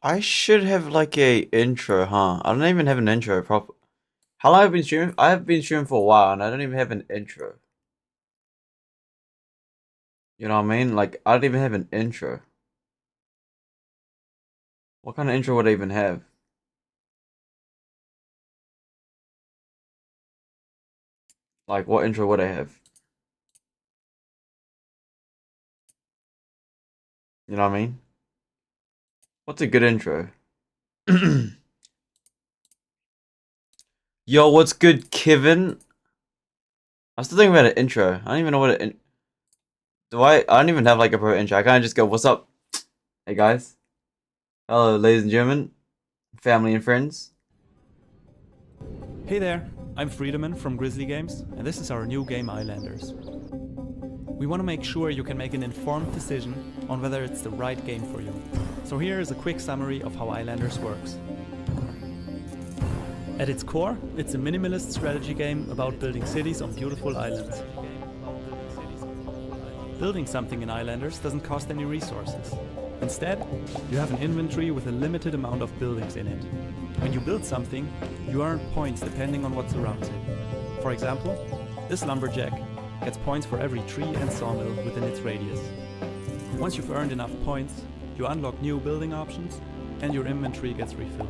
I should have like a intro, huh? I don't even have an intro proper. How long have I been streaming? I have been streaming for a while and I don't even have an intro. You know what I mean? Like, I don't even have an intro. What kind of intro would I even have? Like, what intro would I have? You know what I mean? What's a good intro? Yo, what's good, Kevin? I'm still thinking about an intro. I don't even know what it I don't even have like a pro intro. I kind of just go, "What's up? Hey guys. Hello, ladies and gentlemen, family and friends." Hey there, I'm Friedemann from Grizzly Games, and this is our new game Islanders. We want to make sure you can make an informed decision on whether it's the right game for you. So here is a quick summary of how Islanders works. At its core, it's a minimalist strategy game about building cities on beautiful islands. Building something in Islanders doesn't cost any resources. Instead, you have an inventory with a limited amount of buildings in it. When you build something, you earn points depending on what surrounds it. For example, this lumberjack gets points for every tree and sawmill within its radius. Once you've earned enough points, you unlock new building options and your inventory gets refilled.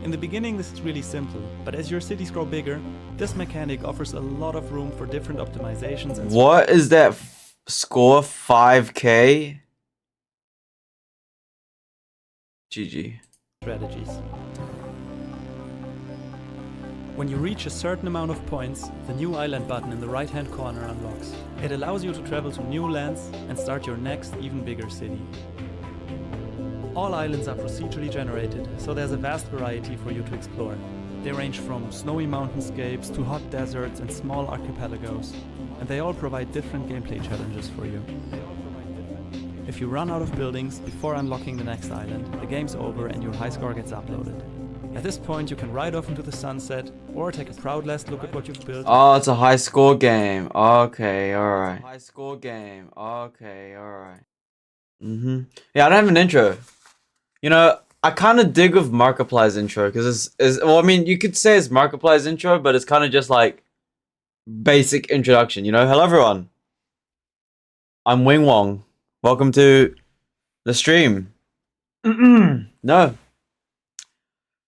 In the beginning this is really simple, but as your cities grow bigger, this mechanic offers a lot of room for different optimizations and What is that score? 5K? GG. strategies. When you reach a certain amount of points, the new island button in the right hand corner unlocks. It allows you to travel to new lands and start your next, even bigger city. All islands are procedurally generated, so there's a vast variety for you to explore. They range from snowy mountainscapes to hot deserts and small archipelagos, and they all provide different gameplay challenges for you. If you run out of buildings before unlocking the next island, the game's over and your high score gets uploaded. At this point you can ride off into the sunset, or take a proud last look at what you've built. Oh, it's a high score game. Okay, alright. High score game. Okay, alright. Yeah, I don't have an intro. You know, I kind of dig with Markiplier's intro because well, I mean, you could say it's Markiplier's intro, but it's kind of just like basic introduction. You know, hello everyone. I'm Wing Wong. Welcome to the stream. No.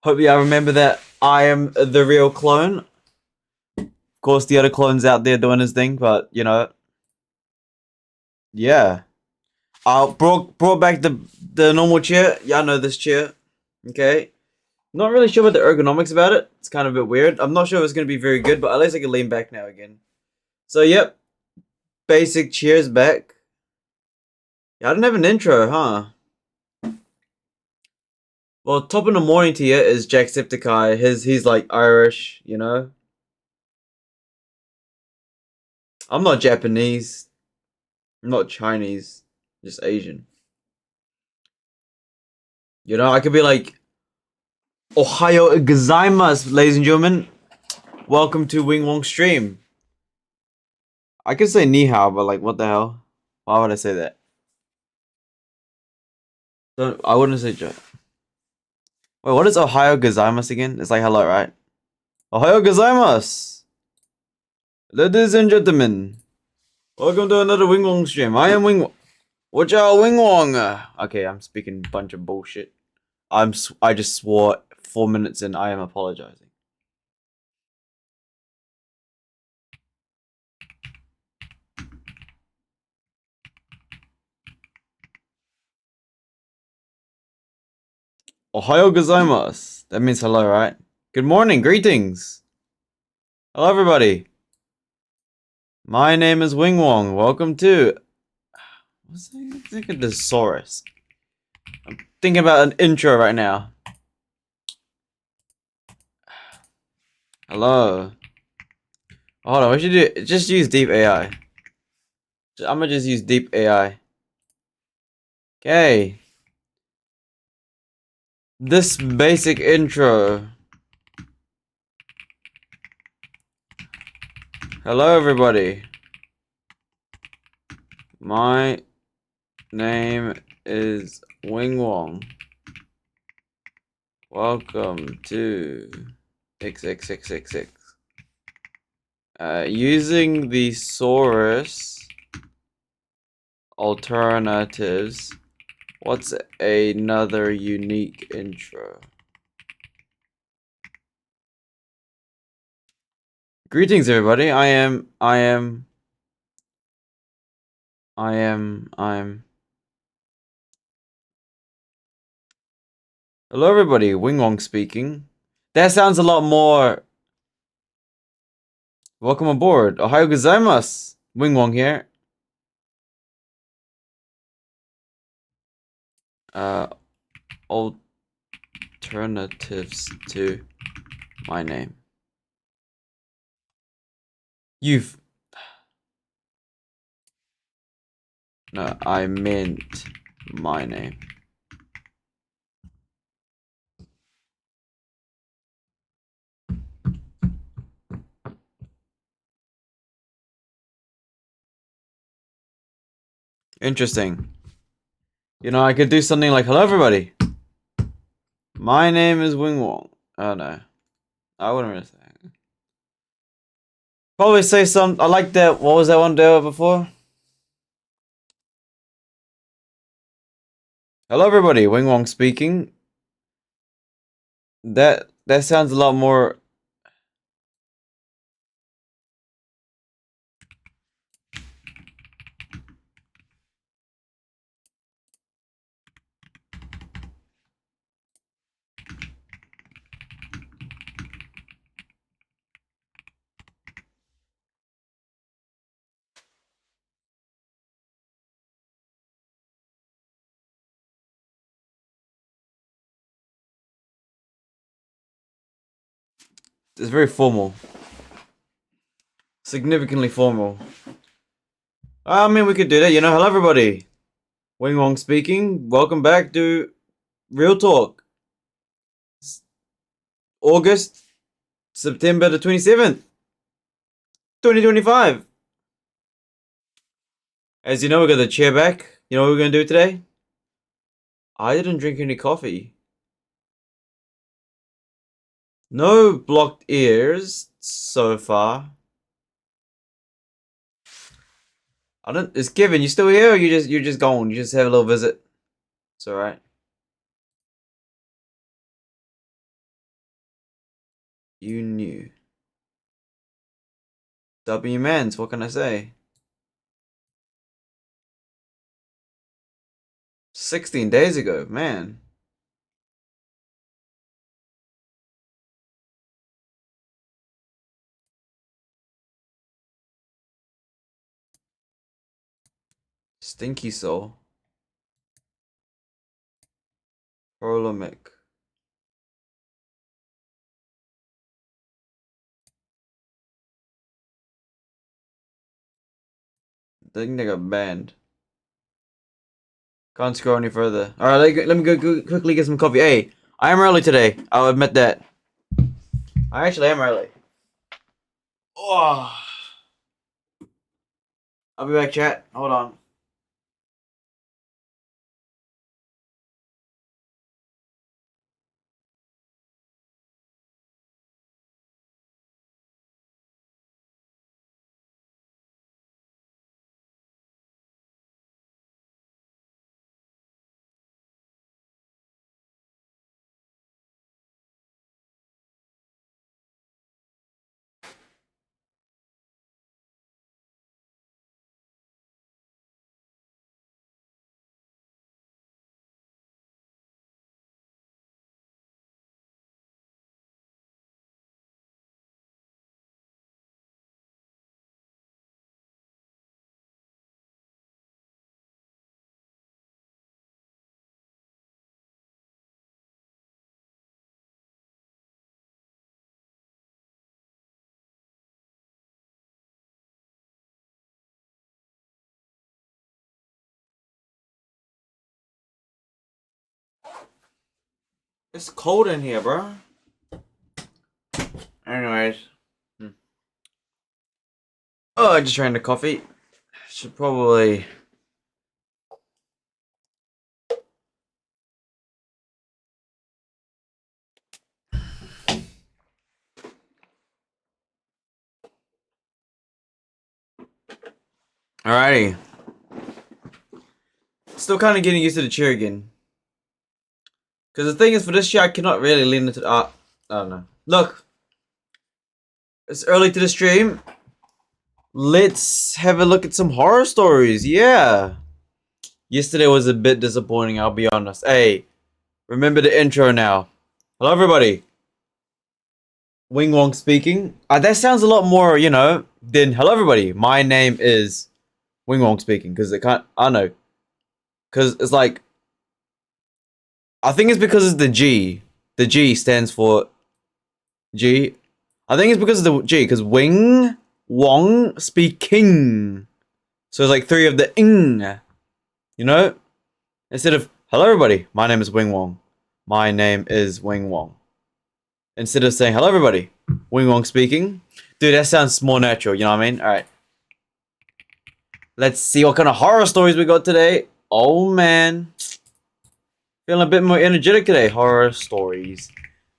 Hope you remember that I am the real clone. Of course, the other clone's out there doing his thing, but you know, yeah. I brought back the normal chair. Y'all know this chair. Okay. Not really sure what the ergonomics about it. It's kind of a bit weird. I'm not sure if it's going to be very good, but at least I can lean back now again. So, yep. Basic chairs back. Yeah, I didn't have an intro, huh? Well, top of the morning to you is Jacksepticeye. He's like Irish, you know? I'm not Japanese. I'm not Chinese. Just Asian. You know, I could be like, Ohayo gozaimasu, ladies and gentlemen. Welcome to Wing Wong stream. I could say ni hao, but like, what the hell? Why would I say that? I wouldn't say Wait, what is Ohayo gozaimasu again? It's like hello, right? Ohayo gozaimasu! Ladies and gentlemen, welcome to another Wing Wong stream. I am Wing Wong. Watch out, Wing Wong! Okay, I'm speaking a bunch of bullshit. I just swore 4 minutes in. I am apologizing. Ohayo gozaimasu. That means hello, right? Good morning, greetings. Hello, everybody. My name is Wing Wong. Welcome to... What's that? Think of the Saurus. I'm thinking about an intro right now. Hello. Hold on, we should just use deep AI. I'm gonna just use deep AI. Okay. This basic intro Hello, everybody. My name is Wingwong. Welcome to XXXXX. Using the Saurus alternatives. What's another unique intro? Greetings, everybody. I'm. Hello, everybody. Wingwong speaking. That sounds a lot more. Welcome aboard. Ohayo gozaimasu. Wingwong here. Alternatives to my name. No, I meant my name. Interesting. You know, I could do something like, hello, everybody. My name is Wingwong. Oh, no. I wouldn't really say it. Probably say some. I like that. What was that one day before? Hello, everybody. Wingwong speaking. That sounds a lot more. It's very formal. Significantly formal. I mean, we could do that. You know, hello, everybody. Wingwong speaking. Welcome back to Real Talk. August, September the 27th, 2025. As you know, we got the chair back. You know what we're going to do today? I didn't drink any coffee. No blocked ears so far. I don't. Is Kevin? You still here, or you're just gone? You just have a little visit. It's all right. You knew. W Mans. What can I say? 16 days ago, man. Stinky soul. Prolomic. I think they got banned. Can't scroll any further. All right, let me go quickly get some coffee. Hey, I am early today. I'll admit that. I actually am early. Oh. I'll be back, chat. Hold on. It's cold in here, bro. Anyways. Oh, I just drank the coffee. Should probably... Alrighty. Still kind of getting used to the cheer again. Because the thing is, for this year, I cannot really lean into the... I don't know. Look. It's early to the stream. Let's have a look at some horror stories. Yeah. Yesterday was a bit disappointing, I'll be honest. Hey, remember the intro now. Hello, everybody. Wing Wong speaking. That sounds a lot more, you know, than hello, everybody. My name is Wing Wong speaking. Because it can't... I know. Because it's like... I think it's because it's the G. The G stands for... G. I think it's because of the G. Because Wing Wong speaking. So it's like 3 of the ing. You know? Instead of, hello everybody, my name is Wing Wong. My name is Wing Wong. Instead of saying, hello everybody, Wing Wong speaking. Dude, that sounds more natural, you know what I mean? Alright. Let's see what kind of horror stories we got today. Oh man. Feeling a bit more energetic today. Horror stories.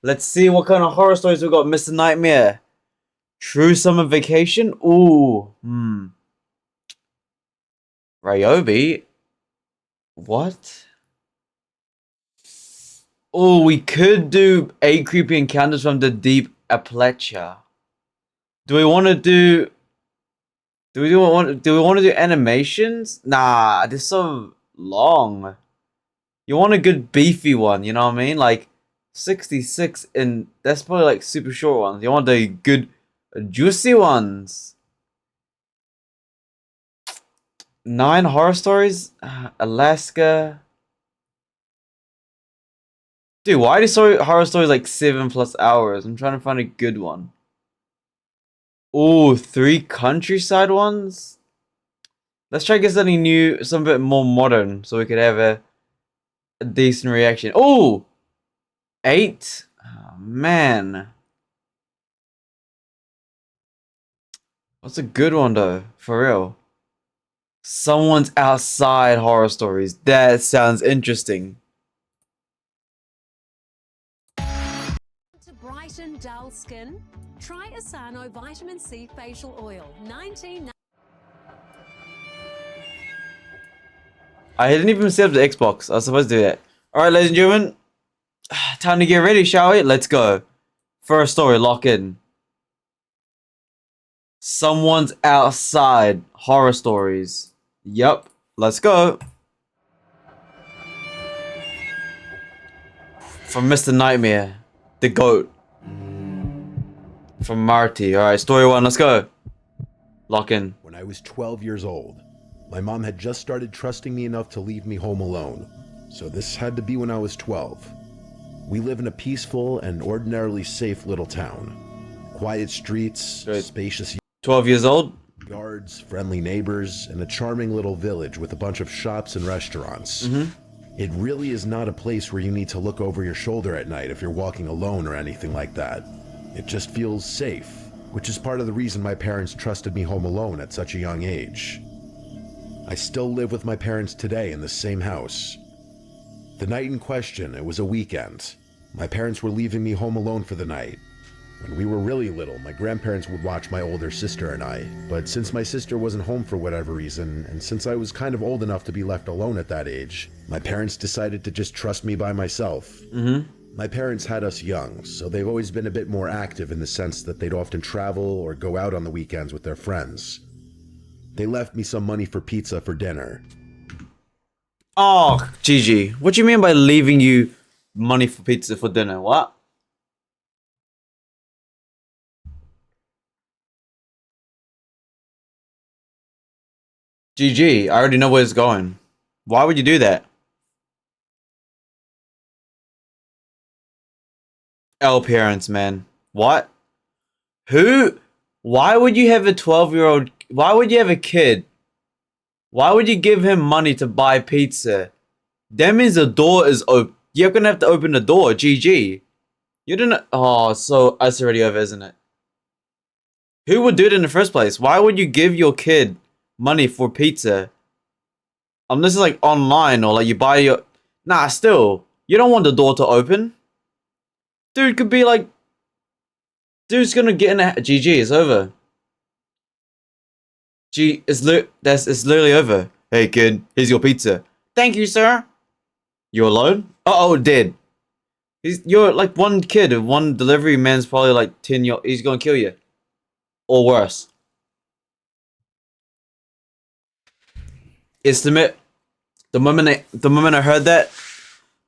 Let's see what kind of horror stories we got. Mr. Nightmare. True Summer Vacation. Ooh. Ryobi. What? Oh, we could do 8 creepy encounters from the deep Appalachia. Do we want to do... Do we want to do animations? Nah, they're so long. You want a good beefy one, you know what I mean? Like 66, and that's probably like super short ones. You want the good juicy ones. 9 horror stories? Alaska. Dude, why are these horror stories like 7+ hours? I'm trying to find a good one. Ooh, 3 countryside ones? Let's try to get something new, something a bit more modern, so we could have a decent reaction. Ooh! 8? Oh, man. What's a good one, though? For real. Someone's outside horror stories. That sounds interesting. To brighten dull skin, try Asano Vitamin C Facial Oil. 19. I didn't even set up the Xbox. I was supposed to do that. Alright, ladies and gentlemen. Time to get ready, shall we? Let's go. First story, lock in. Someone's outside horror stories. Yup. Let's go. From Mr. Nightmare. The GOAT. From Marty. Alright, story 1, let's go. Lock in. When I was 12 years old, my mom had just started trusting me enough to leave me home alone. So this had to be when I was 12. We live in a peaceful and ordinarily safe little town. Quiet streets, Great. spacious 12 years old? yards, friendly neighbors, and a charming little village with a bunch of shops and restaurants. It really is not a place where you need to look over your shoulder at night if you're walking alone or anything like that. It just feels safe, which is part of the reason my parents trusted me home alone at such a young age. I still live with my parents today in the same house. The night in question, it was a weekend. My parents were leaving me home alone for the night. When we were really little, my grandparents would watch my older sister and I, but since my sister wasn't home for whatever reason, and since I was kind of old enough to be left alone at that age, my parents decided to just trust me by myself. My parents had us young, so they've always been a bit more active in the sense that they'd often travel or go out on the weekends with their friends. They left me some money for pizza for dinner. Oh, GG. What do you mean by leaving you money for pizza for dinner? What? GG. I already know where it's going. Why would you do that? L parents, man. What? Who? Why would you have a 12-year-old? Why would you have a kid? Why would you give him money to buy pizza? That means the door is open. You're gonna have to open the door. GG. You didn't. Oh, so it's already over, isn't it? Who would do it in the first place? Why would you give your kid money for pizza? Unless it's like online or like you buy your... Nah, still. You don't want the door to open. Dude could be like... Dude's gonna get in a... GG, it's over. It's literally over. Hey kid, here's your pizza. Thank you, sir. You alone? Uh-oh, dead. You're like one kid, one delivery man's probably like 10 years. He's gonna kill you. Or worse. Estimate. The moment I heard that,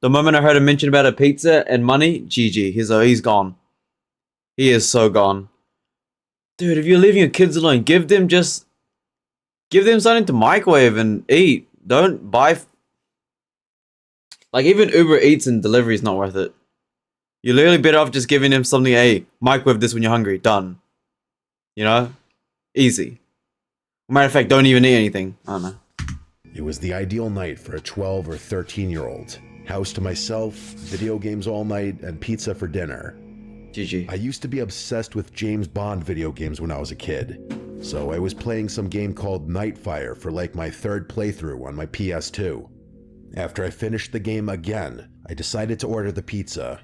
the moment I heard him mention about a pizza and money, GG. He's gone. He is so gone. Dude, if you're leaving your kids alone, give them something to microwave and eat. Don't buy... Like, even Uber Eats and delivery is not worth it. You're literally better off just giving them something, hey, microwave this when you're hungry. Done. You know? Easy. Matter of fact, don't even eat anything. I don't know. It was the ideal night for a 12 or 13-year-old. House to myself, video games all night, and pizza for dinner. GG. I used to be obsessed with James Bond video games when I was a kid. So I was playing some game called Nightfire for like my third playthrough on my PS2. After I finished the game again, I decided to order the pizza.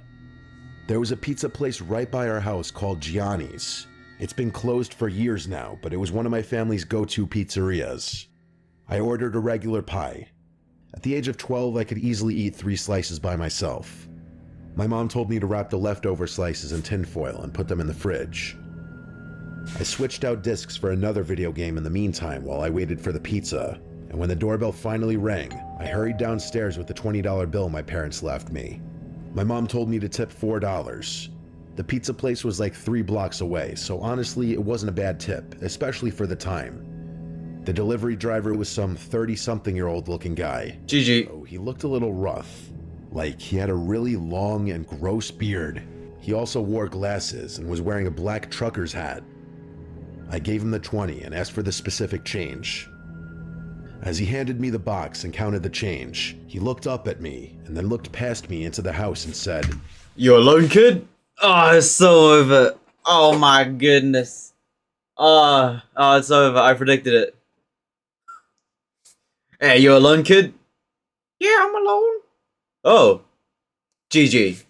There was a pizza place right by our house called Gianni's. It's been closed for years now, but it was one of my family's go-to pizzerias. I ordered a regular pie. At the age of 12, I could easily eat 3 slices by myself. My mom told me to wrap the leftover slices in tinfoil and put them in the fridge. I switched out discs for another video game in the meantime while I waited for the pizza, and when the doorbell finally rang, I hurried downstairs with the $20 bill my parents left me. My mom told me to tip $4. The pizza place was like 3 blocks away, so honestly, it wasn't a bad tip, especially for the time. The delivery driver was some 30-something-year-old looking guy. GG. Oh, he looked a little rough. Like, he had a really long and gross beard. He also wore glasses and was wearing a black trucker's hat. I gave him the 20 and asked for the specific change. As he handed me the box and counted the change, he looked up at me and then looked past me into the house and said, You alone, kid? Oh, it's so over. Oh my goodness. Oh, it's over. I predicted it. Hey, you alone, kid? Yeah, I'm alone. Oh. GG.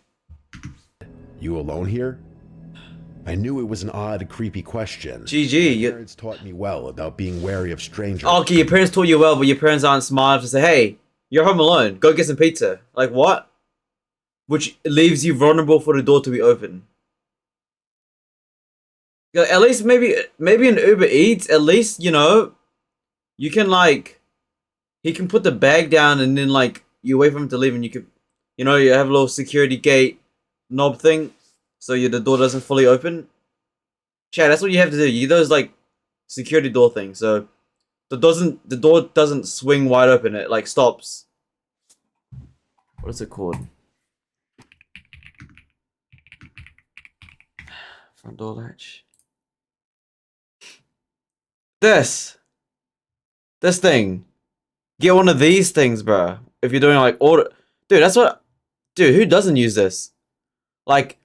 You alone here? I knew it was an odd, creepy question. GG. My parents taught me well about being wary of strangers. Okay, your parents taught you well, but your parents aren't smart enough to say, hey, you're home alone. Go get some pizza. Like, what? Which leaves you vulnerable for the door to be open. At least maybe in Uber Eats, at least, you know, you can like, he can put the bag down and then like, you wait for him to leave and you can, you know, you have a little security gate knob thing so the door doesn't fully open. Chat, that's what you have to do. You do those like security door things. So the door doesn't swing wide open. It like stops. What is it called? Front door latch. This thing. Get one of these things, bro. If you're doing like order, dude, that's what, dude, who doesn't use this? Like,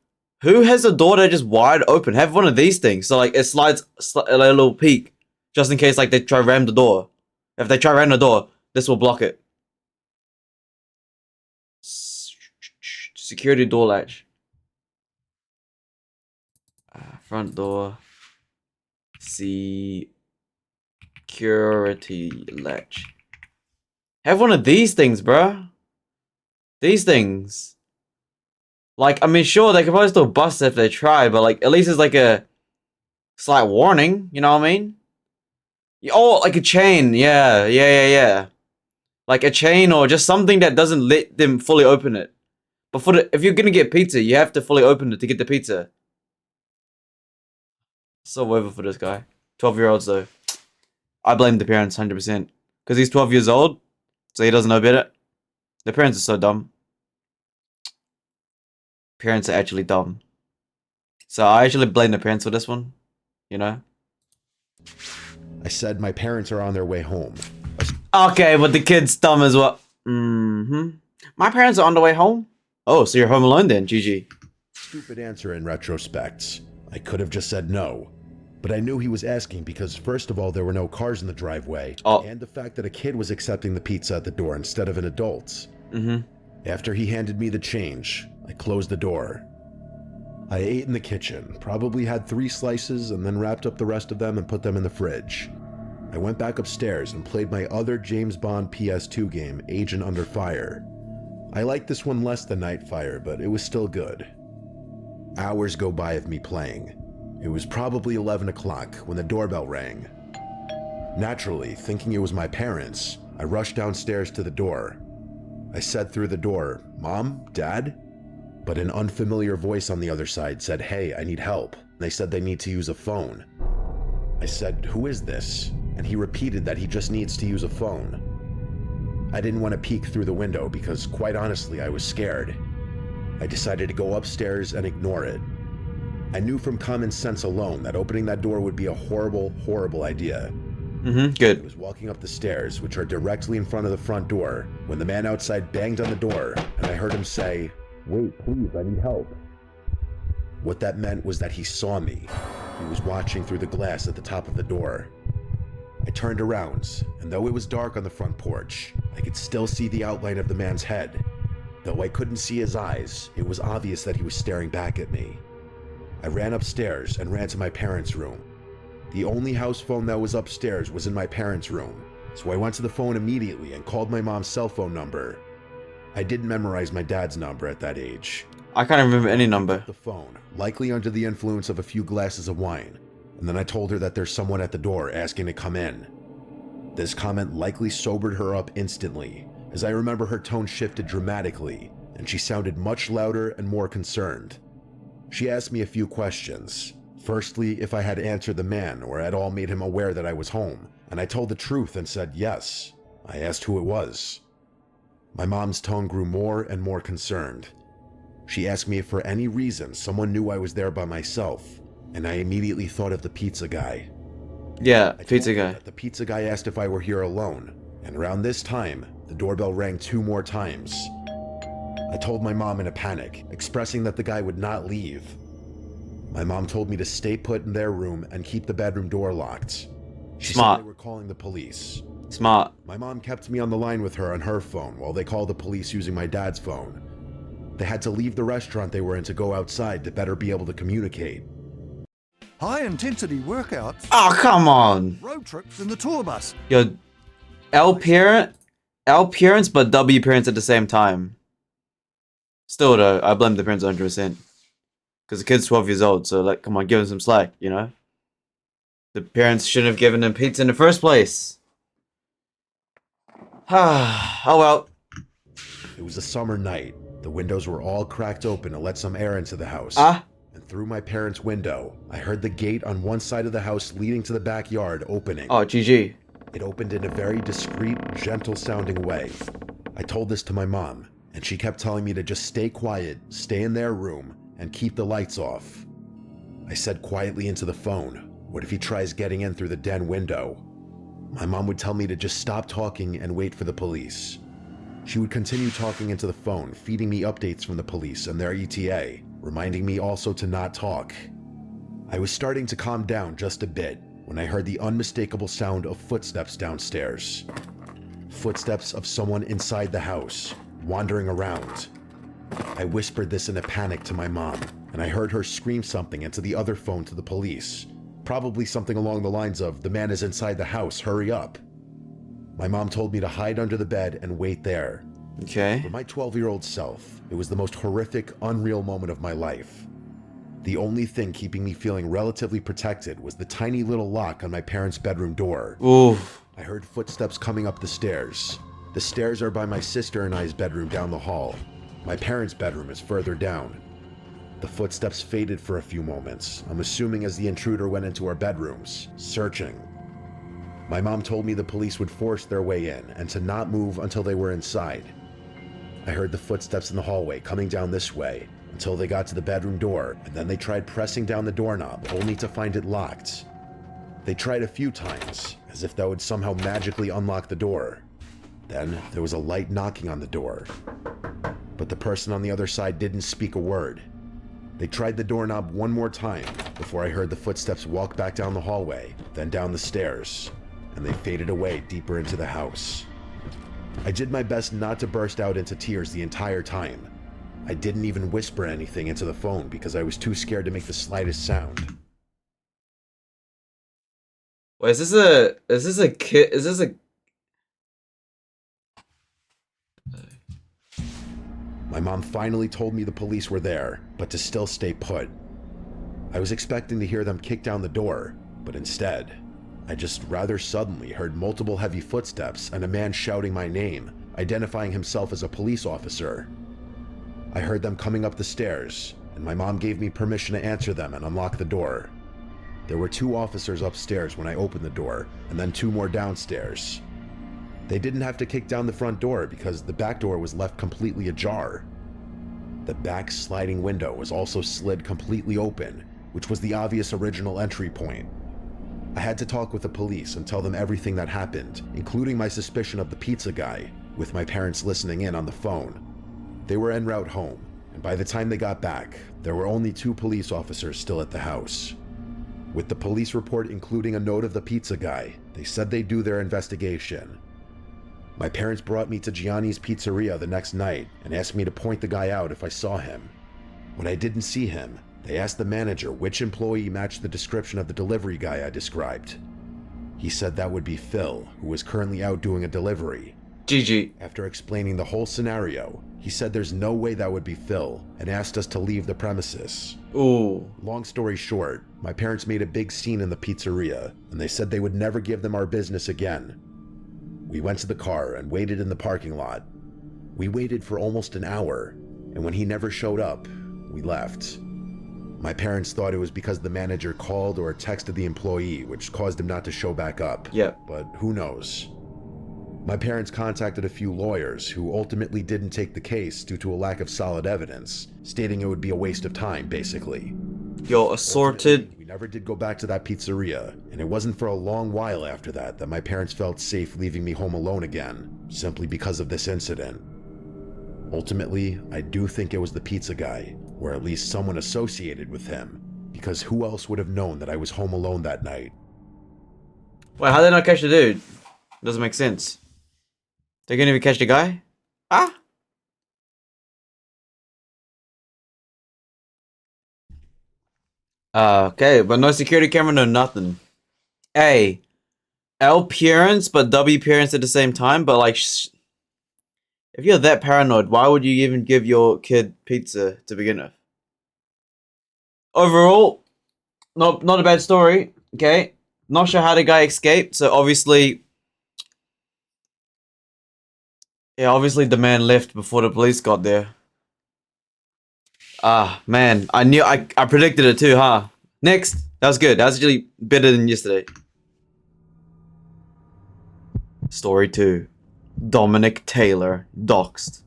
who has a door that just wide open? Have one of these things. So like it slides a little peak just in case like they try ram the door. If they try ram the door, this will block it. Security door latch. Front door. Security latch. Have one of these things, bruh. These things. Like, I mean, sure, they could probably still bust if they try, but like, at least it's like a slight warning, you know what I mean? Oh, like a chain, yeah. Like a chain or just something that doesn't let them fully open it. But if you're gonna get pizza, you have to fully open it to get the pizza. So over for this guy. 12-year-olds though. I blame the parents 100%. Because he's 12 years old, so he doesn't know better. The parents are so dumb. Parents are actually dumb. So I actually blame the parents for this one. You know? I said my parents are on their way home. Okay, but the kid's dumb as well. My parents are on the way home? Oh, so you're home alone then, GG. Stupid answer in retrospect. I could have just said no. But I knew he was asking because, first of all, there were no cars in the driveway, and the fact that a kid was accepting the pizza at the door instead of an adult. After he handed me the change, I closed the door. I ate in the kitchen, probably had 3 slices, and then wrapped up the rest of them and put them in the fridge. I went back upstairs and played my other James Bond PS2 game, Agent Under Fire. I liked this one less than Nightfire, but it was still good. Hours go by of me playing. It was probably 11 o'clock when the doorbell rang. Naturally, thinking it was my parents, I rushed downstairs to the door. I said through the door, "Mom? Dad?" But an unfamiliar voice on the other side said, "Hey, I need help." They said they need to use a phone. I said, "Who is this?" And he repeated that he just needs to use a phone. I didn't want to peek through the window because, quite honestly, I was scared. I decided to go upstairs and ignore it. I knew from common sense alone that opening that door would be a horrible, horrible idea. Good. I was walking up the stairs, which are directly in front of the front door, when the man outside banged on the door, and I heard him say, "Wait, please, I need help." What that meant was that he saw me. He was watching through the glass at the top of the door. I turned around, and though it was dark on the front porch, I could still see the outline of the man's head. Though I couldn't see his eyes, it was obvious that he was staring back at me. I ran upstairs and ran to my parents' room. The only house phone that was upstairs was in my parents' room, so I went to the phone immediately and called my mom's cell phone number. I didn't memorize my dad's number at that age. I can't remember any number. The phone, likely under the influence of a few glasses of wine, and then I told her that there's someone at the door asking to come in. This comment likely sobered her up instantly, as I remember her tone shifted dramatically, and she sounded much louder and more concerned. She asked me a few questions. Firstly, if I had answered the man or at all made him aware that I was home, and I told the truth and said yes. I asked who it was. My mom's tone grew more and more concerned. She asked me if for any reason someone knew I was there by myself, and I immediately thought of the pizza guy. Yeah, pizza guy. The pizza guy asked if I were here alone, and around this time, the doorbell rang 2 more times. I told my mom in a panic, expressing that the guy would not leave. My mom told me to stay put in their room and keep the bedroom door locked. She Smart. said they were calling the police. Smart. My mom kept me on the line with her on her phone while they called the police using my dad's phone. They had to leave the restaurant they were in to go outside to better be able to communicate. High-intensity workouts, Oh, come on. road trips in the tour bus. Yo, L parents, but W parents at the same time. Still though, I blame the parents 100%. Because the kid's 12 years old, so like, come on, give him some slack, you know? The parents shouldn't have given him pizza in the first place. Oh well. It was a summer night. The windows were all cracked open to let some air into the house. And through my parents' window, I heard the gate on one side of the house leading to the backyard opening. Oh, GG. It opened in a very discreet, gentle-sounding way. I told this to my mom, and she kept telling me to just stay quiet, stay in their room, and keep the lights off. I said quietly into the phone, "What if he tries getting in through the den window?" My mom would tell me to just stop talking and wait for the police. She would continue talking into the phone, feeding me updates from the police and their ETA, reminding me also to not talk. I was starting to calm down just a bit when I heard the unmistakable sound of footsteps downstairs. Footsteps of someone inside the house, wandering around. I whispered this in a panic to my mom, and I heard her scream something into the other phone to the police. Probably something along the lines of, "The man is inside the house, hurry up." My mom told me to hide under the bed and wait there. Okay. For my 12-year-old self, it was the most horrific, unreal moment of my life. The only thing keeping me feeling relatively protected was the tiny little lock on my parents' bedroom door. Ooh. I heard footsteps coming up the stairs. The stairs are by my sister and I's bedroom down the hall. My parents' bedroom is further down. The footsteps faded for a few moments, I'm assuming as the intruder went into our bedrooms, searching. My mom told me the police would force their way in and to not move until they were inside. I heard the footsteps in the hallway coming down this way until they got to the bedroom door, and then they tried pressing down the doorknob only to find it locked. They tried a few times, as if that would somehow magically unlock the door. Then there was a light knocking on the door, but the person on the other side didn't speak a word. They tried the doorknob one more time, before I heard the footsteps walk back down the hallway, then down the stairs, and they faded away deeper into the house. I did my best not to burst out into tears the entire time. I didn't even whisper anything into the phone because I was too scared to make the slightest sound. Wait, is this a kid? Is this a... My mom finally told me the police were there, but to still stay put. I was expecting to hear them kick down the door, but instead, I just rather suddenly heard multiple heavy footsteps and a man shouting my name, identifying himself as a police officer. I heard them coming up the stairs, and my mom gave me permission to answer them and unlock the door. There were 2 officers upstairs when I opened the door, and then 2 more downstairs. They didn't have to kick down the front door because the back door was left completely ajar. The back sliding window was also slid completely open, which was the obvious original entry point. I had to talk with the police and tell them everything that happened, including my suspicion of the pizza guy, with my parents listening in on the phone. They were en route home, and by the time they got back, there were only 2 police officers still at the house. With the police report including a note of the pizza guy, they said they'd do their investigation. My parents brought me to Gianni's Pizzeria the next night and asked me to point the guy out if I saw him. When I didn't see him, they asked the manager which employee matched the description of the delivery guy I described. He said that would be Phil, who was currently out doing a delivery. GG. After explaining the whole scenario, he said there's no way that would be Phil and asked us to leave the premises. Ooh. Long story short, my parents made a big scene in the pizzeria, and they said they would never give them our business again. We went to the car and waited in the parking lot. We waited for almost an hour, and when he never showed up, we left. My parents thought it was because the manager called or texted the employee, which caused him not to show back up. Yep. But who knows? My parents contacted a few lawyers who ultimately didn't take the case due to a lack of solid evidence, stating it would be a waste of time, basically. Yo, assorted. Ultimately, we never did go back to that pizzeria, and it wasn't for a long while after that that my parents felt safe leaving me home alone again, simply because of this incident. Ultimately, I do think it was the pizza guy, or at least someone associated with him, because who else would have known that I was home alone that night? Wait, how did they not catch the dude? Doesn't make sense. They couldn't even catch the guy? Ah? Okay, but no security camera, no nothing. Hey, L parents, but W parents at the same time. But like, if you're that paranoid, why would you even give your kid pizza to begin with? Overall, not a bad story. Okay, not sure how the guy escaped. So obviously, yeah, obviously the man left before the police got there. Ah, man, I predicted it too, huh? Next, that was good. That was actually better than yesterday. Story 2. Dominic Taylor, doxed.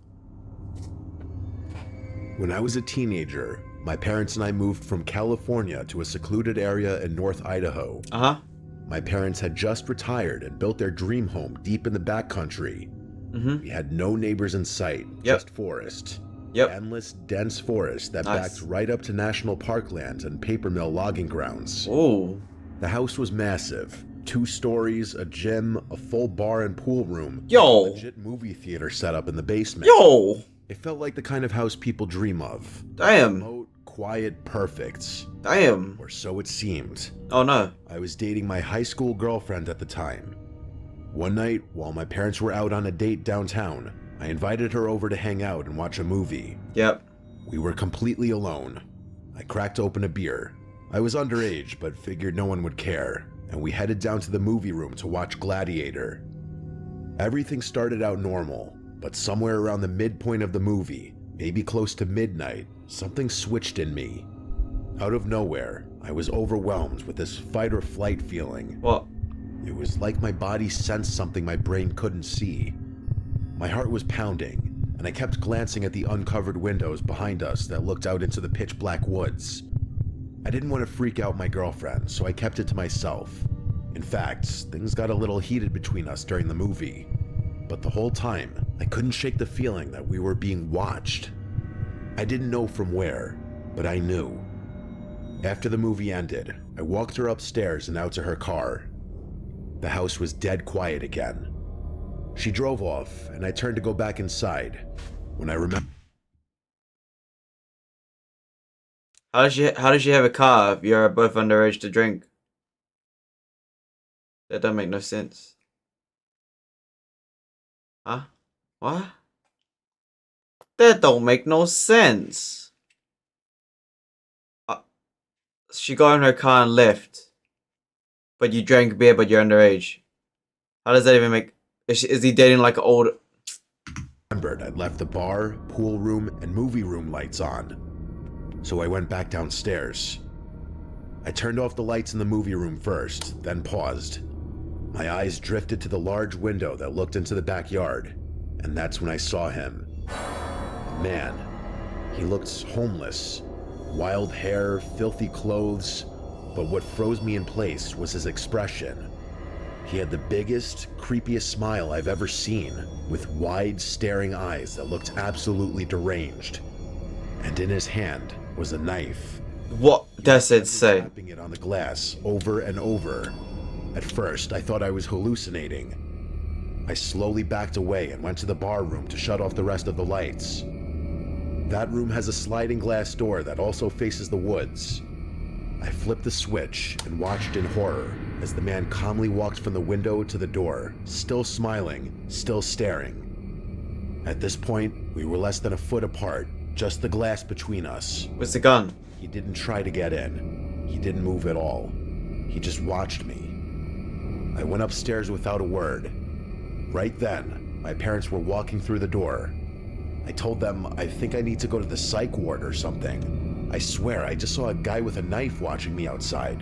When I was a teenager, my parents and I moved from California to a secluded area in North Idaho. Uh-huh. My parents had just retired and built their dream home deep in the backcountry. We had no neighbors in sight, just forest. Endless, dense forest that backed right up to national parklands and paper mill logging grounds. Oh. The house was massive. 2 stories, a gym, a full bar and pool room. Yo. A legit movie theater set up in the basement. Yo. It felt like the kind of house people dream of. Damn. Remote, quiet, perfect. Damn. Or so it seemed. Oh no. I was dating my high school girlfriend at the time. One night, while my parents were out on a date downtown, I invited her over to hang out and watch a movie. Yep. We were completely alone. I cracked open a beer. I was underage, but figured no one would care, and we headed down to the movie room to watch Gladiator. Everything started out normal, but somewhere around the midpoint of the movie, maybe close to midnight, something switched in me. Out of nowhere, I was overwhelmed with this fight or flight feeling. What? It was like my body sensed something my brain couldn't see. My heart was pounding, and I kept glancing at the uncovered windows behind us that looked out into the pitch black woods. I didn't want to freak out my girlfriend, so I kept it to myself. In fact, things got a little heated between us during the movie. But the whole time, I couldn't shake the feeling that we were being watched. I didn't know from where, but I knew. After the movie ended, I walked her upstairs and out to her car. The house was dead quiet again. She drove off, and I turned to go back inside when I remembered. How does she have a car if you're both underage to drink? That don't make no sense. Huh? What? That don't make no sense. She got in her car and left. But you drank beer, but you're underage. How does that even make... Is he dating like an old... I'd left the bar, pool room, and movie room lights on. So I went back downstairs. I turned off the lights in the movie room first, then paused. My eyes drifted to the large window that looked into the backyard, and that's when I saw him. Man, he looked homeless. Wild hair, filthy clothes, but what froze me in place was his expression. He had the biggest, creepiest smile I've ever seen, with wide, staring eyes that looked absolutely deranged. And in his hand was a knife. What? That's insane. Tapping it on the glass over and over. At first, I thought I was hallucinating. I slowly backed away and went to the bar room to shut off the rest of the lights. That room has a sliding glass door that also faces the woods. I flipped the switch and watched in horror as the man calmly walked from the window to the door, still smiling, still staring. At this point, we were less than a foot apart, just the glass between us. Where's the gun? He didn't try to get in. He didn't move at all. He just watched me. I went upstairs without a word. Right then, my parents were walking through the door. I told them I think I need to go to the psych ward or something. I swear I just saw a guy with a knife watching me outside.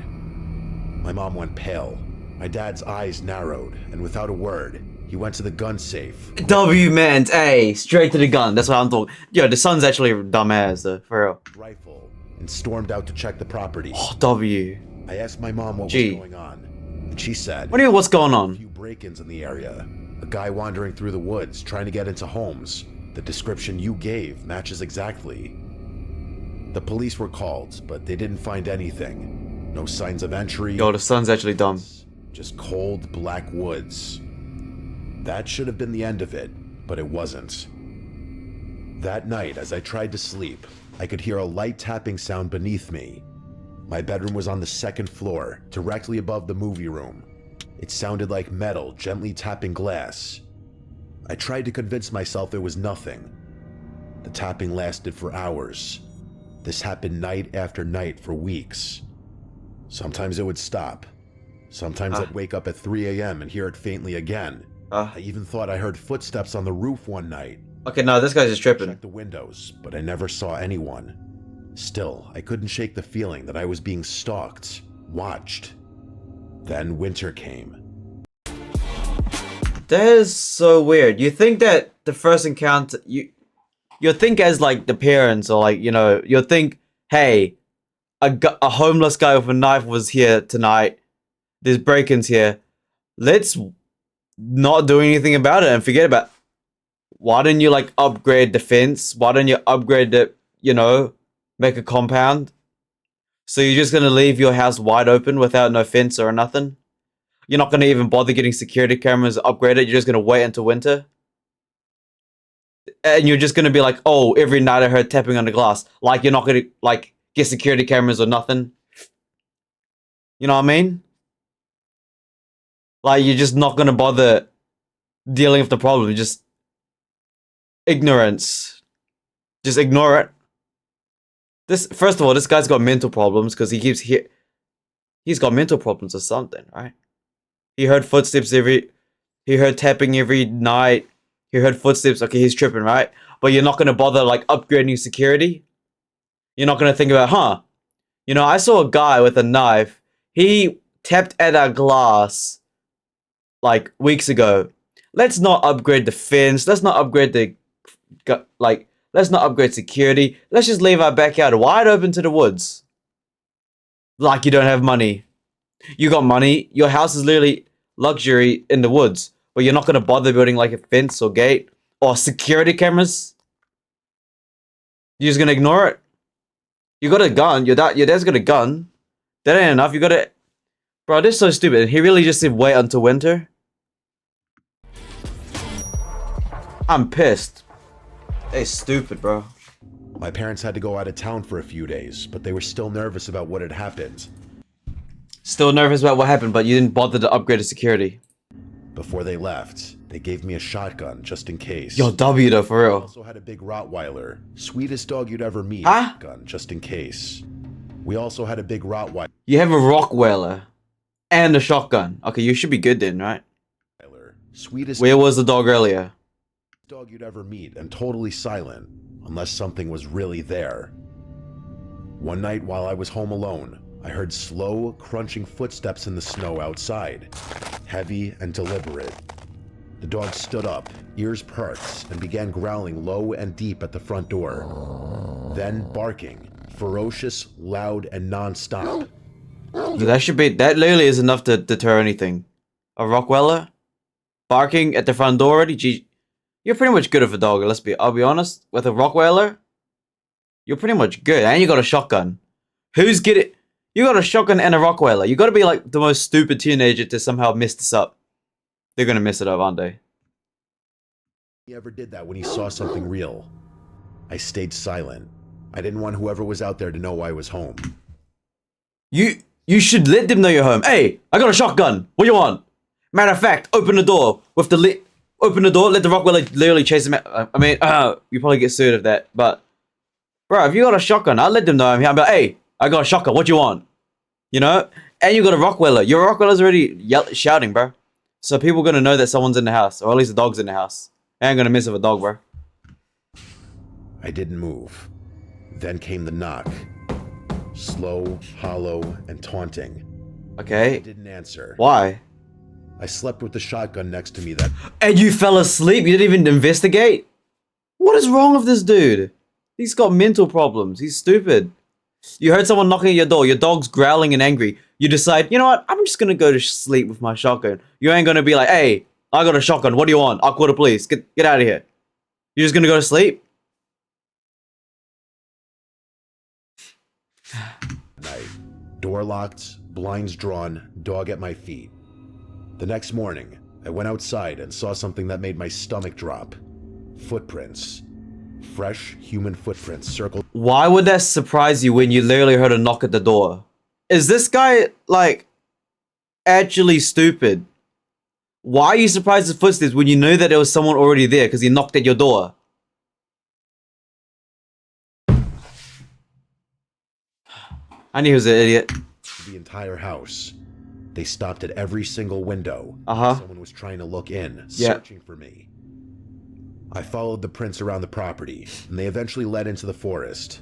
My mom went pale. My dad's eyes narrowed, and without a word, he went to the gun safe. W meant A, straight to the gun. That's what I'm talking. Yo, the son's actually a dumbass though, for real. Rifle and stormed out to check the property. Oh, W. I asked my mom what G. was going on, and she said, What do you mean, what's going a on? few break-ins in the area. A guy wandering through the woods trying to get into homes. The description you gave matches exactly. The police were called, but they didn't find anything. No signs of entry. Yo, the son's actually dumb. Just cold, black woods. That should have been the end of it, but it wasn't. That night, as I tried to sleep, I could hear a light tapping sound beneath me. My bedroom was on the second floor, directly above the movie room. It sounded like metal gently tapping glass. I tried to convince myself it was nothing. The tapping lasted for hours. This happened night after night for weeks. Sometimes it would stop. Sometimes I'd wake up at 3 a.m. and hear it faintly again. I even thought I heard footsteps on the roof one night. Okay, no, this guy's just tripping. Checked the windows, but I never saw anyone. Still, I couldn't shake the feeling that I was being stalked, watched. Then winter came. That is so weird. You think that the first encounter, you think as like the parents or like, you know, you'll think, hey, a homeless guy with a knife was here tonight. There's break-ins here. Let's not do anything about it and forget about it. Why don't you like upgrade the fence? Why don't you upgrade the, you know, make a compound? So you're just gonna leave your house wide open without no fence or nothing? You're not gonna even bother getting security cameras upgraded. You're just gonna wait until winter? And you're just gonna be like, oh, every night I heard tapping on the glass. Like you're not gonna like get security cameras or nothing. You know what I mean? Like you're just not gonna bother dealing with the problem. Just ignorance. Just ignore it. This, first of all, this guy's got mental problems because he keeps he's got mental problems or something, right? He heard footsteps he heard tapping every night. He heard footsteps. Okay, he's tripping, right? But you're not gonna bother like upgrading security. You're not gonna think about, huh? You know, I saw a guy with a knife. He tapped at our glass like weeks ago. Let's not upgrade the fence. Let's not upgrade the let's not upgrade security. Let's just leave our backyard wide open to the woods. Like you don't have money. You got money. Your house is literally luxury in the woods. But you're not going to bother building like a fence or gate or security cameras. You're just going to ignore it. You got a gun. Your dad's got a gun. That ain't enough. You gotta... Bro, this is so stupid. He really just said wait until winter? I'm pissed. They stupid, bro. My parents had to go out of town for a few days, but they were still nervous about what had happened. Still nervous about what happened, but you didn't bother to upgrade the security. Before they left, they gave me a shotgun just in case. Yo, W though, for I real. also had a big Rottweiler. Sweetest dog you'd ever meet. Huh? Gun just in case. We also had a big Rottweiler. You have a Rockweiler and a shotgun. Okay, you should be good then, right? Sweetest Where was the dog earlier? dog you'd ever meet, and totally silent, unless something was really there. One night while I was home alone, I heard slow, crunching footsteps in the snow outside, heavy and deliberate. The dog stood up, ears perked, and began growling low and deep at the front door. Then barking, ferocious, loud, and non-stop. That literally is enough to deter anything. A Rottweiler? Barking at the front door already? Gee, you're pretty much good with a dog, I'll be honest. With a Rottweiler, you're pretty much good. And you got a shotgun. Who's getting... You got a shotgun and a Rottweiler. You gotta be like the most stupid teenager to somehow mess this up. They're gonna mess it up, aren't they? He ever did that when he saw something real. I stayed silent. I didn't want whoever was out there to know I was home. You should let them know you're home. Hey, I got a shotgun. What do you want? Matter of fact, open the door with the open the door. Let the Rottweiler literally chase him out. I mean, you probably get sued of that. But, bro, if you got a shotgun, I'll let them know I'm here. I'll be like, hey, I got a shotgun. What do you want? You know? And you got a Rottweiler. Your Rottweiler's already shouting, bro. So people gonna know that someone's in the house, or at least the dog's in the house. I ain't gonna mess with a dog, bro. I didn't move. Then came the knock. Slow, hollow, and taunting. Okay. I didn't answer. Why? I slept with the shotgun next to me that... And you fell asleep? You didn't even investigate? What is wrong with this dude? He's got mental problems. He's stupid. You heard someone knocking at your door. Your dog's growling and angry. You decide, you know what? I'm just gonna go to sleep with my shotgun. You ain't gonna be like, hey, I got a shotgun. What do you want? I'll call the police. Get out of here. You're just gonna go to sleep? Night. Door locked, blinds drawn, dog at my feet. The next morning, I went outside and saw something that made my stomach drop. Footprints. Fresh human footprints circled. Why would that surprise you when you literally heard a knock at the door? Is this guy, like, actually stupid? Why are you surprised at footsteps when you knew that there was someone already there because he knocked at your door? I knew he was an idiot. The entire house. They stopped at every single window. Someone was trying to look in, searching for me. I followed the prints around the property, and they eventually led into the forest.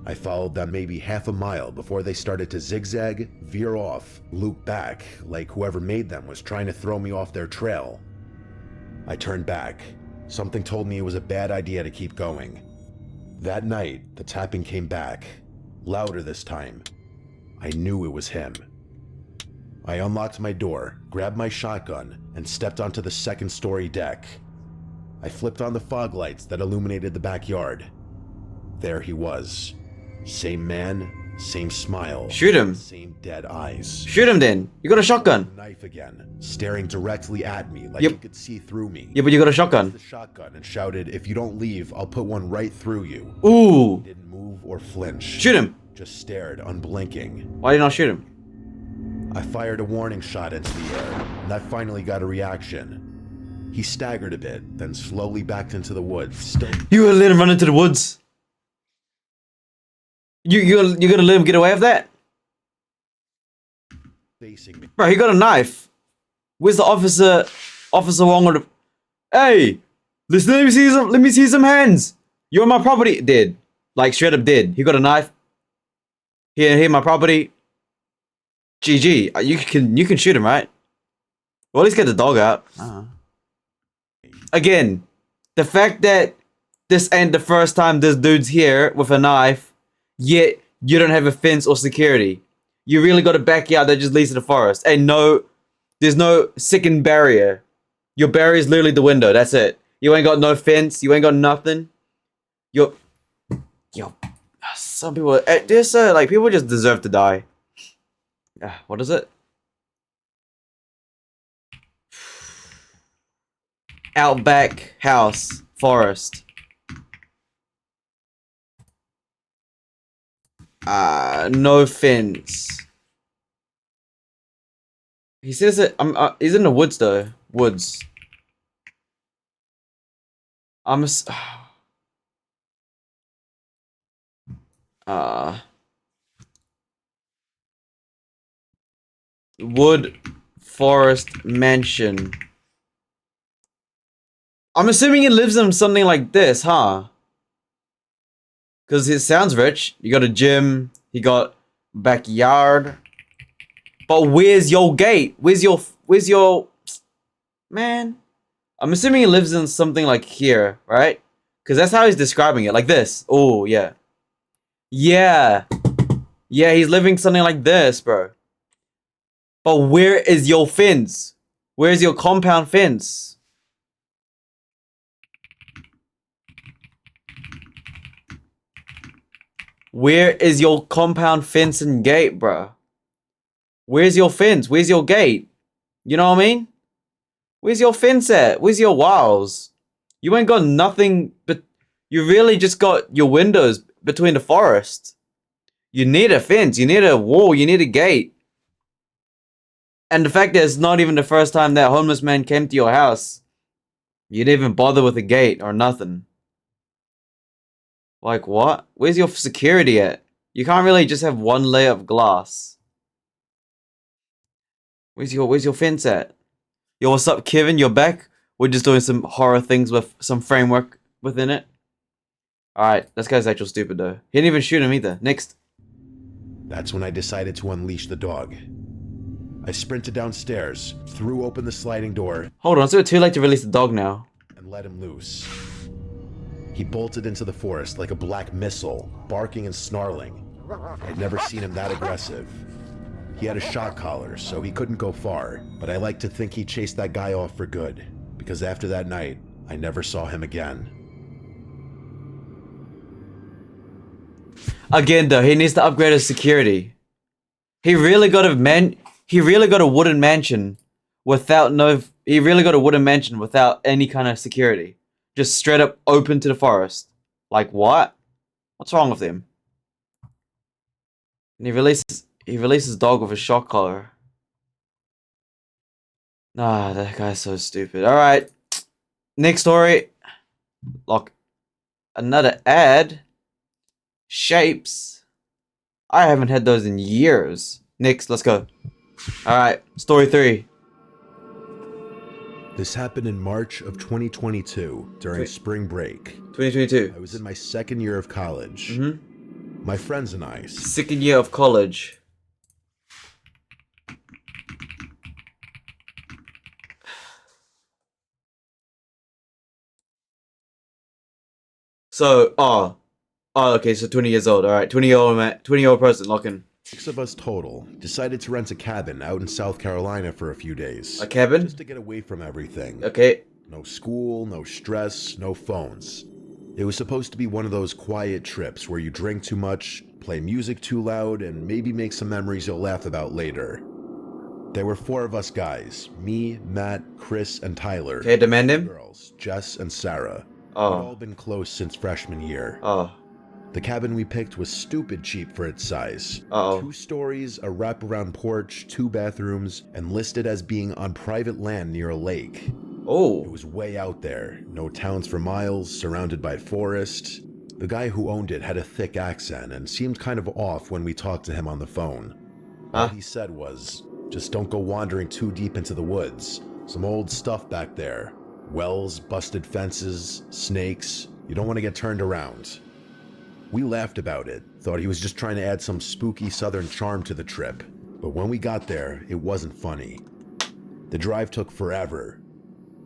I followed them maybe half a mile before they started to zigzag, veer off, loop back, like whoever made them was trying to throw me off their trail. I turned back. Something told me it was a bad idea to keep going. That night, the tapping came back, louder this time. I knew it was him. I unlocked my door, grabbed my shotgun, and stepped onto the second-story deck. I flipped on the fog lights that illuminated the backyard. There he was. Same man, same smile. Shoot him. Same dead eyes. Shoot him then. You got a shotgun. Knife again, staring directly at me like he could see through me. Yeah, but you got a shotgun. The shotgun and shouted, "If you don't leave, I'll put one right through you." Ooh. He didn't move or flinch. Shoot him. Just stared, unblinking. Why did you not shoot him? I fired a warning shot into the air, and that finally got a reaction. He staggered a bit, then slowly backed into the woods, still... You gonna let him run into the woods? You gonna let him get away with that? Facing me. Bro, he got a knife. Where's the officer? Officer Wong on the... Hey! Listen, let me see some hands! You're on my property! Dead. Like, straight up dead. He got a knife. Here, my property. GG. You can shoot him, right? Well, at least get the dog out. Again, the fact that this ain't the first time this dude's here with a knife, yet you don't have a fence or security. You really got a backyard that just leads to the forest. And there's no second barrier. Your barrier is literally the window. That's it. You ain't got no fence. You ain't got nothing. Yo, some people, just like people just deserve to die. What is it? Outback house, forest. No fence. He says it. He's in the woods though. Woods. Wood forest mansion. I'm assuming he lives in something like this, huh? Because it sounds rich. You got a gym. You got backyard. But where's your gate? Where's your... Man. I'm assuming he lives in something like here, right? Because that's how he's describing it. Like this. Oh, yeah. Yeah. Yeah, he's living something like this, bro. But where is your fence? Where's your compound fence? Where is your compound fence and gate, bro? Where's your fence? Where's your gate? You know what I mean? Where's your fence at? Where's your walls? You ain't got nothing, but you really just got your windows between the forest. You need a fence. You need a wall. You need a gate. And the fact that it's not even the first time that homeless man came to your house. You didn't even bother with a gate or nothing. Like what? Where's your security at? You can't really just have one layer of glass. Where's your fence at? Yo, what's up, Kevin? You're back? We're just doing some horror things with some framework within it. Alright, this guy's actually stupid though. He didn't even shoot him either. Next. That's when I decided to unleash the dog. I sprinted downstairs, threw open the sliding door. Hold on, so it's too late to release the dog now. And let him loose. He bolted into the forest like a black missile, barking and snarling. I'd never seen him that aggressive. He had a shock collar, so he couldn't go far, but I like to think he chased that guy off for good, because after that night, I never saw him again. Again though, he needs to upgrade his security. He really got a wooden mansion without any kind of security. Just straight up open to the forest. Like what? What's wrong with him? And he releases dog with a shock collar. Nah, that guy's so stupid. Alright. Next story. Look. Another ad. Shapes. I haven't had those in years. Next, let's go. Alright, story 3. This happened in March of 2022 during spring break. 2022. I was in my second year of college. My friends and I. Second year of college. So, okay, so 20 years old. All right, 20-year-old person, lock in. 6 of us total decided to rent a cabin out in South Carolina for a few days. A cabin? Just to get away from everything. Okay. No school, no stress, no phones. It was supposed to be one of those quiet trips where you drink too much, play music too loud, and maybe make some memories you'll laugh about later. There were 4 of us guys. Me, Matt, Chris, and Tyler. Okay, demand him. Girls, Jess and Sarah. Oh. We'd all been close since freshman year. Oh. The cabin we picked was stupid cheap for its size. Uh-oh. 2 stories, a wraparound porch, 2 bathrooms, and listed as being on private land near a lake. Oh. It was way out there. No towns for miles, surrounded by forest. The guy who owned it had a thick accent and seemed kind of off when we talked to him on the phone. All he said was, just don't go wandering too deep into the woods. Some old stuff back there. Wells, busted fences, snakes. You don't want to get turned around. We laughed about it, thought he was just trying to add some spooky southern charm to the trip. But when we got there, it wasn't funny. The drive took forever.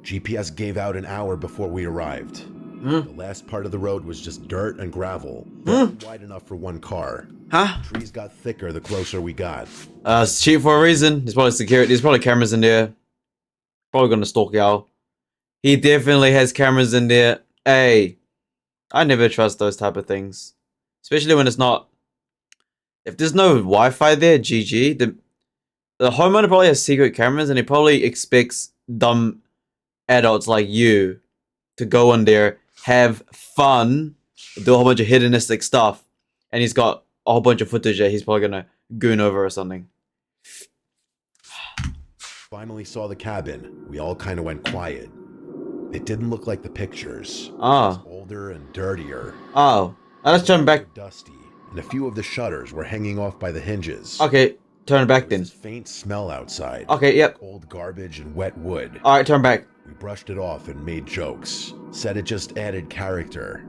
GPS gave out an hour before we arrived. The last part of the road was just dirt and gravel, wide enough for 1 car. Huh? Trees got thicker the closer we got. It's cheap for a reason. There's probably security. There's probably cameras in there. Probably gonna stalk y'all. He definitely has cameras in there. Hey, I never trust those type of things. Especially when it's not. If there's no Wi-Fi there, GG. The homeowner probably has secret cameras, and he probably expects dumb adults like you to go in there, have fun, do a whole bunch of hedonistic stuff, and he's got a whole bunch of footage that he's probably gonna goon over or something. Finally saw the cabin. We all kind of went quiet. It didn't look like the pictures. Oh. It was older and dirtier. Oh. Let's turn back. Dusty, and a few of the shutters were hanging off by the hinges. Okay, turn it back then. This faint smell outside. Okay, yep. Old garbage and wet wood. Alright, turn back. We brushed it off and made jokes. Said it just added character.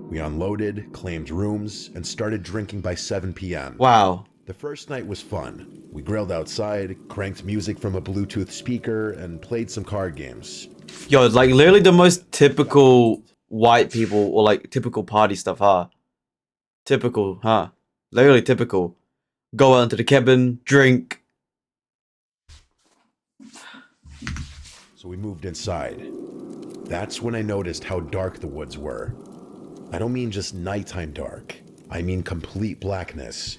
We unloaded, claimed rooms, and started drinking by 7 p.m. Wow. The first night was fun. We grilled outside, cranked music from a Bluetooth speaker, and played some card games. Yo, it's like literally the most typical white people or like typical party stuff, huh? Typical, huh? Literally typical. Go out into the cabin, drink. So we moved inside. That's when I noticed how dark the woods were. I don't mean just nighttime dark. I mean complete blackness.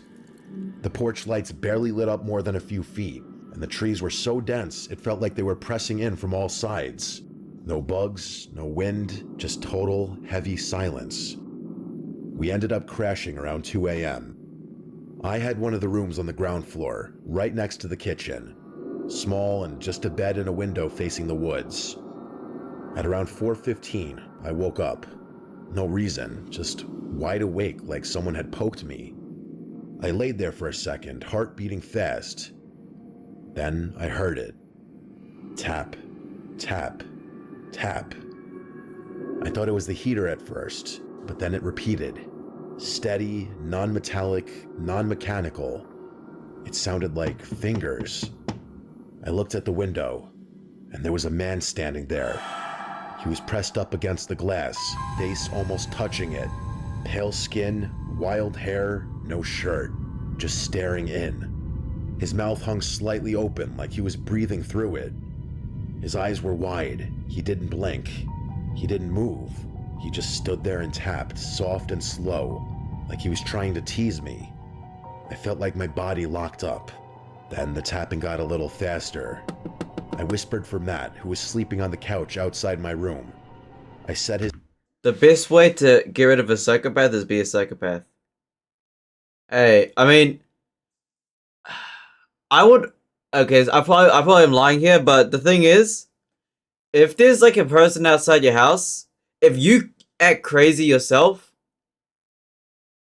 The porch lights barely lit up more than a few feet, and the trees were so dense it felt like they were pressing in from all sides. No bugs, no wind, just total heavy silence. We ended up crashing around 2 a.m. I had one of the rooms on the ground floor, right next to the kitchen. Small and just a bed and a window facing the woods. At around 4:15, I woke up. No reason, just wide awake like someone had poked me. I laid there for a second, heart beating fast. Then I heard it. Tap, tap, tap. I thought it was the heater at first, but then it repeated. Steady, non-metallic, non-mechanical. It sounded like fingers. I looked at the window, and there was a man standing there. He was pressed up against the glass, face almost touching it. Pale skin, wild hair, no shirt, just staring in. His mouth hung slightly open like he was breathing through it. His eyes were wide. He didn't blink. He didn't move. He just stood there and tapped, soft and slow, like he was trying to tease me. I felt like my body locked up. Then the tapping got a little faster. I whispered for Matt, who was sleeping on the couch outside my room. I said his... The best way to get rid of a psychopath is be a psychopath. Hey, I mean... I would... Okay, so I probably am lying here, but the thing is... If there's like a person outside your house, if you act crazy yourself...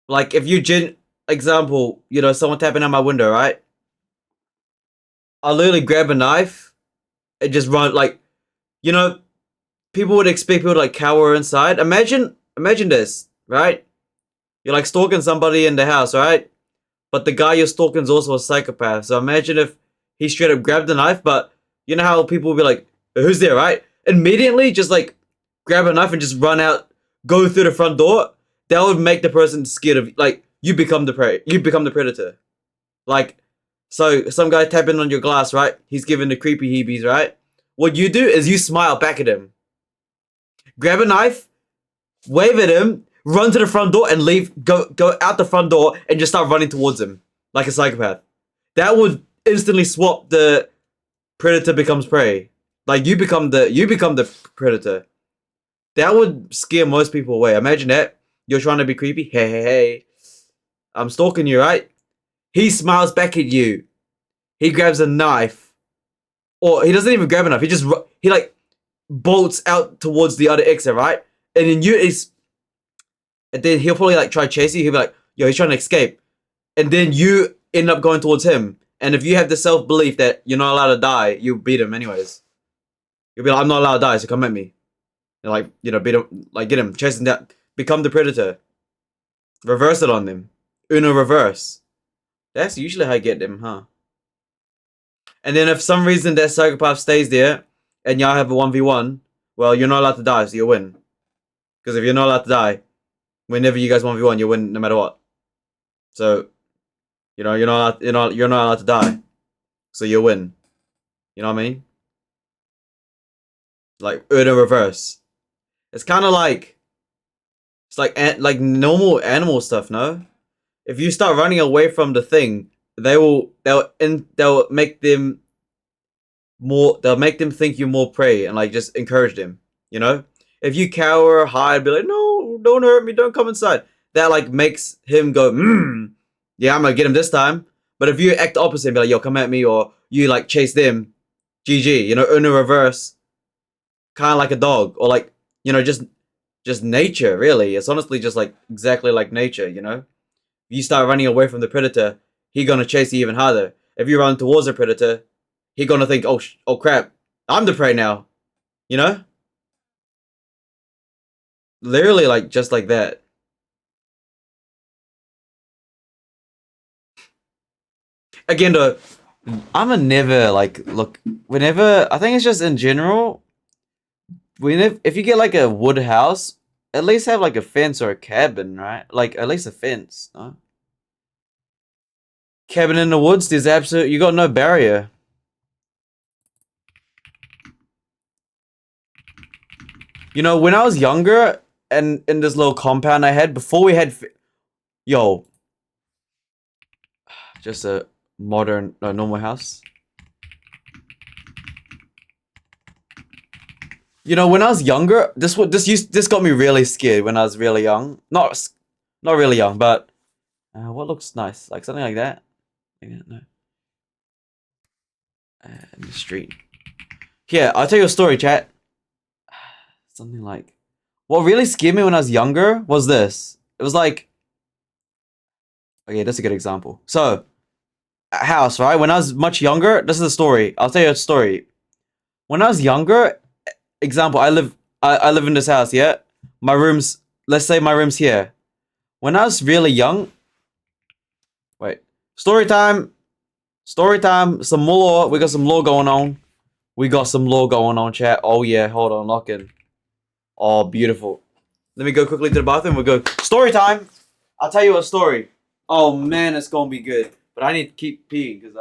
Like, if you example, you know, someone tapping on my window, right? I'll literally grab a knife and just run, like, you know, people would expect people to, like, cower inside. Imagine this, right? You're, like, stalking somebody in the house, right? But the guy you're stalking is also a psychopath. So imagine if he straight up grabbed the knife, but you know how people will be like, who's there, right? Immediately, just, like, grab a knife and just run out, go through the front door. That would make the person scared of, like, you become the prey. You become the predator. Like, so some guy tapping on your glass, right? He's giving the creepy heebies, right? What you do is you smile back at him. Grab a knife, wave at him, run to the front door and leave, go out the front door and just start running towards him. Like a psychopath. That would instantly swap the predator becomes prey. Like you become the predator. That would scare most people away. Imagine that. You're trying to be creepy. Hey. I'm stalking you, right? He smiles back at you. He grabs a knife. Or he doesn't even grab a knife. He like bolts out towards the other exit, right? And then he'll probably like try to chase you. He'll be like, yo, he's trying to escape. And then you end up going towards him. And if you have the self-belief that you're not allowed to die, you beat him anyways. You'll be like, I'm not allowed to die, so come at me. And like, you know, beat him, like get him, chase him down. Become the predator. Reverse it on them. Uno reverse. That's usually how I get them, huh? And then if for some reason that psychopath stays there, and y'all have a 1v1, well, you're not allowed to die, so you win. Because if you're not allowed to die, whenever you guys 1v1, you win no matter what. So, you know, you're not allowed to die. So you win. You know what I mean? Like, Uno reverse. It's kind of like It's like normal animal stuff, no? If you start running away from the thing, they'll make them think you're more prey and like just encourage them, you know? If you cower, hide, be like, no, don't hurt me, don't come inside. That like makes him go, yeah, I'm gonna get him this time. But if you act the opposite and be like, yo, come at me, or you like chase them, GG, you know, in a reverse, kind of like a dog, or like, you know, just nature, really. It's honestly just like exactly like nature, you know? If you start running away from the predator, he gonna chase you even harder. If you run towards the predator, he gonna think, oh crap, I'm the prey now, you know? Literally, like, just like that. Again, though, I'm a never, like, look, whenever, I think it's just in general, if you get, like, a wood house, at least have, like, a fence or a cabin, right? Like, at least a fence, no? Cabin in the woods, there's you got no barrier. You know, when I was younger, and in this little compound I had, before we had, yo, just a modern, normal house. You know, when I was younger, this got me really scared when I was really young. Not really young, but what looks nice, like something like that. No. In the street. Yeah, I'll tell you a story, chat. Something like, what really scared me when I was younger was this. It was like, okay, that's a good example. So, a house, right? When I was much younger, this is a story. I'll tell you a story. When I was younger, example, I live in this house, yeah? My room's, let's say my room's here. When I was really young, wait, story time, some more lore, we got some lore going on. We got some lore going on, chat. Oh yeah, hold on, lock in. Oh, beautiful. Let me go quickly to the bathroom, we'll go, story time! I'll tell you a story. Oh man, it's gonna be good. But I need to keep peeing, because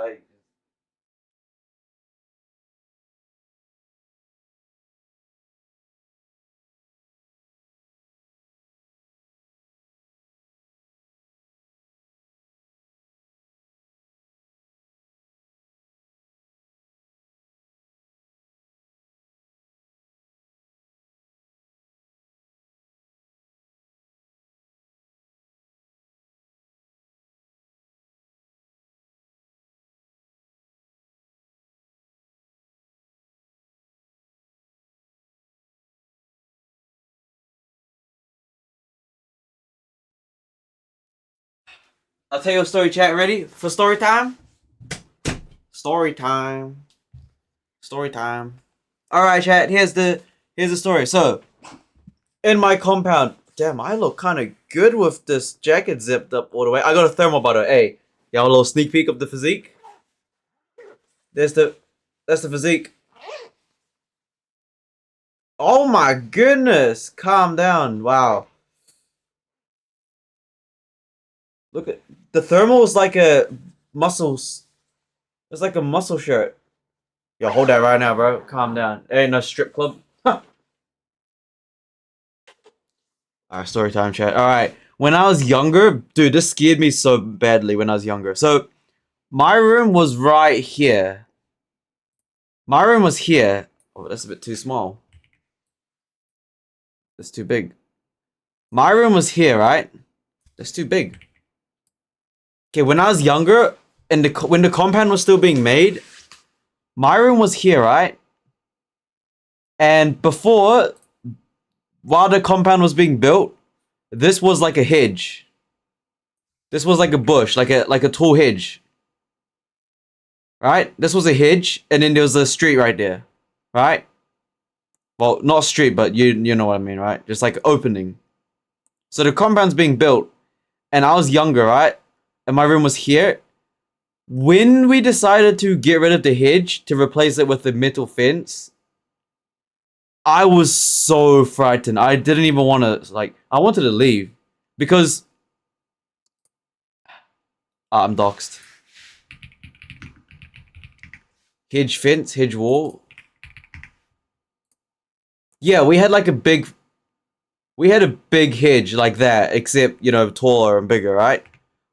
I'll tell you a story, chat. Ready for story time? Story time. Story time. Alright, chat, here's the story. So, in my compound, damn, I look kind of good with this jacket zipped up all the way. I got a thermal butter. Hey, y'all a little sneak peek of the physique. That's the physique. Oh my goodness, calm down. Wow. Look at the thermal is like a muscles. It's like a muscle shirt. Yo, hold that right now, bro. Calm down. It ain't no strip club. Huh. Alright, story time, chat. Alright. When I was younger, dude, this scared me so badly when I was younger. So, my room was right here. My room was here. Oh, that's a bit too small. That's too big. My room was here, right? That's too big. Okay, when I was younger, and when the compound was still being made, my room was here, right? And before, while the compound was being built, this was like a hedge. This was like a bush, like a tall hedge. Right? This was a hedge, and then there was a street right there. Right? Well, not a street, but you know what I mean, right? Just like opening. So the compound's being built, and I was younger, right? And my room was here. When we decided to get rid of the hedge to replace it with the metal fence, I was so frightened. I didn't even want to, like, I wanted to leave. Because I'm doxed. Hedge fence, hedge wall. Yeah, we had like a big... we had a big hedge like that, except, you know, taller and bigger, right?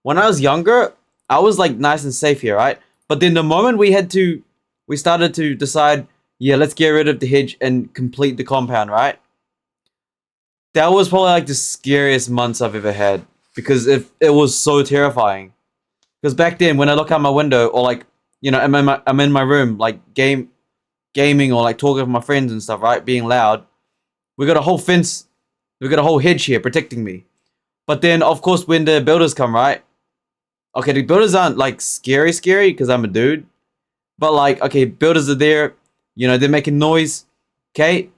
When I was younger, I was like nice and safe here, right? But then the moment we started to decide, yeah, let's get rid of the hedge and complete the compound, right? That was probably like the scariest months I've ever had, because it was so terrifying. Because back then, when I look out my window, or like, you know, I'm in my room, like gaming or like talking with my friends and stuff, right? Being loud. We got a whole fence, we got a whole hedge here protecting me. But then, of course, when the builders come, right? Okay, the builders aren't like scary because I'm a dude. But like, okay, builders are there, you know, they're making noise. Okay,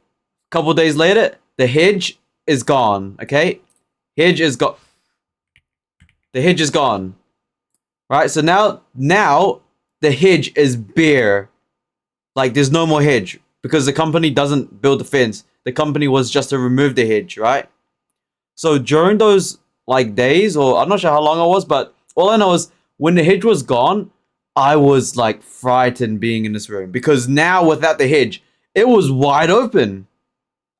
couple days later, the hedge is gone. Okay, hedge is got. The hedge is gone. Right, so now the hedge is bare. Like, there's no more hedge because the company doesn't build the fence. The company was just to remove the hedge, right? So during those like days, or I'm not sure how long it was, but all I know is when the hedge was gone, I was like frightened being in this room, because now without the hedge, it was wide open.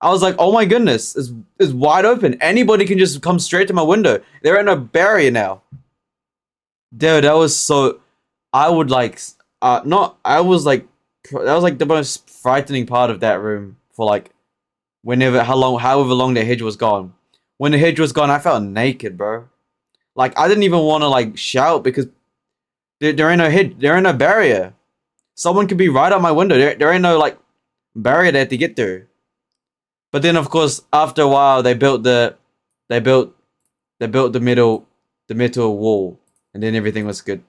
I was like, oh my goodness, it's wide open. Anybody can just come straight to my window. There ain't no barrier now. Dude, that was so. I would like, not. I was like, that was like the most frightening part of that room for like, however long the hedge was gone. When the hedge was gone, I felt naked, bro. Like, I didn't even want to like shout because there ain't no hedge, there ain't no barrier. Someone could be right out my window. There ain't no like barrier there to get through. But then, of course, after a while, they built the metal wall, and then everything was good.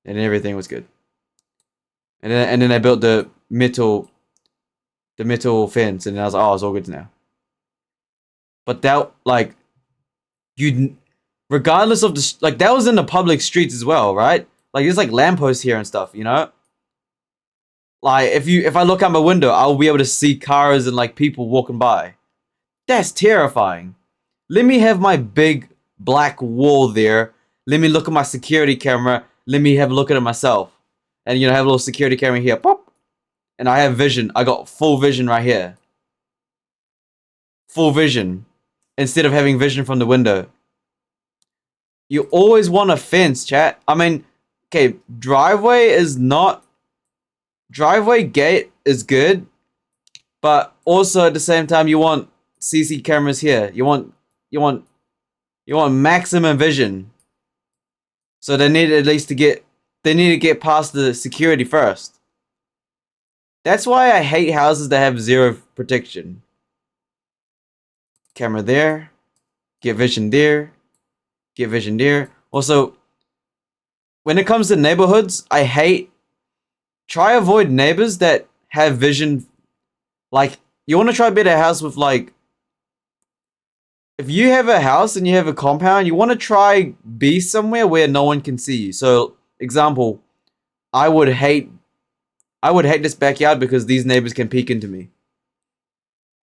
And then everything was good. And then they built the metal fence, and I was like, oh, it's all good now. But that, like, regardless of the, like, that was in the public streets as well, right? Like, there's like lampposts here and stuff, you know? Like, if I look out my window, I'll be able to see cars and like people walking by. That's terrifying. Let me have my big black wall there. Let me look at my security camera. Let me have a look at it myself. And, you know, have a little security camera here. Pop. And I have vision. I got full vision right here. Full vision. Instead of having vision from the window. You always want a fence, chat. I mean, okay, driveway gate is good. But also at the same time, you want CC cameras here. You want maximum vision. So they need to get past the security first. That's why I hate houses that have zero protection. Camera there. Get vision there. Get vision there. Also, when it comes to neighborhoods, try avoid neighbors that have vision. Like, you want to try to build a house with like, if you have a house and you have a compound, you want to try be somewhere where no one can see you. So, example, I would hate this backyard because these neighbors can peek into me.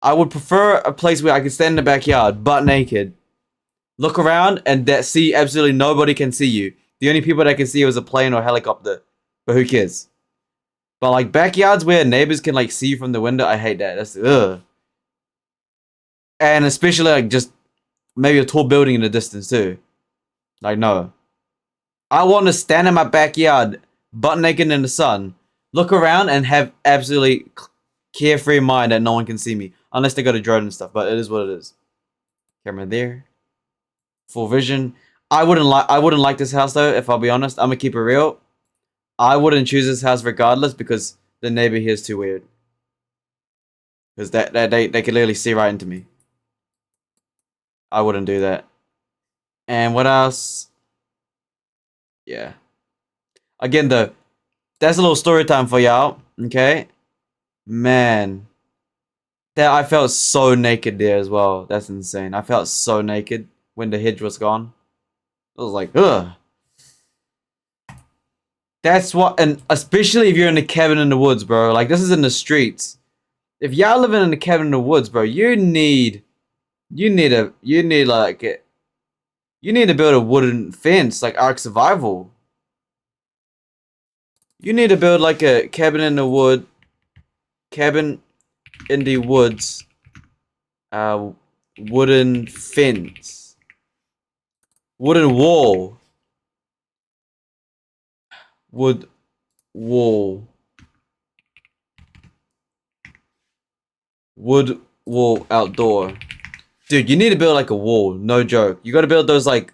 I would prefer a place where I could stand in the backyard, butt naked, look around, and see absolutely nobody can see you. The only people that can see you is a plane or helicopter. But who cares? But like backyards where neighbors can like see you from the window, I hate that. That's ugh. And especially like just maybe a tall building in the distance too. Like, no. I want to stand in my backyard, butt naked in the sun, look around and have absolutely carefree mind that no one can see me. Unless they got a drone and stuff, but it is what it is. Camera there. Full vision. I wouldn't like this house though, if I'll be honest. I'm gonna keep it real. I wouldn't choose this house regardless because the neighbor here is too weird. Because they can literally see right into me. I wouldn't do that. And what else? Yeah. Again though, that's a little story time for y'all. Okay? Man. That I felt so naked there as well. That's insane. I felt so naked when the hedge was gone. I was like, ugh. That's what, and especially if you're in a cabin in the woods, bro. Like, this is in the streets. If y'all living in a cabin in the woods, bro, you need to build a wooden fence, like Ark Survival. You need to build like a cabin in the woods Wooden fence. Wooden wall. Wood wall. Wood wall outdoor. Dude, you need to build like a wall. No joke. You gotta build those like...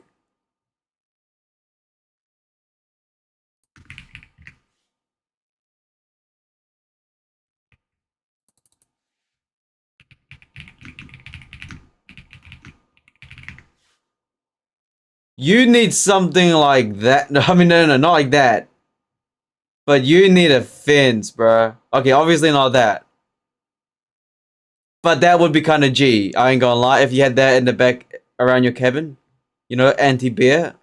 You need something like that. No, I mean, no, not like that. But you need a fence, bruh. Okay, obviously not that. But that would be kind of G. I ain't gonna lie. If you had that in the back around your cabin. You know, anti-bear.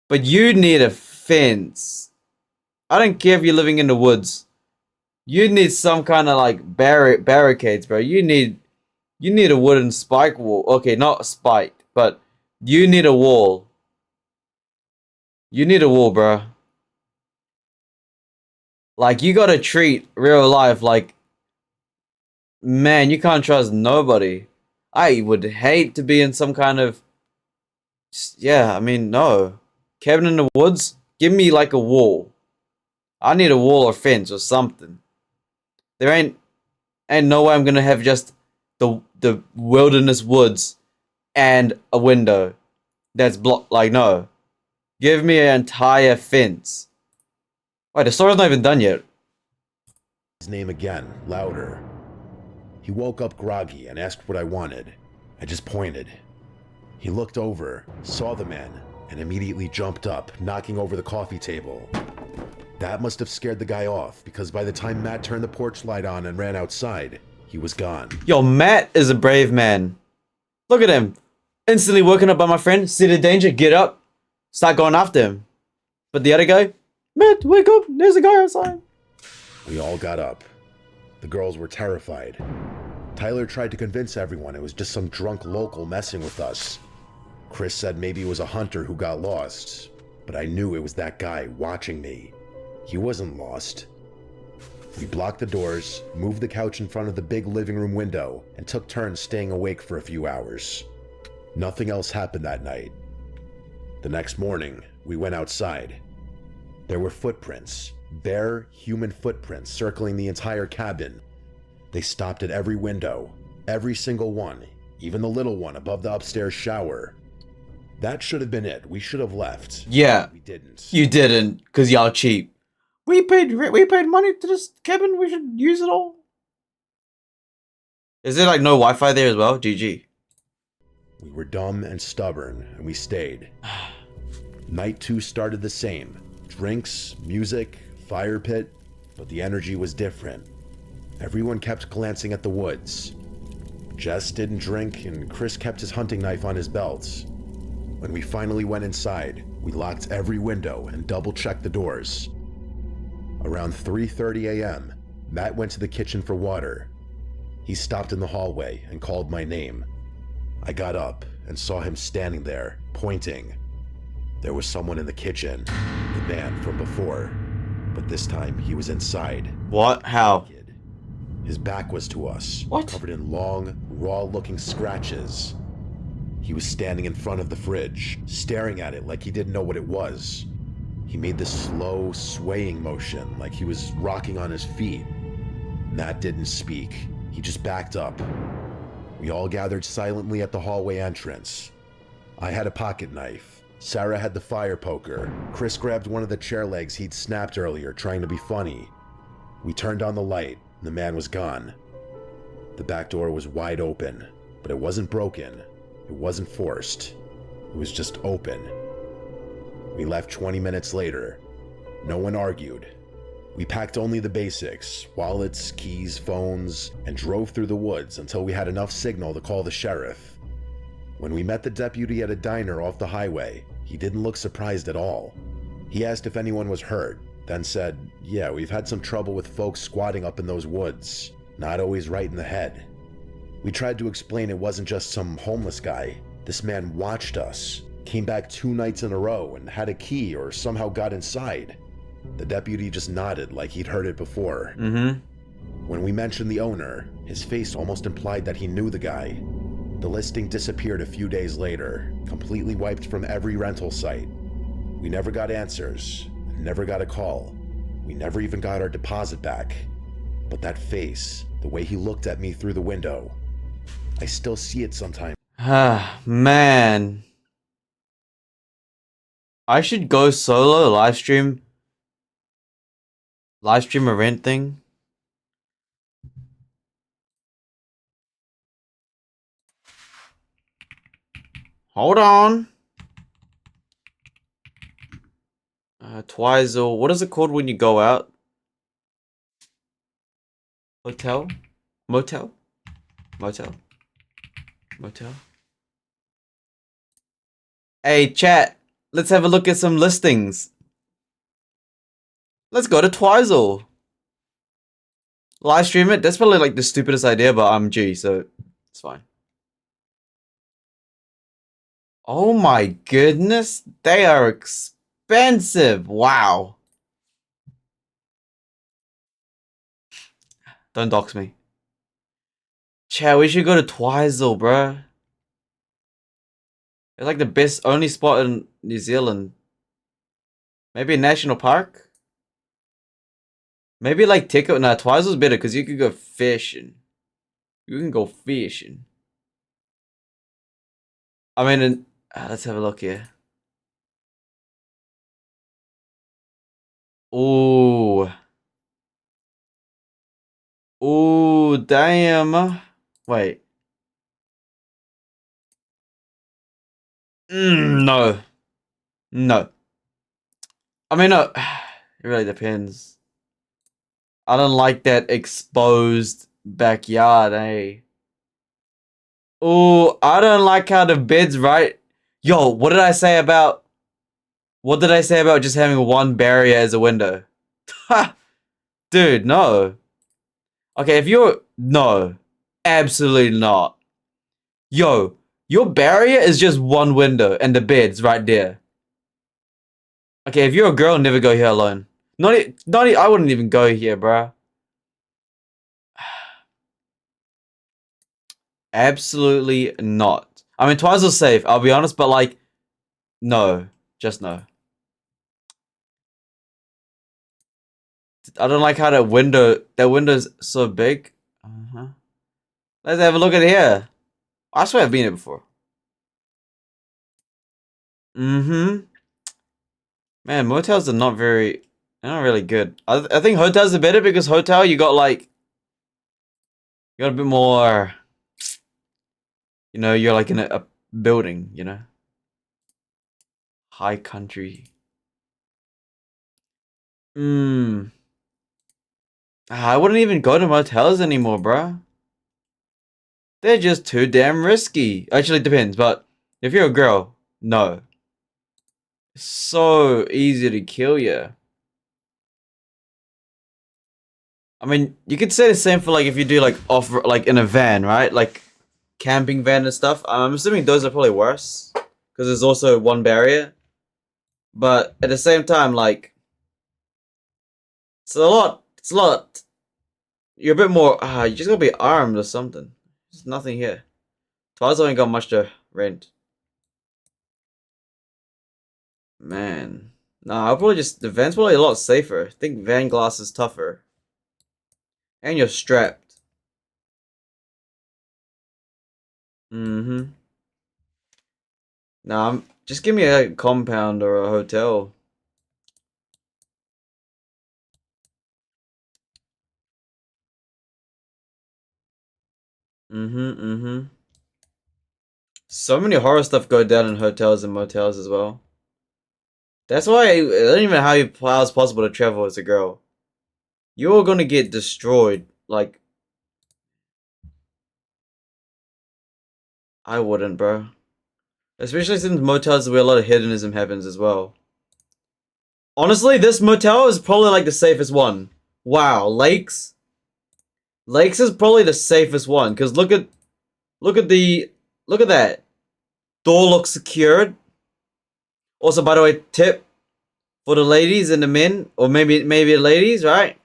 But you need a fence. I don't care if you're living in the woods. You need some kind of like barricades, bro. You need a wooden spike wall. Okay, not spiked, but you need a wall. You need a wall, bro. Like, you gotta treat real life like... Man, you can't trust nobody. I would hate to be in some kind of... Yeah, I mean, no. Cabin in the woods? Give me like a wall. I need a wall or fence or something. There ain't no way I'm gonna have just the wilderness woods and a window that's blocked. Like, no. Give me an entire fence. Wait, the story's not even done yet. His name again, louder. He woke up groggy and asked what I wanted. I just pointed. He looked over, saw the man, and immediately jumped up, knocking over the coffee table. That must have scared the guy off, because by the time Matt turned the porch light on and ran outside, he was gone. Yo, Matt is a brave man. Look at him. Instantly woken up by my friend, see the danger, get up, start going after him. But the other guy, Matt, wake up, there's a guy outside. We all got up. The girls were terrified. Tyler tried to convince everyone it was just some drunk local messing with us. Chris said maybe it was a hunter who got lost, but I knew it was that guy watching me. He wasn't lost. We blocked the doors, moved the couch in front of the big living room window, and took turns staying awake for a few hours. Nothing else happened that night. The next morning, we went outside. There were footprints, bare human footprints circling the entire cabin. They stopped at every window, every single one, even the little one above the upstairs shower. That should have been it. We should have left. Yeah. We didn't. You didn't, because y'all cheap. We paid money to this cabin, we should use it all. Is there like no Wi-Fi there as well? GG. We were dumb and stubborn, and we stayed. Night 2 started the same. Drinks, music, fire pit, but the energy was different. Everyone kept glancing at the woods. Jess didn't drink, and Chris kept his hunting knife on his belt. When we finally went inside, we locked every window and double-checked the doors. Around 3:30 a.m., Matt went to the kitchen for water. He stopped in the hallway and called my name. I got up and saw him standing there, pointing. There was someone in the kitchen, the man from before, but this time he was inside. What? How? His back was to us, What? covered in long, raw-looking scratches. He was standing in front of the fridge, staring at it like he didn't know what it was. He made this slow, swaying motion like he was rocking on his feet. Matt didn't speak. He just backed up. We all gathered silently at the hallway entrance. I had a pocket knife. Sarah had the fire poker. Chris grabbed one of the chair legs he'd snapped earlier, trying to be funny. We turned on the light, and the man was gone. The back door was wide open, but it wasn't broken. It wasn't forced. It was just open. We left 20 minutes later. No one argued. We packed only the basics, wallets, keys, phones, and drove through the woods until we had enough signal to call the sheriff. When we met the deputy at a diner off the highway, he didn't look surprised at all. He asked if anyone was hurt, then said, "Yeah, we've had some trouble with folks squatting up in those woods. Not always right in the head." We tried to explain it wasn't just some homeless guy. This man watched us, came back 2 nights in a row, and had a key or somehow got inside. The deputy just nodded like he'd heard it before. When we mentioned the owner, his face almost implied that he knew the guy. The listing disappeared a few days later, completely wiped from every rental site. We never got answers, never got a call. We never even got our deposit back. But that face, the way he looked at me through the window, I still see it sometimes. Ah, man. I should go solo live stream a rent thing. Hold on. Twizel. What is it called when you go out? Hotel? Motel? Motel? Motel? Hey, chat. Let's have a look at some listings. Let's go to Twizel. Live stream it? That's probably like the stupidest idea, but I'm G, so it's fine. Oh my goodness. They are expensive. Wow. Don't dox me. Chat, we should go to Twizel, bruh. It's like the best, only spot in New Zealand. Maybe a national park? Maybe like nah, Twizel's better because you could go fishing. You can go fishing. I mean, let's have a look here. Ooh. Ooh, damn. Wait. No. No. I mean, no. It really depends. I don't like that exposed backyard, eh? Ooh, I don't like how the bed's right. Yo, what did I say about... What did I say about just having one barrier as a window? Ha! Dude, no. Okay, if you're... No. Absolutely not. Yo, your barrier is just one window and the bed's right there. Okay, if you're a girl, never go here alone. I wouldn't even go here, bruh. Absolutely not. I mean, Twizel's safe, I'll be honest, but like... No. Just no. I don't like how that window's so big. Let's have a look at here. I swear I've been here before. Man, motels are not very... They're not really good. I think hotels are better because hotel, you got like... You got a bit more... You know, you're like in a building, you know? High country. I wouldn't even go to motels anymore, bruh. They're just too damn risky. Actually, it depends, but if you're a girl, no. It's so easy to kill you. I mean, you could say the same for like if you do like like in a van, right? Like camping van and stuff. I'm assuming those are probably worse because there's also one barrier. But at the same time, like it's a lot. You're a bit more. You just gotta be armed or something. There's nothing here. Twizel ain't got much to rent. Man. Nah, I'll probably just... The van's probably a lot safer. I think van glass is tougher. And you're strapped. Nah, just give me a compound or a hotel. So many horror stuff go down in hotels and motels as well. That's why I don't even know how it's possible to travel as a girl. You're gonna get destroyed. Like, I wouldn't, bro. Especially since motels where a lot of hedonism happens as well. Honestly, this motel is probably like the safest one. Wow, Lakes. Lakes is probably the safest one because look at that. Door looks secured. Also, by the way, tip for the ladies and the men, or maybe the ladies, right?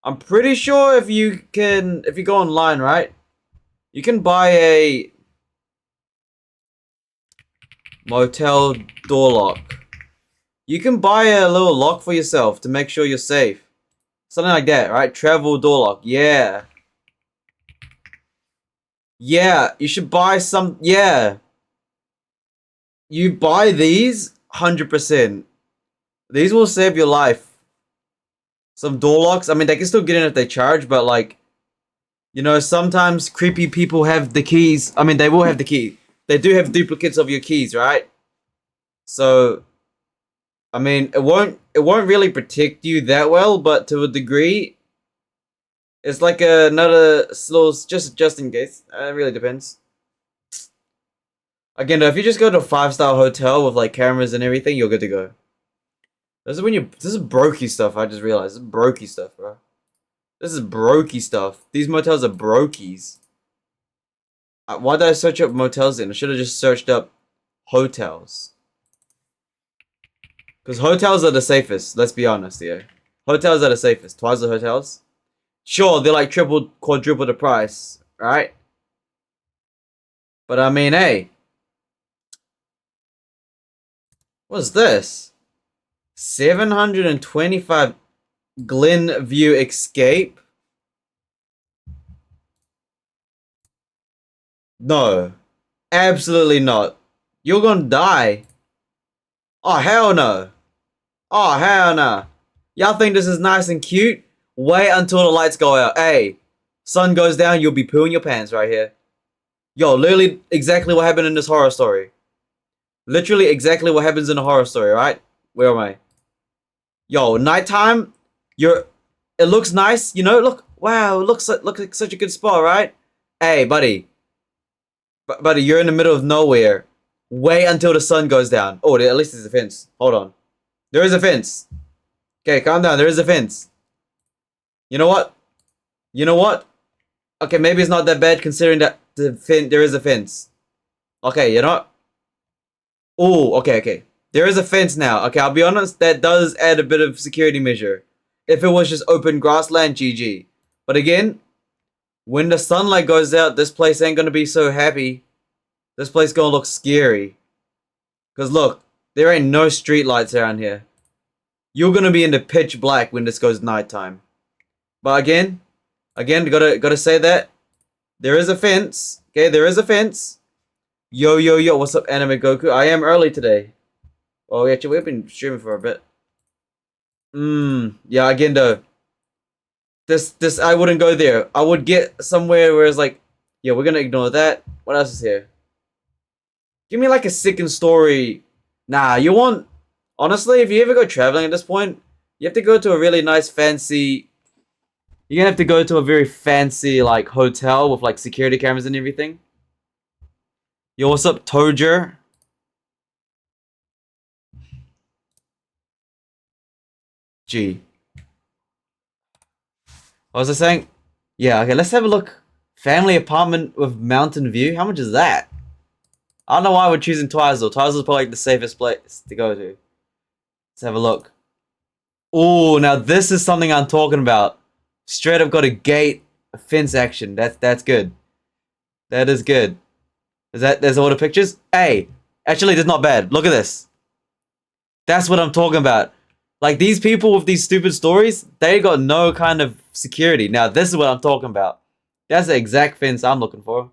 I'm pretty sure if you go online, right? You can buy a motel door lock. You can buy a little lock for yourself to make sure you're safe. Something like that, right? Travel door lock. Yeah. Yeah, you should buy some. Yeah. You buy these 100%. These will save your life. Some door locks. I mean, they can still get in if they charge, but like, you know, sometimes creepy people have the keys. I mean, they will have the key. They do have duplicates of your keys, right? So, I mean, it won't really protect you that well, but to a degree, it's like another little just in case. It really depends. Again, though, if you just go to a 5-star hotel with like cameras and everything, you're good to go. This is brokey stuff. I just realized this is brokey stuff, bro. This is brokey stuff. These motels are brokies. Why did I search up motels then? I should have just searched up hotels. Because hotels are the safest. Let's be honest here. Hotels are the safest. Twice the hotels. Sure, they're like triple, quadruple the price, right? But I mean, hey. What's this? 725 Glenview Escape? No. Absolutely not. You're gonna die. Oh, hell no. Oh, hell no. Y'all think this is nice and cute? Wait until the lights go out. Hey, sun goes down, you'll be pooing your pants right here. Yo, literally exactly what happened in this horror story. Literally exactly what happens in a horror story, right? Where am I? Yo, nighttime, it looks nice, you know, look, wow, it looks like such a good spot, right? Hey, buddy. Buddy, you're in the middle of nowhere. Wait until the sun goes down. Oh, at least there's a fence. Hold on. There is a fence. Okay, calm down. There is a fence. You know what? You know what? Okay, maybe it's not that bad considering that there is a fence. Okay, you know what? Oh, okay. There is a fence now. Okay, I'll be honest, that does add a bit of security measure. If it was just open grassland, GG. But again, when the sunlight goes out, this place ain't gonna be so happy. This place gonna look scary. Cause look, there ain't no street lights around here. You're gonna be in the pitch black when this goes nighttime. But again, gotta say that there is a fence. Okay, there is a fence. Yo, what's up, Anime Goku? I am early today. Oh, actually, we've been streaming for a bit. Yeah, again though. This I wouldn't go there. I would get somewhere where it's like, yeah, we're gonna ignore that. What else is here? Give me like a second story. Nah, you want... Honestly, if you ever go traveling at this point, you have to go to a really nice fancy... You're gonna have to go to a very fancy like hotel with like security cameras and everything. Yo, what's up, Toger? Gee. What was I saying? Yeah, okay, let's have a look. Family apartment with mountain view. How much is that? I don't know why we're choosing Twizel. Twizel's probably like the safest place to go to. Let's have a look. Oh, now this is something I'm talking about. Straight up got a gate, a fence action. That's good. That is good. There's all the pictures? Hey, actually, that's not bad. Look at this. That's what I'm talking about. Like, these people with these stupid stories, they got no kind of security. Now, this is what I'm talking about. That's the exact fence I'm looking for.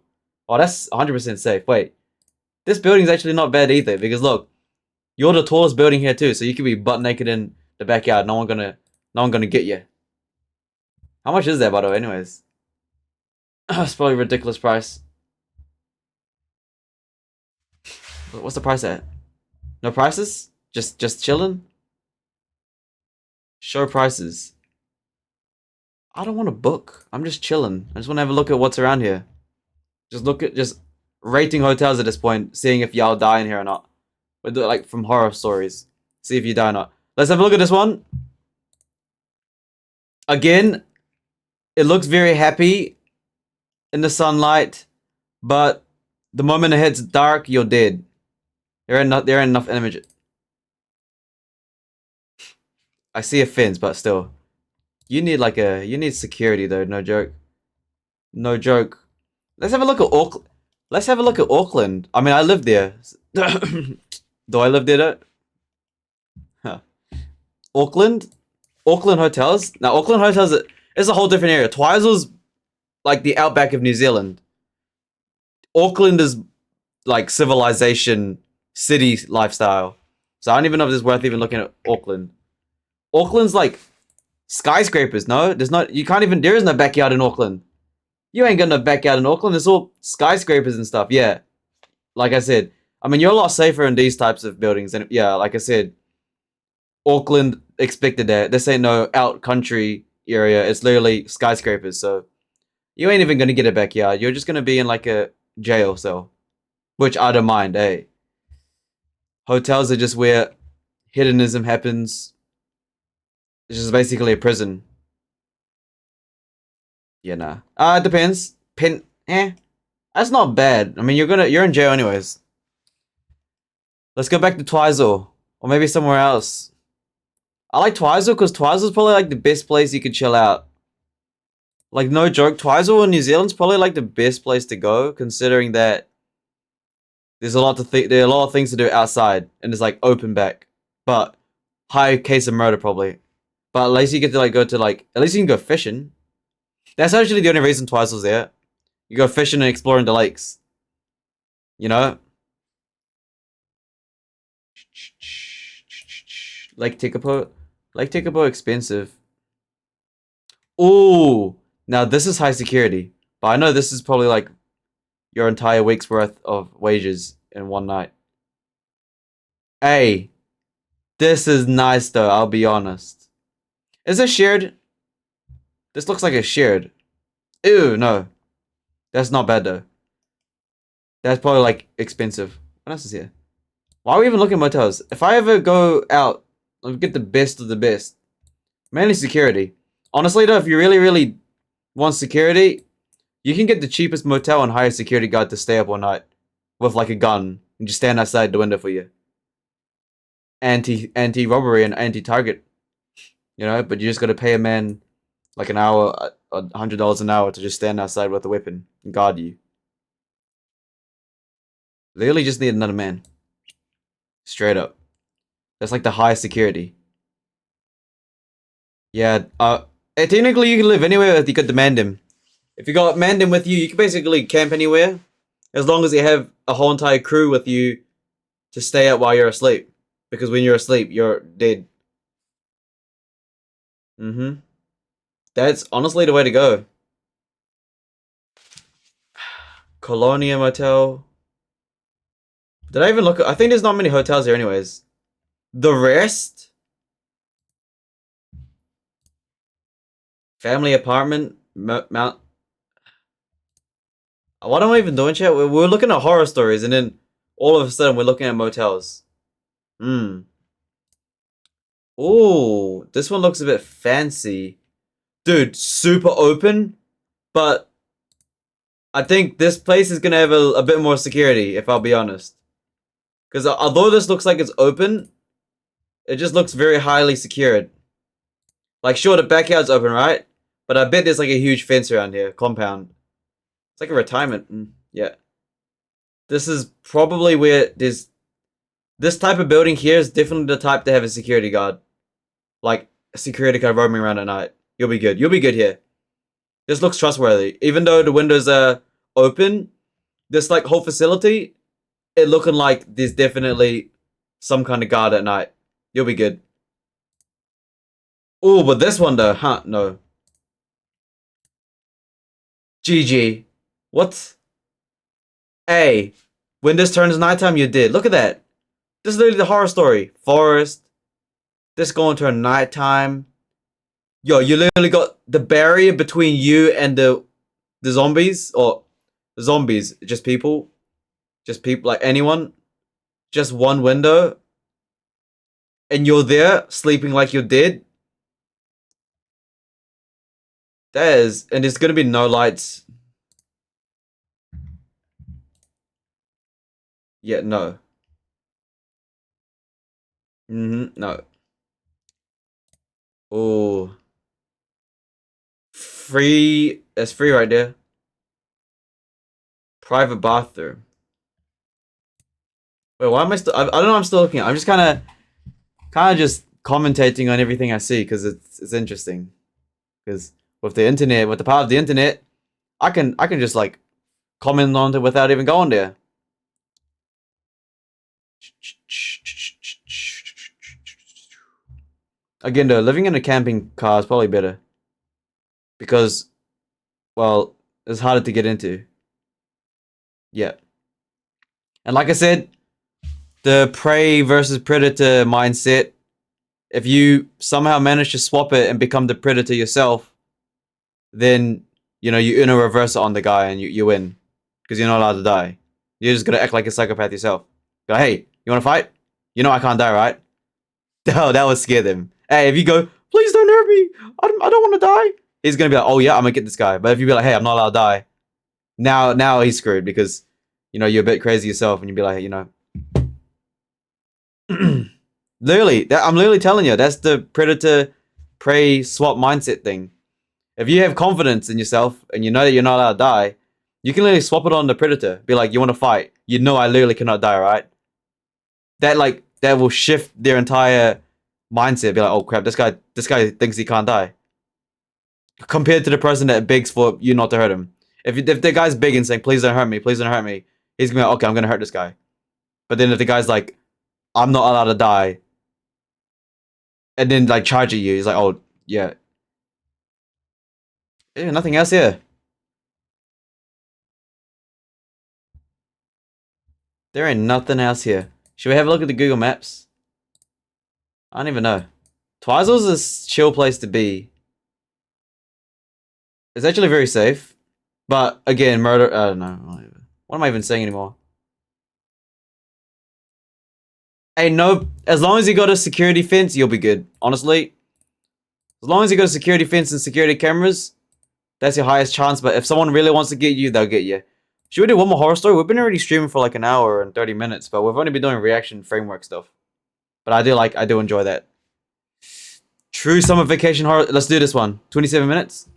Oh, that's 100% safe. Wait. This building's actually not bad either, because look, you're the tallest building here too, so you could be butt naked in the backyard. No one gonna get you. How much is that, by the way, anyways? It's probably a ridiculous price. What's the price at? No prices? Just chilling? Show prices. I don't want to book. I'm just chilling. I just want to have a look at what's around here. Just rating hotels at this point, seeing if y'all die in here or not. We'll do it like from horror stories. See if you die or not. Let's have a look at this one. Again, it looks very happy in the sunlight, but the moment it hits dark, you're dead. There ain't enough image. I see a fence, but still. You need security though, no joke. No joke. Let's have a look at Auckland. Let's have a look at Auckland. I mean, I live there. Do I live there though? Huh. Auckland? Auckland hotels? Now, Auckland hotels is a whole different area. Twizel's like the outback of New Zealand. Auckland is like civilization, city lifestyle. So I don't even know if it's worth even looking at Auckland. Auckland's like skyscrapers, no? There's not, you can't even, there is no backyard in Auckland. You ain't got no backyard in Auckland. It's all skyscrapers and stuff. Yeah. Like I said, I mean, you're a lot safer in these types of buildings. And yeah, like I said, Auckland expected that. This ain't no out country area. It's literally skyscrapers. So you ain't even going to get a backyard. You're just going to be in like a jail cell, which I don't mind. Hey, hotels are just where hedonism happens. It's just basically a prison. Yeah, nah. It depends. That's not bad. I mean, you're in jail anyways. Let's go back to Twizel, or maybe somewhere else. I like Twizel because Twizel's probably like the best place you could chill out. Like, no joke, Twizel in New Zealand's probably like the best place to go, considering that there's a lot there are a lot of things to do outside, and it's like open back, but high case of murder probably. But at least you get to like go to like, at least you can go fishing. That's actually the only reason Twizel's there. You go fishing and exploring the lakes. You know? Lake Tekapo. Lake Tekapo expensive. Ooh. Now this is high security. But I know this is probably like your entire week's worth of wages in one night. Hey. This is nice though, I'll be honest. Is this shared? This looks like it's shared. Ew, no. That's not bad though. That's probably like expensive. What else is here? Why are we even looking at motels? If I ever go out, I'll get the best of the best. Mainly security. Honestly though, if you really, really want security, you can get the cheapest motel and hire a security guard to stay up all night with like a gun and just stand outside the window for you. Anti-robbery and anti-target. You know, but you just gotta pay a man like an hour, $100 an hour to just stand outside with a weapon and guard you. Literally just need another man. Straight up. That's like the highest security. Yeah, technically you can live anywhere if you could demand him. If you got Mandim with you, you can basically camp anywhere. As long as you have a whole entire crew with you to stay up while you're asleep. Because when you're asleep, you're dead. That's honestly the way to go. Colonia Motel. Did I even look? I think there's not many hotels here anyways. The rest? Family apartment? Mount... What am I even doing, chat? We're looking at horror stories and then all of a sudden we're looking at motels. Ooh, this one looks a bit fancy. Dude, super open, but I think this place is gonna have a bit more security, if I'll be honest. Because although this looks like it's open, it just looks very highly secured. Like, sure, the backyard's open, right? But I bet there's like a huge fence around here, compound. It's like a retirement. Yeah. This is probably where there's... This type of building here is definitely the type to have a security guard. Like, a security guard roaming around at night. You'll be good. You'll be good here. This looks trustworthy. Even though the windows are open, this like whole facility, it looking like there's definitely some kind of guard at night. You'll be good. Oh, but this one though, huh? No. GG. What? Hey, when this turns nighttime, you're dead. Look at that. This is literally the horror story. Forest. This going to a nighttime. Yo, you literally got the barrier between you and the zombies, or the zombies, just people, like anyone, just one window, and you're there sleeping like you're dead. That is, and there's gonna be no lights. Yeah, no. No. Oh. free. It's free right there. Private bathroom. Wait, why am I still? I don't know. I'm still looking. I'm just kind of just commentating on everything I see because it's interesting. Because with the internet, with the power of the internet, I can just like comment on it without even going there. Again, though, living in a camping car is probably better because, well, it's harder to get into. Yeah, and like I said, the prey versus predator mindset. If you somehow manage to swap it and become the predator yourself, then you know you Uno reverse it on the guy and you win because you're not allowed to die. You're just gonna act like a psychopath yourself. Go, hey, you wanna fight? You know I can't die, right? Oh, that would scare them. Hey, if you go, please don't hurt me. I don't want to die. He's gonna be like, oh yeah, I'm gonna get this guy. But if you be like, hey, I'm not allowed to die. Now he's screwed because you know you're a bit crazy yourself, and you'd be like, hey, you know. Literally, I'm literally telling you, that's the predator prey swap mindset thing. If you have confidence in yourself and you know that you're not allowed to die, you can literally swap it on the predator. Be like, you want to fight? You know I literally cannot die, right? That will shift their entire mindset. Be like, oh crap, this guy thinks he can't die. Compared to the person that begs for you not to hurt him. If the guy's begging saying, please don't hurt me, please don't hurt me, he's gonna be like, okay, I'm gonna hurt this guy. But then if the guy's like, I'm not allowed to die, and then like charge at you, he's like, oh yeah. Yeah, nothing else here. There ain't nothing else here. Should we have a look at the Google Maps? I don't even know. Twizel's a chill place to be. It's actually very safe. But again, murder, I don't know. What am I even saying anymore? Hey, no, as long as you got a security fence, you'll be good. Honestly. As long as you got a security fence and security cameras, that's your highest chance. But if someone really wants to get you, they'll get you. Should we do one more horror story? We've been already streaming for like an hour and 30 minutes, but we've only been doing reaction framework stuff. But I do enjoy that. True summer vacation horror. Let's do this one. 27 minutes.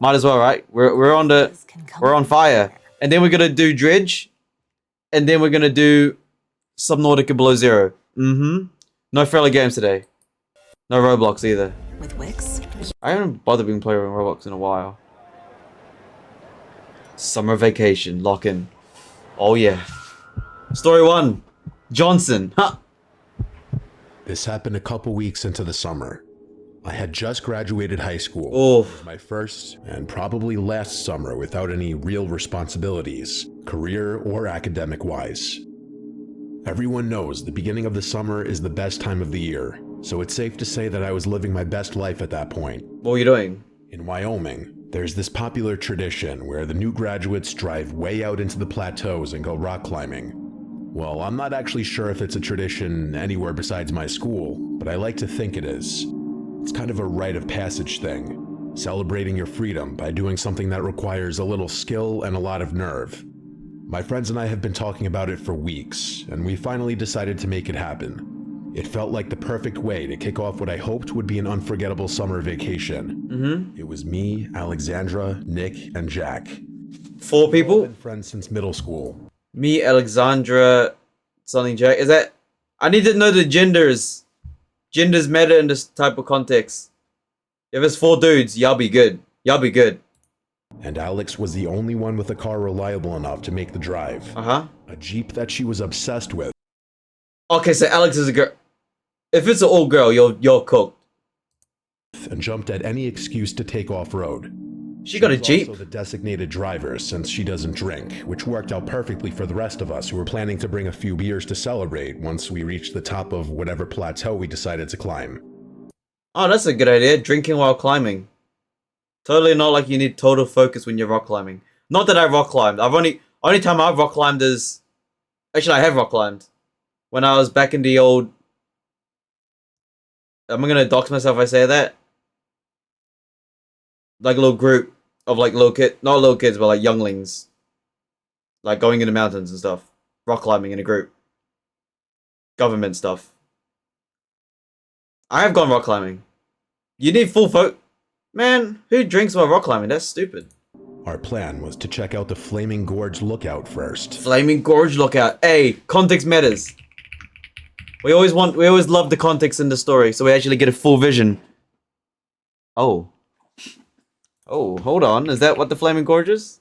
Might as well, right? We're on fire. And then we're gonna do Dredge. And then we're gonna do Subnautica Below Zero. No friendly games today. No Roblox either. With Wix? I haven't bothered being playing Roblox in a while. Summer vacation, lock in. Oh yeah. Story 1. Johnson. Huh. This happened a couple weeks into the summer. I had just graduated high school. Oh. It was my first and probably last summer without any real responsibilities, career or academic wise. Everyone knows the beginning of the summer is the best time of the year, so it's safe to say that I was living my best life at that point. What were you doing? In Wyoming, there's this popular tradition where the new graduates drive way out into the plateaus and go rock climbing. Well, I'm not actually sure if it's a tradition anywhere besides my school, but I like to think it is. It's kind of a rite of passage thing, celebrating your freedom by doing something that requires a little skill and a lot of nerve. My friends and I have been talking about it for weeks, and we finally decided to make it happen. It felt like the perfect way to kick off what I hoped would be an unforgettable summer vacation. It was me, Alexandra, Nick, and Jack. 4 people? We've been friends since middle school. Me, Alexandra, something Jack. Is that... I need to know the genders. Genders matter in this type of context. If it's 4 dudes, y'all be good. Y'all be good. And Alex was the only one with a car reliable enough to make the drive. A Jeep that she was obsessed with. Okay, so Alex is a girl. If it's an old girl, you're cooked. And jumped at any excuse to take off-road. She got a Jeep. Also the designated driver since she doesn't drink, which worked out perfectly for the rest of us who were planning to bring a few beers to celebrate once we reached the top of whatever plateau we decided to climb. Oh, that's a good idea. Drinking while climbing. Totally not like you need total focus when you're rock climbing. Not that I rock climbed. Only time I've rock climbed is... Actually, I have rock climbed. When I was back in the old... Am I gonna dox myself if I say that? Like a little group of like little kids, not little kids, but like younglings. Like going in the mountains and stuff. Rock climbing in a group. Government stuff. I have gone rock climbing. You need full focus. Man, who drinks while rock climbing? That's stupid. Our plan was to check out the Flaming Gorge lookout first. Flaming Gorge lookout. Hey, context matters. We always love the context in the story, so we actually get a full vision. Oh. Oh, hold on. Is that what the Flaming Gorge is?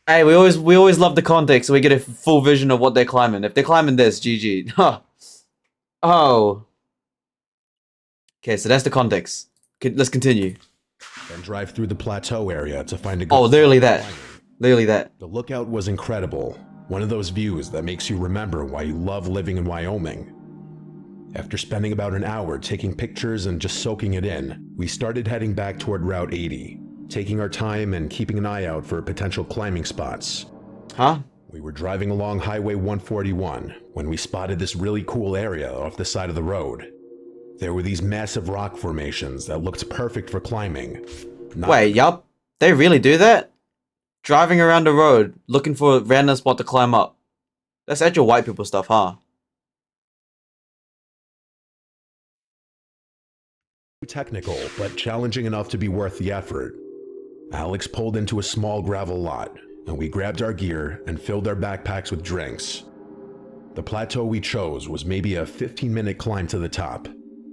Hey, we always love the context, so we get a full vision of what they're climbing. If they're climbing this, GG. Huh. Oh. Okay, so that's the context. Let's continue. Then drive through the plateau area to find a good literally spot that. for climbing. Literally that. The lookout was incredible. One of those views that makes you remember why you love living in Wyoming. After spending about an hour taking pictures and just soaking it in, we started heading back toward Route 80, taking our time and keeping an eye out for potential climbing spots. Huh? We were driving along Highway 141 when we spotted this really cool area off the side of the road. There were these massive rock formations that looked perfect for climbing. Wait, yup. They really do that? Driving around the road, looking for a random spot to climb up. That's actual white people stuff, huh? Technical, but challenging enough to be worth the effort. Alex pulled into a small gravel lot, and we grabbed our gear and filled our backpacks with drinks. The plateau we chose was maybe a 15-minute climb to the top.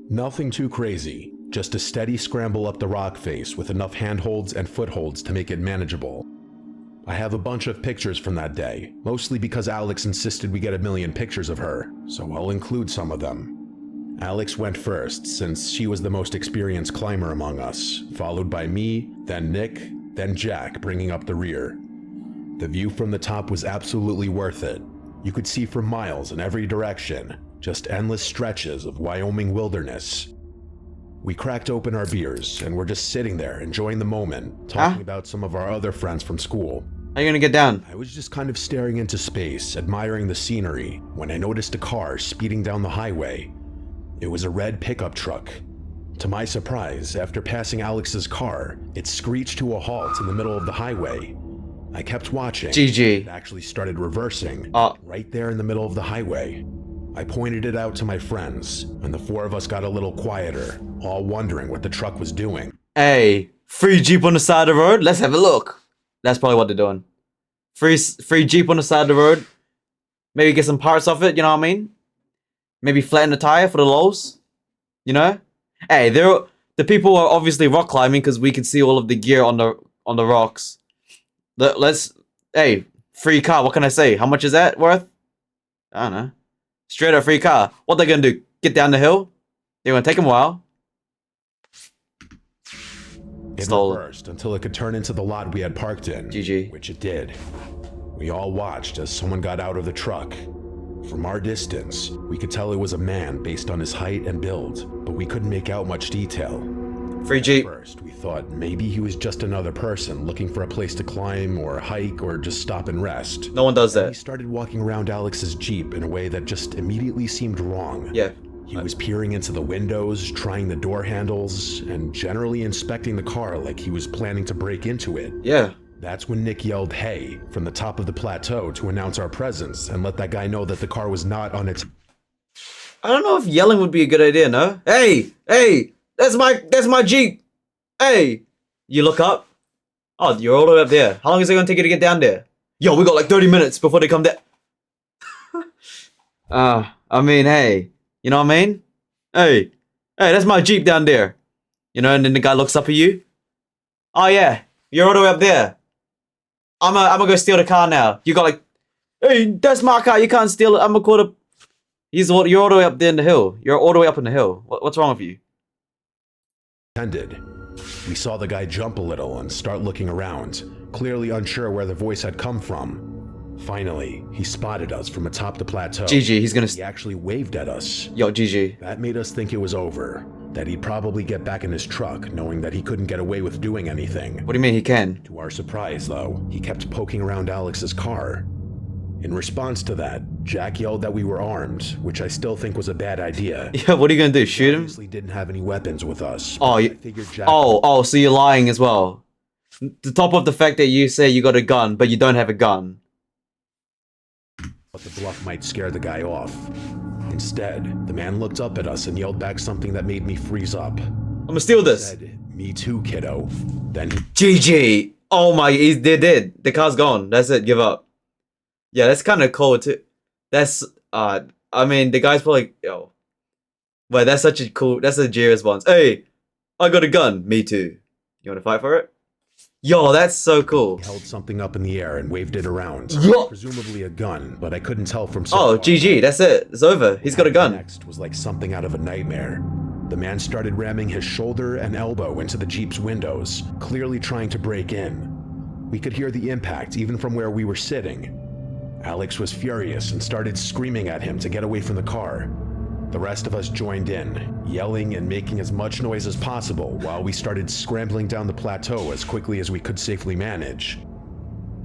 Nothing too crazy, just a steady scramble up the rock face with enough handholds and footholds to make it manageable. I have a bunch of pictures from that day, mostly because Alex insisted we get a million pictures of her, so I'll include some of them. Alex went first, since she was the most experienced climber among us, followed by me, then Nick, then Jack bringing up the rear. The view from the top was absolutely worth it. You could see for miles in every direction, just endless stretches of Wyoming wilderness. We cracked open our beers and were just sitting there enjoying the moment, talking about some of our other friends from school. How are you gonna get down? I was just kind of staring into space, admiring the scenery, when I noticed a car speeding down the highway. It was a red pickup truck. To my surprise, after passing Alex's car, it screeched to a halt in the middle of the highway. I kept watching. GG. It actually started reversing, Oh. right there in the middle of the highway. I pointed it out to my friends, and the four of us got a little quieter, all wondering what the truck was doing. Hey, free Jeep on the side of the road? Let's have a look. That's probably what they're doing. Free Jeep on the side of the road. Maybe get some parts off it, you know what I mean? Maybe flatten the tire for the lows. You know? Hey, the people are obviously rock climbing because we can see all of the gear on the rocks. Hey, free car, what can I say? How much is that worth? I don't know. Straight up free car. What they gonna do? Get down the hill? They're gonna take them a while. It reversed until it could turn into the lot we had parked in. GG. Which it did. We all watched as someone got out of the truck. From our distance, we could tell it was a man based on his height and build, but we couldn't make out much detail. Free Jeep. At first, we thought maybe he was just another person looking for a place to climb or hike or just stop and rest. No one does He that. started walking around Alex's Jeep in a way that just immediately seemed wrong. Yeah. He was peering into the windows, trying the door handles, and generally inspecting the car like he was planning to break into it. Yeah. That's when Nick yelled, "Hey," from the top of the plateau to announce our presence and let that guy know that the car was not on its... I don't know if yelling would be a good idea, no? Hey! Hey! That's my Jeep! Hey! You look up. Oh, you're all the way up there. How long is it gonna take you to get down there? Yo, we got like 30 minutes before they come down. I mean, hey. You know what I mean? Hey, that's my Jeep down there. You know, and then the guy looks up at you. Oh yeah, you're all the way up there. I'm gonna go steal the car now. You got like, hey, that's my car. You can't steal it. I'm gonna call the. You're all the way up there in the hill. You're all the way up in the hill. What's wrong with you? Ended. We saw the guy jump a little and start looking around, clearly unsure where the voice had come from. Finally, he spotted us from atop the plateau. GG, he's gonna... He actually waved at us. Yo, GG. That made us think it was over, that he'd probably get back in his truck, knowing that he couldn't get away with doing anything. What do you mean he can? To our surprise, though, he kept poking around Alex's car. In response to that, Jack yelled that we were armed, which I still think was a bad idea. Yeah, what are you gonna do? Shoot him? We obviously didn't have any weapons with us. Oh, I figured Jack... Oh, so you're lying as well. To top of the fact that you say you got a gun, but you don't have a gun. But the bluff might scare the guy off. Instead, the man looked up at us and yelled back something that made me freeze up. gonna steal this. Said, "Me too, kiddo." Then he GG. Oh my, they're dead. The car's gone. That's it. Give up. Yeah, that's kind of cool too. That's I mean, the guy's probably yo. But that's such a cool. That's a G response. Hey, I got a gun. Me too. You want to fight for it? Yo, that's so cool. held something up in the air and waved it around. Yeah. Presumably a gun, but I couldn't tell from so Oh, far. GG. That's it. It's over. He's got a gun. Next was like something out of a nightmare. The man started ramming his shoulder and elbow into the Jeep's windows, clearly trying to break in. We could hear the impact even from where we were sitting. Alex was furious and started screaming at him to get away from the car. The rest of us joined in, yelling and making as much noise as possible while we started scrambling down the plateau as quickly as we could safely manage.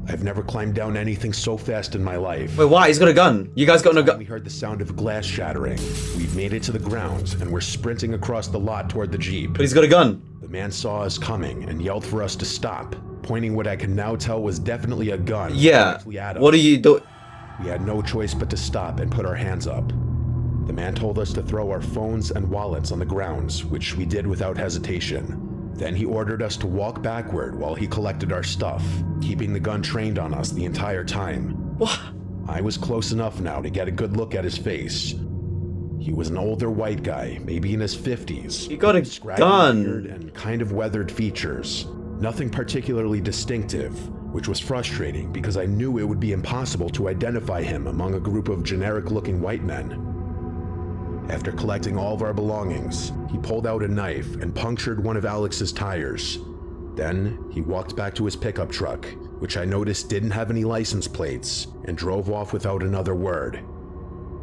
I've never climbed down anything so fast in my life. Wait, why? He's got a gun. You guys got no gun. We heard the sound of glass shattering. We've made it to the ground and we're sprinting across the lot toward the Jeep. But he's got a gun. The man saw us coming and yelled for us to stop, pointing what I can now tell was definitely a gun. Yeah. directly at us. What are you doing? We had no choice but to stop and put our hands up. The man told us to throw our phones and wallets on the grounds, which we did without hesitation. Then he ordered us to walk backward while he collected our stuff, keeping the gun trained on us the entire time. What? I was close enough now to get a good look at his face. He was an older white guy, maybe in his 50s. He got a Scraggly gun. beard and kind of weathered features. Nothing particularly distinctive, which was frustrating because I knew it would be impossible to identify him among a group of generic-looking white men. After collecting all of our belongings, he pulled out a knife and punctured one of Alex's tires. Then, he walked back to his pickup truck, which I noticed didn't have any license plates, and drove off without another word.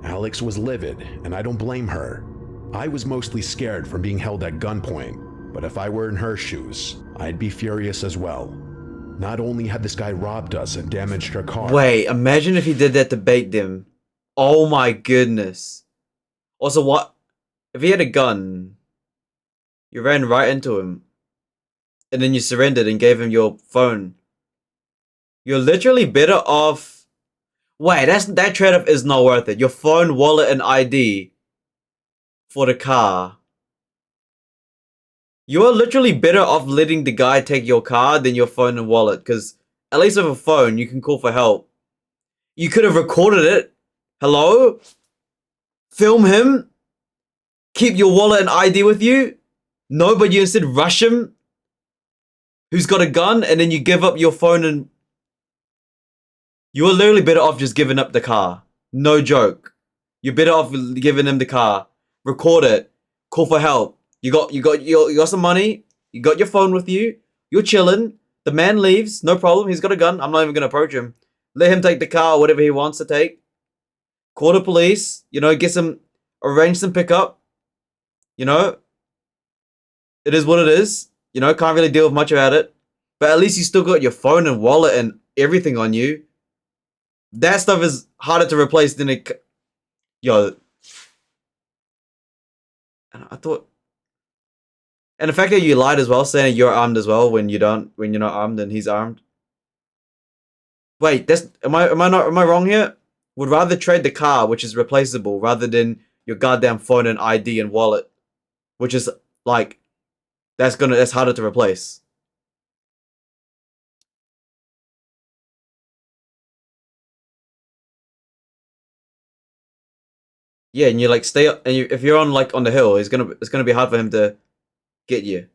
Alex was livid, and I don't blame her. I was mostly scared from being held at gunpoint, but if I were in her shoes, I'd be furious as well. Not only had this guy robbed us and damaged our car— Wait, imagine if he did that to bait them. Oh my goodness. Also, what if he had a gun? You ran right into him, and then you surrendered and gave him your phone. You're literally better off. Wait, that trade-off is not worth it. Your phone, wallet, and ID for the car. You're literally better off letting the guy take your car than your phone and wallet, because at least with a phone, you can call for help. You could have recorded it. Hello? Film him? Keep your wallet and ID with you? No, but you instead rush him? Who's got a gun, and then you give up your phone and... You're literally better off just giving up the car. No joke. You're better off giving him the car. Record it. Call for help. You got some money. You got your phone with you. You're chilling. The man leaves. No problem. He's got a gun. I'm not even going to approach him. Let him take the car or whatever he wants to take. Call the police. You know, arrange some pickup. You know. It is what it is. You know, can't really deal with much about it. But at least you still got your phone and wallet and everything on you. That stuff is harder to replace than it... Yo. I thought... And the fact that you lied as well, saying you're armed as well when you're not armed and he's armed. Wait, am I wrong here? Would rather trade the car, which is replaceable, rather than your goddamn phone and ID and wallet, which is like that's harder to replace. Yeah, and you like stay up, and if you're on like on the hill, it's gonna be hard for him to get you,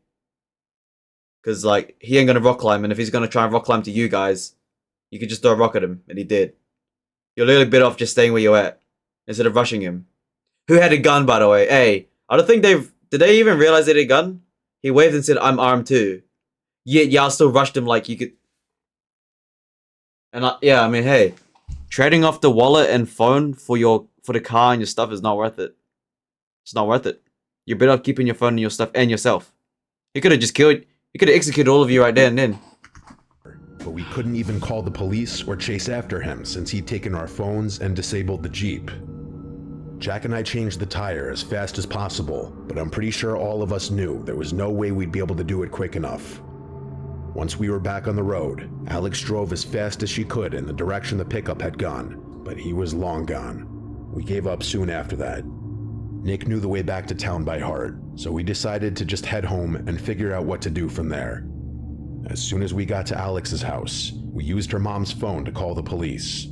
because like he ain't gonna rock climb, and if he's gonna try and rock climb to you guys, you could just throw a rock at him, and he did. You're literally better off just staying where you're at instead of rushing him. Who had a gun, by the way? Hey, I don't think did they even realize they had a gun? He waved and said, "I'm armed too." Yet y'all still rushed him like you could. And yeah, I mean, hey, trading off the wallet and phone for the car and your stuff is not worth it. It's not worth it. You're better off keeping your phone and your stuff and yourself. He could have just killed. He could have executed all of you right there and then. But we couldn't even call the police or chase after him since he'd taken our phones and disabled the Jeep. Jack and I changed the tire as fast as possible, but I'm pretty sure all of us knew there was no way we'd be able to do it quick enough. Once we were back on the road, Alex drove as fast as she could in the direction the pickup had gone, but he was long gone. We gave up soon after that. Nick knew the way back to town by heart, so we decided to just head home and figure out what to do from there. As soon as we got to Alex's house, we used her mom's phone to call the police.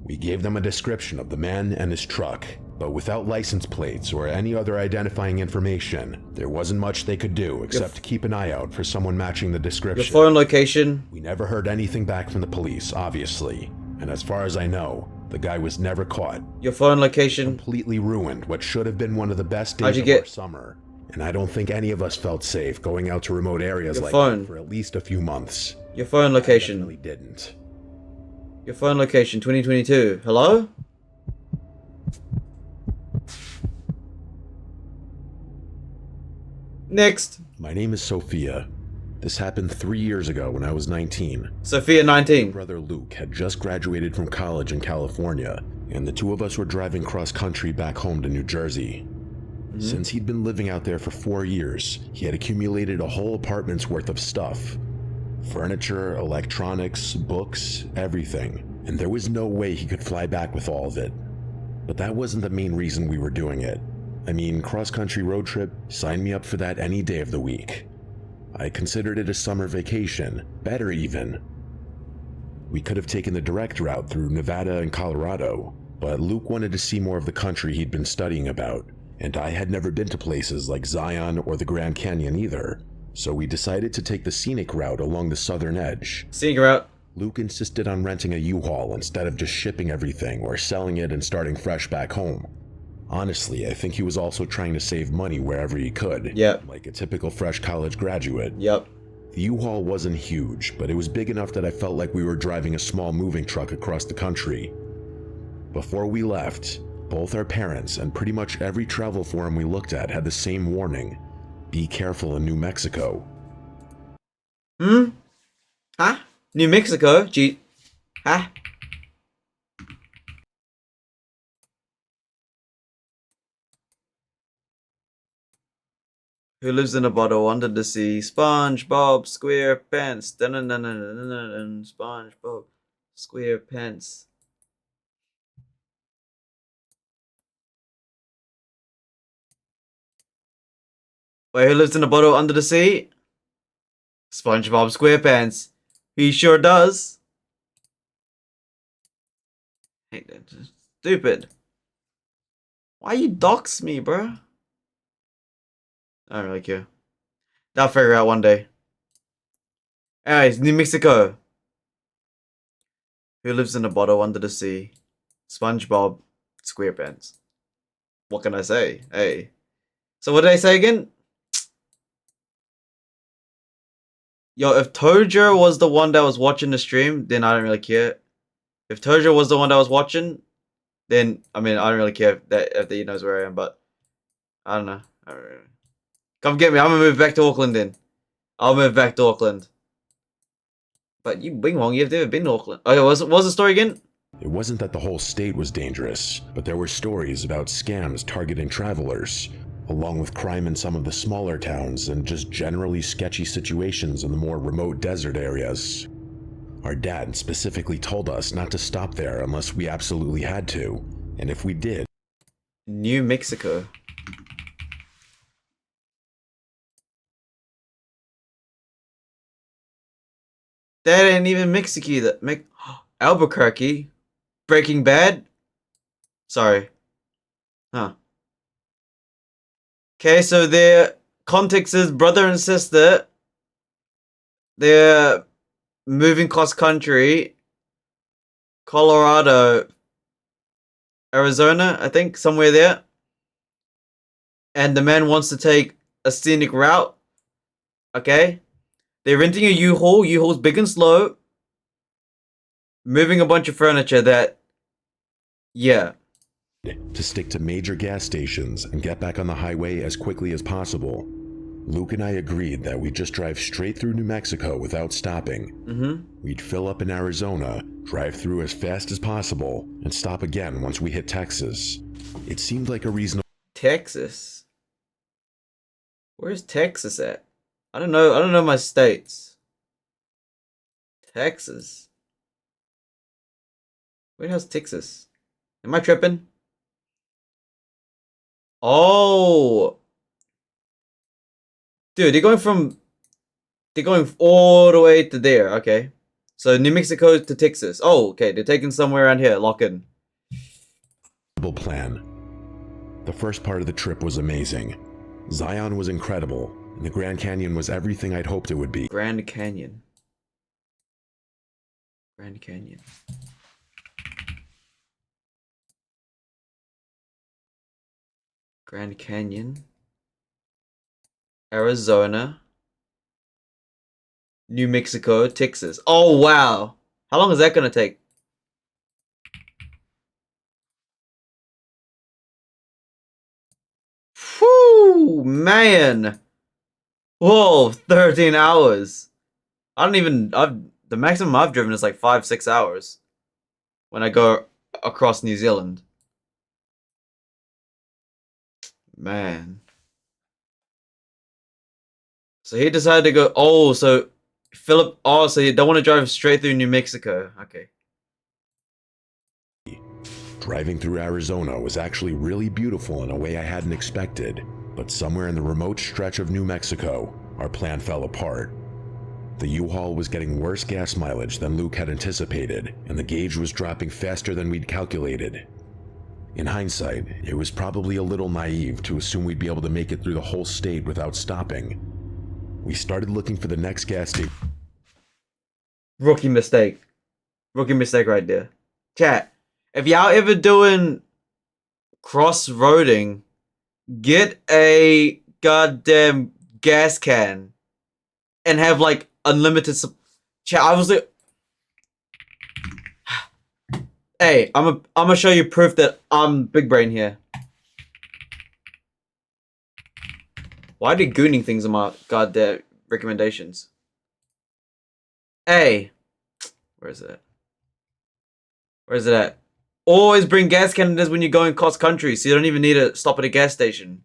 We gave them a description of the man and his truck, but without license plates or any other identifying information, there wasn't much they could do except to keep an eye out for someone matching the description. Your phone location? We never heard anything back from the police, obviously, and as far as I know, the guy was never caught. Your phone location? Completely ruined what should have been one of the best days of our summer, and I don't think any of us felt safe going out to remote areas like that for at least a few months. Your phone location? I definitely didn't. Your phone location, 2022. Hello? Next. My name is Sophia. This happened 3 years ago when I was 19. Sophia, 19. My brother Luke had just graduated from college in California, and the two of us were driving cross country back home to New Jersey. Since he'd been living out there for 4 years, he had accumulated a whole apartment's worth of stuff. Furniture, electronics, books, everything. And there was no way he could fly back with all of it. But that wasn't the main reason we were doing it. I mean, cross-country road trip, sign me up for that any day of the week. I considered it a summer vacation, better even. We could have taken the direct route through Nevada and Colorado, but Luke wanted to see more of the country he'd been studying about, and I had never been to places like Zion or the Grand Canyon either, so we decided to take the scenic route along the southern edge. Scenic route? Luke insisted on renting a U-Haul instead of just shipping everything or selling it and starting fresh back home. Honestly, I think he was also trying to save money wherever he could. Yep. Like a typical fresh college graduate. Yep. The U-Haul wasn't huge, but it was big enough that I felt like we were driving a small moving truck across the country. Before we left, both our parents and pretty much every travel forum we looked at had the same warning. Be careful in New Mexico. Huh? New Mexico? Huh? Who lives in a bottle under the sea? SpongeBob SquarePants. SpongeBob SquarePants. Wait, who lives in a bottle under the sea? SpongeBob SquarePants. He sure does. Hey, that's stupid. Why you dox me, bro? I don't really care. I'll figure it out one day. Anyways, New Mexico. Who lives in a bottle under the sea? SpongeBob SquarePants. What can I say? Hey. So what did I say again? Yo, if Tojo was the one that was watching the stream, then I don't really care. If Tojo was the one that was watching, then, I mean, I don't really care if he knows where I am, but I don't know. I don't really... Come get me. I'm gonna move back to Auckland then. I'll move back to Auckland. But you, Wingwong, you've never been to Auckland. Okay, what was the story again? It wasn't that the whole state was dangerous, but there were stories about scams targeting travelers, along with crime in some of the smaller towns and just generally sketchy situations in the more remote desert areas. Our dad specifically told us not to stop there unless we absolutely had to, and if we did... New Mexico. That ain't even Mexico. That Albuquerque, Breaking Bad. Sorry. Huh. Okay, so their context is brother and sister. They're moving cross country. Colorado, Arizona, I think, somewhere there. And the man wants to take a scenic route. Okay. They're renting a U-Haul. U-Haul's big and slow. Moving a bunch of furniture that... Yeah. To stick to major gas stations and get back on the highway as quickly as possible. Luke and I agreed that we'd just drive straight through New Mexico without stopping. We'd fill up in Arizona, drive through as fast as possible, and stop again once we hit Texas. It seemed like a reasonable... Texas? Where's Texas at? I don't know my states. Texas. Where the hell's Texas? Am I tripping? Oh, dude, they're going all the way to there. Okay, so New Mexico to Texas. Oh, okay, they're taking somewhere around here. Lock in. Plan. The first part of the trip was amazing. Zion was incredible, and the Grand Canyon was everything I'd hoped it would be. Grand Canyon. Grand Canyon. Grand Canyon. Arizona. New Mexico, Texas. Oh, wow. How long is that going to take? Whew, man. Whoa, 13 hours. The maximum I've driven is like 5-6 hours when I go across New Zealand. Man. So he decided to go, oh, so Philip, oh, so you don't want to drive straight through New Mexico. Okay. Driving through Arizona was actually really beautiful in a way I hadn't expected, but somewhere in the remote stretch of New Mexico, our plan fell apart. The U-Haul was getting worse gas mileage than Luke had anticipated, and the gauge was dropping faster than we'd calculated. In hindsight, it was probably a little naive to assume we'd be able to make it through the whole state without stopping. We started looking for the next gas station. Rookie mistake. Rookie mistake right there. Chat, if y'all ever doing cross-roading, get a goddamn gas can and have like unlimited chat. I was like, hey, I'm gonna show you proof that I'm big brain here. Why are they gooning things in my goddamn recommendations? Hey, where is it? Where is it at? Always bring gas cans when you're going cross country, so you don't even need to stop at a gas station.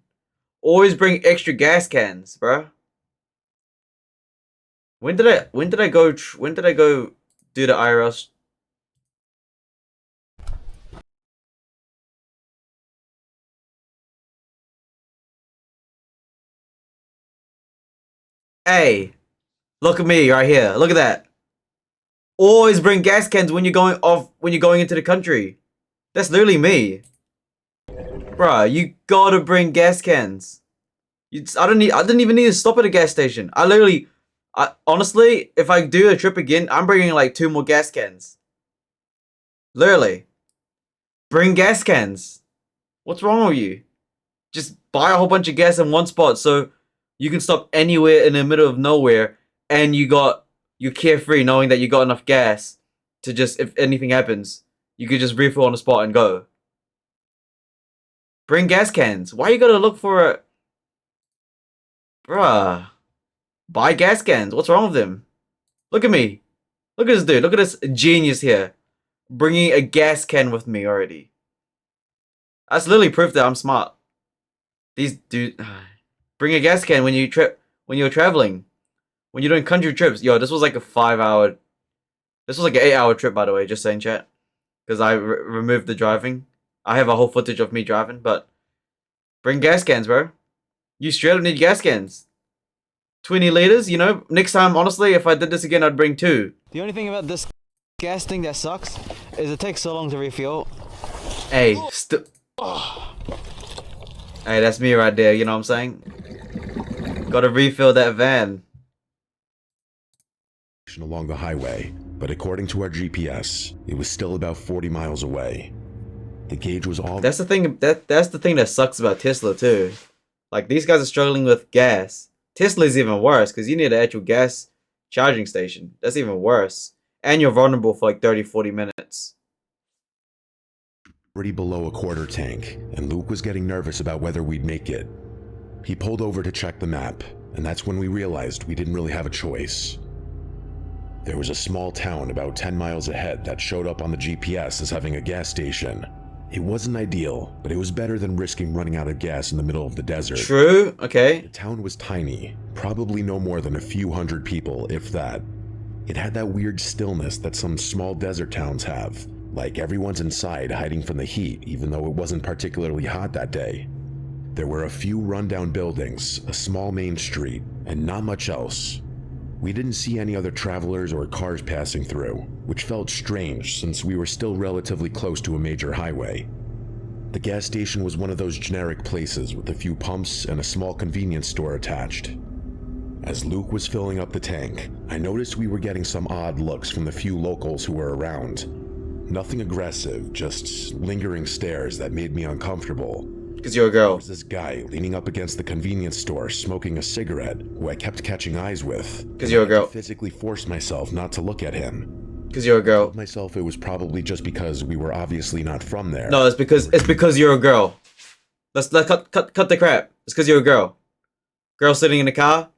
Always bring extra gas cans, bruh. When did I go do the IRL? Hey, look at me right here. Look at that. Always bring gas cans when you're going into the country. That's literally me. Bruh, you gotta bring gas cans. I didn't even need to stop at a gas station. Honestly, if I do a trip again, I'm bringing like 2 more gas cans. Literally. Bring gas cans. What's wrong with you? Just buy a whole bunch of gas in one spot so you can stop anywhere in the middle of nowhere and you're carefree knowing that you got enough gas to just, if anything happens, you could just refill on the spot and go. Bring gas cans. Why you gotta look for a... Bruh. Buy gas cans. What's wrong with them? Look at me. Look at this dude. Look at this genius here. Bringing a gas can with me already. That's literally proof that I'm smart. These dude... Bring a gas can when you're traveling. When you're doing country trips. Yo, this was like a 5-hour... This was like an 8-hour trip, by the way. Just saying, chat. Because I removed the driving. I have a whole footage of me driving, but... Bring gas cans, bro. You straight up need gas cans. 20 liters, you know? Next time, honestly, if I did this again, I'd bring 2. The only thing about this gas thing that sucks is it takes so long to refuel. Hey, hey, that's me right there, you know what I'm saying? Gotta refill that van. Along the highway, but according to our GPS, it was still about 40 miles away. The gauge was all... That's the thing, that's the thing that sucks about Tesla too. Like, these guys are struggling with gas. Tesla's even worse, because you need an actual gas charging station. That's even worse. And you're vulnerable for like 30-40 minutes. Already below a quarter tank, and Luke was getting nervous about whether we'd make it. He pulled over to check the map, and that's when we realized we didn't really have a choice. There was a small town about 10 miles ahead that showed up on the GPS as having a gas station. It wasn't ideal, but it was better than risking running out of gas in the middle of the desert. True, okay. The town was tiny, probably no more than a few hundred people, if that. It had that weird stillness that some small desert towns have, like everyone's inside hiding from the heat even though it wasn't particularly hot that day. There were a few rundown buildings, a small main street, and not much else. We didn't see any other travelers or cars passing through, which felt strange since we were still relatively close to a major highway. The gas station was one of those generic places with a few pumps and a small convenience store attached. As Luke was filling up the tank, I noticed we were getting some odd looks from the few locals who were around. Nothing aggressive, just lingering stares that made me uncomfortable. Because you're a girl. There was this guy leaning up against the convenience store smoking a cigarette who I kept catching eyes with. Because you're a girl. I physically forced myself not to look at him. Because you're a girl. I told myself it was probably just because we were obviously not from there. No, it's because you're a girl. Let's cut the crap. It's because you're a girl. Girl sitting in the car?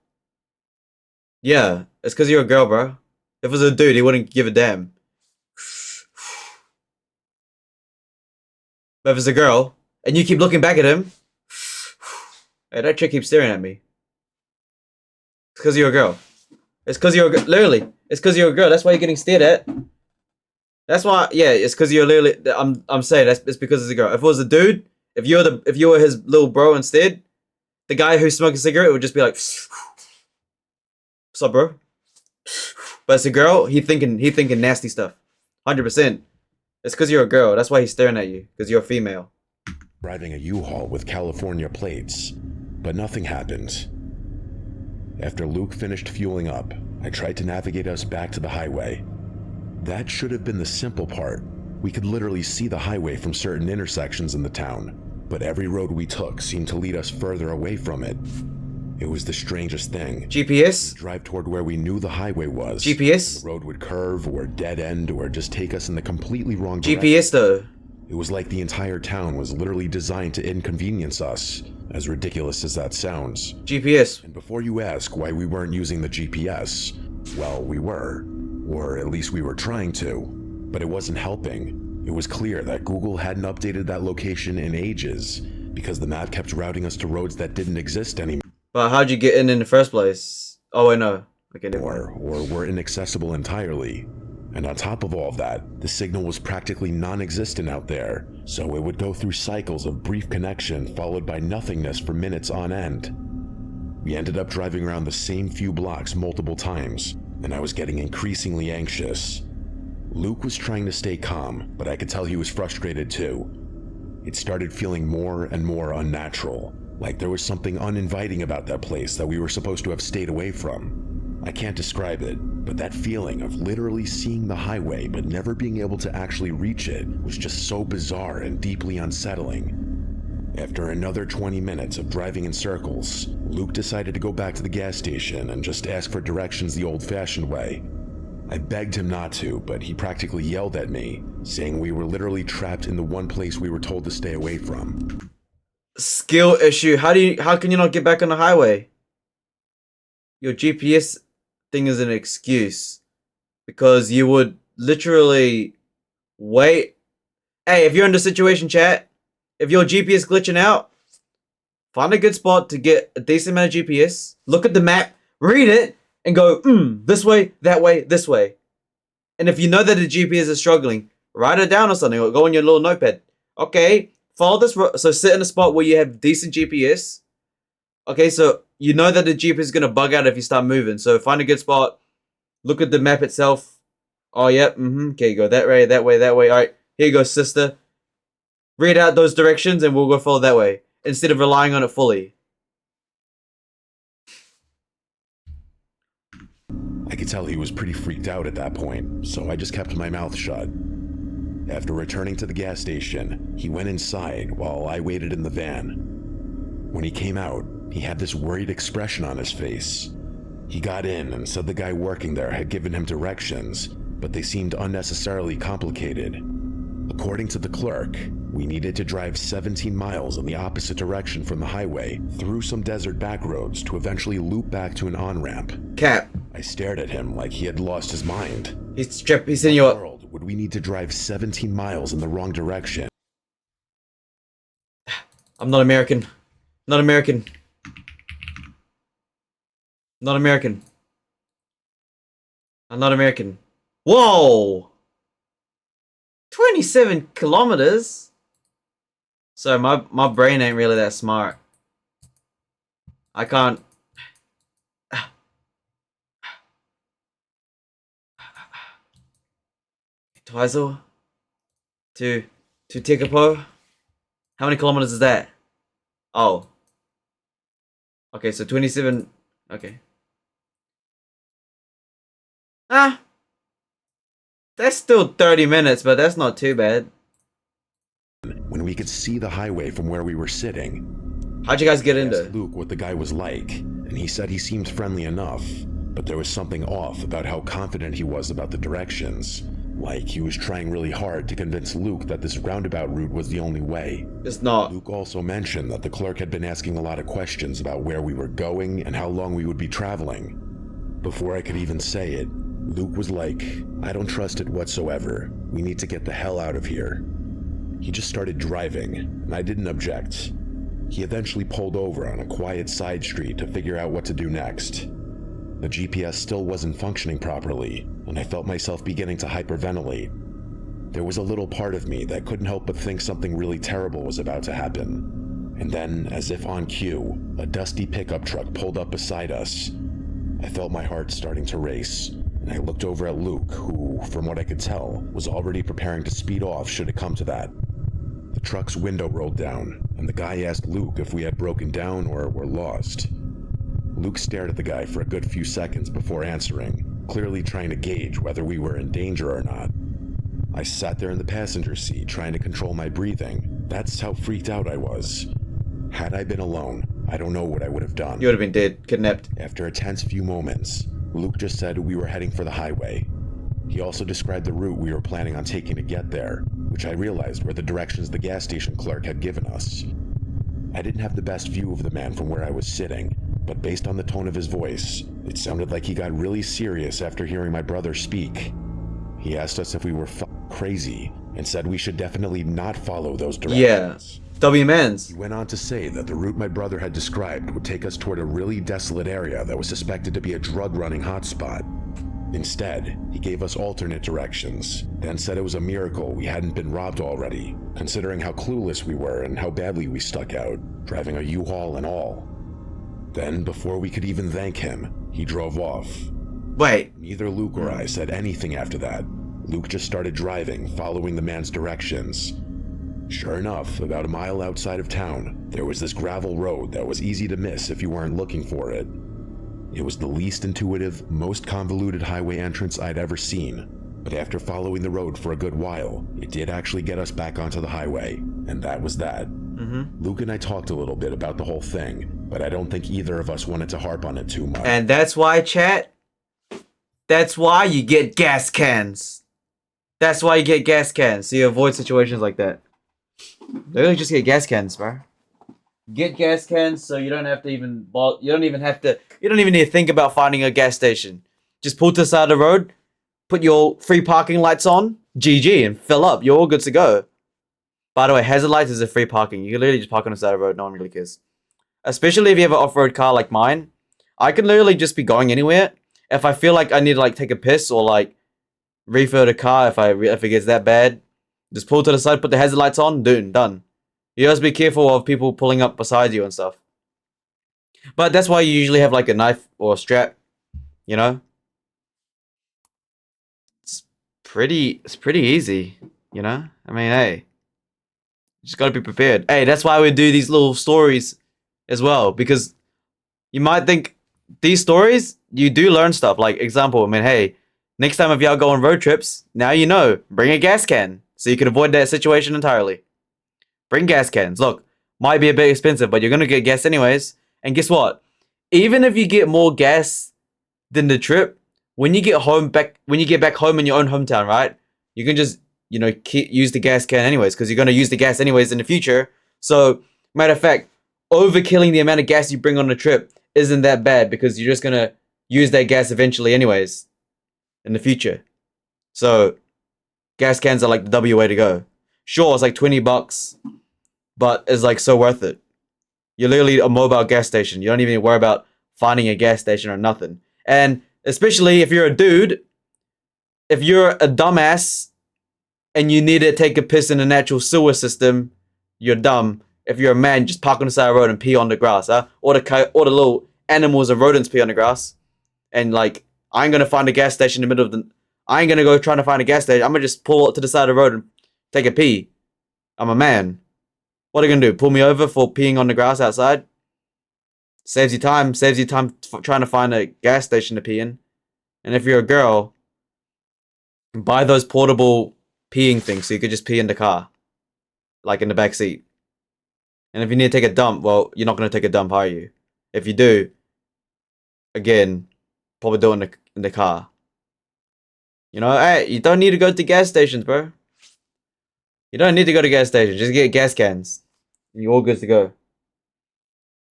Yeah, it's because you're a girl, bro. If it was a dude, he wouldn't give a damn. But if it's a girl, and you keep looking back at him, hey, that chick keeps staring at me. It's because you're a girl. It's because you're literally. It's because you're a girl. That's why you're getting stared at. That's why. Yeah, it's because you're literally. I'm saying it's because it's a girl. If it was a dude, if you were his little bro instead, the guy who smoked a cigarette would just be like, "What's up, bro?" But it's a girl. He thinking nasty stuff. 100%. It's because you're a girl. That's why he's staring at you. Because you're a female. Driving a U-Haul with California plates, but nothing happened. After Luke finished fueling up, I tried to navigate us back to the highway. That should have been the simple part. We could literally see the highway from certain intersections in the town, but every road we took seemed to lead us further away from it. It was the strangest thing. GPS? We'd drive toward where we knew the highway was. GPS? The road would curve or dead end or just take us in the completely wrong direction. GPS though. It was like the entire town was literally designed to inconvenience us, as ridiculous as that sounds. GPS. And before you ask why we weren't using the GPS, well, we were. Or at least we were trying to. But it wasn't helping. It was clear that Google hadn't updated that location in ages, because the map kept routing us to roads that didn't exist anymore. But how'd you get in the first place? Oh, wait, no. Okay, or were inaccessible entirely. And on top of all of that, the signal was practically non-existent out there, so it would go through cycles of brief connection followed by nothingness for minutes on end. We ended up driving around the same few blocks multiple times, and I was getting increasingly anxious. Luke was trying to stay calm, but I could tell he was frustrated too. It started feeling more and more unnatural, like there was something uninviting about that place that we were supposed to have stayed away from. I can't describe it, but that feeling of literally seeing the highway but never being able to actually reach it was just so bizarre and deeply unsettling. After another 20 minutes of driving in circles, Luke decided to go back to the gas station and just ask for directions the old-fashioned way. I begged him not to, but he practically yelled at me, saying we were literally trapped in the one place we were told to stay away from. Skill issue. How can you not get back on the highway? Your GPS thing is an excuse. Because you would literally wait. Hey, if you're in the situation, chat, if your GPS glitching out, find a good spot to get a decent amount of GPS, look at the map, read it, and go, this way, that way, this way. And if you know that the GPS is struggling, write it down or something, or go on your little notepad. Okay, follow this road. So sit in a spot where you have decent GPS. Okay, so you know that the GPS is going to bug out if you start moving. So find a good spot, look at the map itself. Oh, yep, okay, go that way, that way, that way. All right, here you go, sister. Read out those directions and we'll go follow that way, instead of relying on it fully. I could tell he was pretty freaked out at that point, so I just kept my mouth shut. After returning to the gas station, he went inside while I waited in the van. When he came out, he had this worried expression on his face. He got in and said the guy working there had given him directions, but they seemed unnecessarily complicated. According to the clerk, we needed to drive 17 miles in the opposite direction from the highway, through some desert back roads to eventually loop back to an on-ramp. Cap. I stared at him like he had lost his mind. He's in your world would we need to drive 17 miles in the wrong direction? I'm not American. Not American. Not American. I'm not American. Whoa! 27 kilometers? So my brain ain't really that smart. I can't. Twizel to Tekapo. How many kilometers is that? Oh. Okay, so 27. Okay. Ah. That's still 30 minutes, but that's not too bad. When we could see the highway from where we were sitting. How'd you guys get I into asked Luke what the guy was like, and he said he seemed friendly enough, but there was something off about how confident he was about the directions. Like he was trying really hard to convince Luke that this roundabout route was the only way. It's not. Luke also mentioned that the clerk had been asking a lot of questions about where we were going and how long we would be traveling. Before I could even say it, Luke was like, I don't trust it whatsoever. We need to get the hell out of here. He just started driving, and I didn't object. He eventually pulled over on a quiet side street to figure out what to do next. The GPS still wasn't functioning properly, and I felt myself beginning to hyperventilate. There was a little part of me that couldn't help but think something really terrible was about to happen. And then, as if on cue, a dusty pickup truck pulled up beside us. I felt my heart starting to race, and I looked over at Luke, who, from what I could tell, was already preparing to speed off should it come to that. The truck's window rolled down, and the guy asked Luke if we had broken down or were lost. Luke stared at the guy for a good few seconds before answering, clearly trying to gauge whether we were in danger or not. I sat there in the passenger seat trying to control my breathing. That's how freaked out I was. Had I been alone, I don't know what I would have done. You would have been dead, kidnapped. After a tense few moments, Luke just said we were heading for the highway. He also described the route we were planning on taking to get there, which I realized were the directions the gas station clerk had given us. I didn't have the best view of the man from where I was sitting, but based on the tone of his voice, it sounded like he got really serious after hearing my brother speak. He asked us if we were crazy and said we should definitely not follow those directions. Yeah. W-Mans. He went on to say that the route my brother had described would take us toward a really desolate area that was suspected to be a drug-running hotspot. Instead, he gave us alternate directions, then said it was a miracle we hadn't been robbed already, considering how clueless we were and how badly we stuck out, driving a U-Haul and all. Then, before we could even thank him, he drove off. Wait. Neither Luke or I said anything after that. Luke just started driving, following the man's directions. Sure enough, about a mile outside of town, there was this gravel road that was easy to miss if you weren't looking for it. It was the least intuitive, most convoluted highway entrance I'd ever seen, but after following the road for a good while, it did actually get us back onto the highway, and that was that. Luke and I talked a little bit about the whole thing, but I don't think either of us wanted to harp on it too much. And that's why, chat, that's why you get gas cans. That's why you get gas cans, so you avoid situations like that. Literally just get gas cans, bro. Get gas cans so you don't have to even you don't even need to think about finding a gas station. Just pull to the side of the road, put your free parking lights on, GG, and fill up. You're all good to go. By the way, hazard lights is a free parking. You can literally just park on the side of the road, no one really cares. Especially if you have an off-road car like mine. I can literally just be going anywhere. If I feel like I need to like take a piss or like refill the car if it gets that bad, just pull to the side, put the hazard lights on, done. You just be careful of people pulling up beside you and stuff. But that's why you usually have like a knife or a strap, you know? It's pretty easy, you know? I mean, hey, you just gotta be prepared. Hey, that's why we do these little stories as well, because you might think these stories, you do learn stuff. Like, example, I mean, hey, next time if y'all go on road trips, now you know, bring a gas can so you can avoid that situation entirely. Bring gas cans. Look, might be a bit expensive, but you're gonna get gas anyways. And guess what? Even if you get more gas than the trip, when you get back home in your own hometown, right? You can just, you know, use the gas can anyways, because you're gonna use the gas anyways in the future. So, matter of fact, overkilling the amount of gas you bring on the trip isn't that bad, because you're just gonna use that gas eventually anyways in the future. So, gas cans are like the W way to go. Sure, it's like 20 bucks, but it's like so worth it. You're literally a mobile gas station. You don't even worry about finding a gas station or nothing. And especially if you're a dude, if you're a dumbass and you need to take a piss in a natural sewer system, you're dumb. if you're a man, just park on the side of the road and pee on the grass, huh? Or the little animals and rodents pee on the grass. And like, I ain't gonna find a gas station in the middle of the... I ain't gonna go trying to find a gas station. I'm gonna just pull up to the side of the road and take a pee. I'm a man. What are you gonna do? Pull me over for peeing on the grass outside? Saves you time. Saves you time trying to find a gas station to pee in. And if you're a girl, buy those portable peeing things so you could just pee in the car. Like in the back seat. And if you need to take a dump, well, you're not gonna take a dump, are you? If you do, again, probably do it in the car. You know, hey, you don't need to go to gas stations, bro. You don't need to go to gas stations. Just get gas cans. And you're all good to go.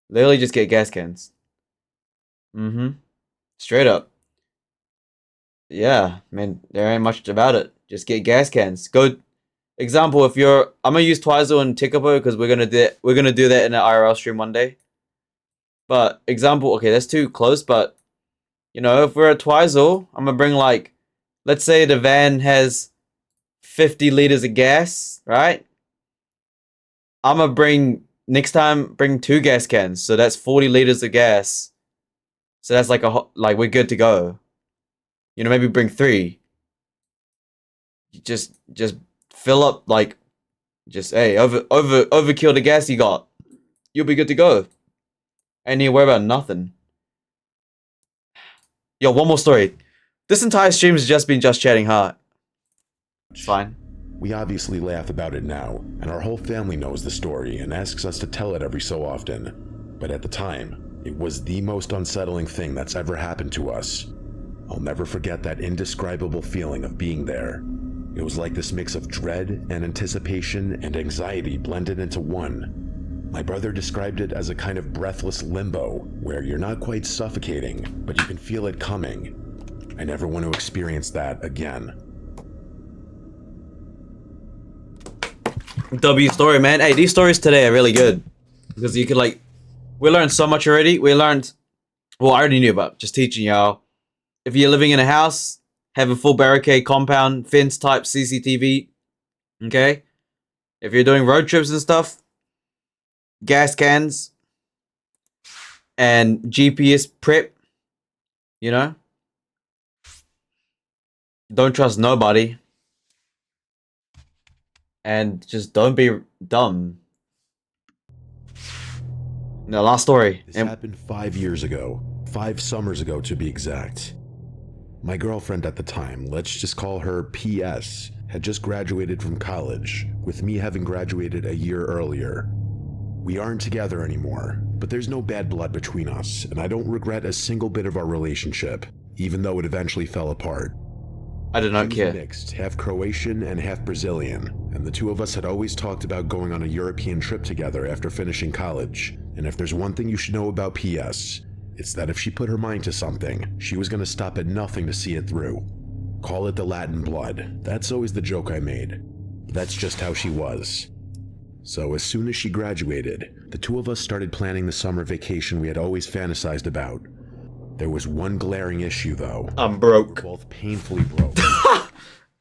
Literally just get gas cans. Straight up. Yeah, man, there ain't much about it. Just get gas cans. Go. Example, if you're... I'm gonna use Twizel and Tikapo because we're gonna do that in an IRL stream one day. But, example, okay, that's too close, but... You know, if we're at Twizel, I'm gonna bring like... Let's say the van has 50 liters of gas, right? I'm gonna bring... Next time, bring 2 gas cans. So that's 40 liters of gas. So that's like like we're good to go. You know, maybe bring 3. Just fill up like... Just, hey, overkill the gas you got. You'll be good to go. Ain't need to worry about nothing. Yo, one more story. This entire stream has just been just chatting, huh? It's fine. We obviously laugh about it now, and our whole family knows the story and asks us to tell it every so often. But at the time, it was the most unsettling thing that's ever happened to us. I'll never forget that indescribable feeling of being there. It was like this mix of dread and anticipation and anxiety blended into one. My brother described it as a kind of breathless limbo, where you're not quite suffocating, but you can feel it coming. I never want to experience that again. W story, man. Hey, these stories today are really good. Because you could like... We learned so much already. We learned... Well, I already knew about just teaching y'all. If you're living in a house, have a full barricade compound, fence type CCTV. Okay? If you're doing road trips and stuff, gas cans and GPS prep. You know? Don't trust nobody. And just don't be dumb. No, last story. This happened 5 years ago. 5 summers ago to be exact. My girlfriend at the time, let's just call her PS, had just graduated from college, with me having graduated a year earlier. We aren't together anymore, but there's no bad blood between us, and I don't regret a single bit of our relationship, even though it eventually fell apart. I do not care. Mixed, half Croatian and half Brazilian, and the two of us had always talked about going on a European trip together after finishing college. And if there's one thing you should know about PS, it's that if she put her mind to something, she was gonna stop at nothing to see it through. Call it the Latin blood. That's always the joke I made. That's just how she was. So as soon as she graduated, the two of us started planning the summer vacation we had always fantasized about. There was one glaring issue, though. I'm broke. We were both painfully broke.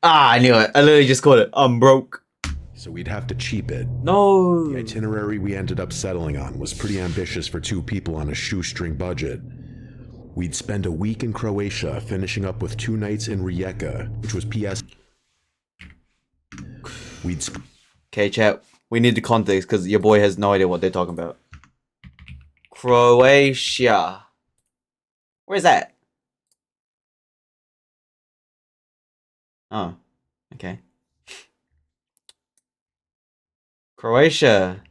I knew it. I literally just called it. I'm broke. So we'd have to cheap it. No. The itinerary we ended up settling on was pretty ambitious for 2 people on a shoestring budget. We'd spend a week in Croatia, finishing up with 2 nights in Rijeka, which was PS. Okay, chat. We need the context because your boy has no idea what they're talking about. Croatia. Where's that? Oh, okay. Croatia.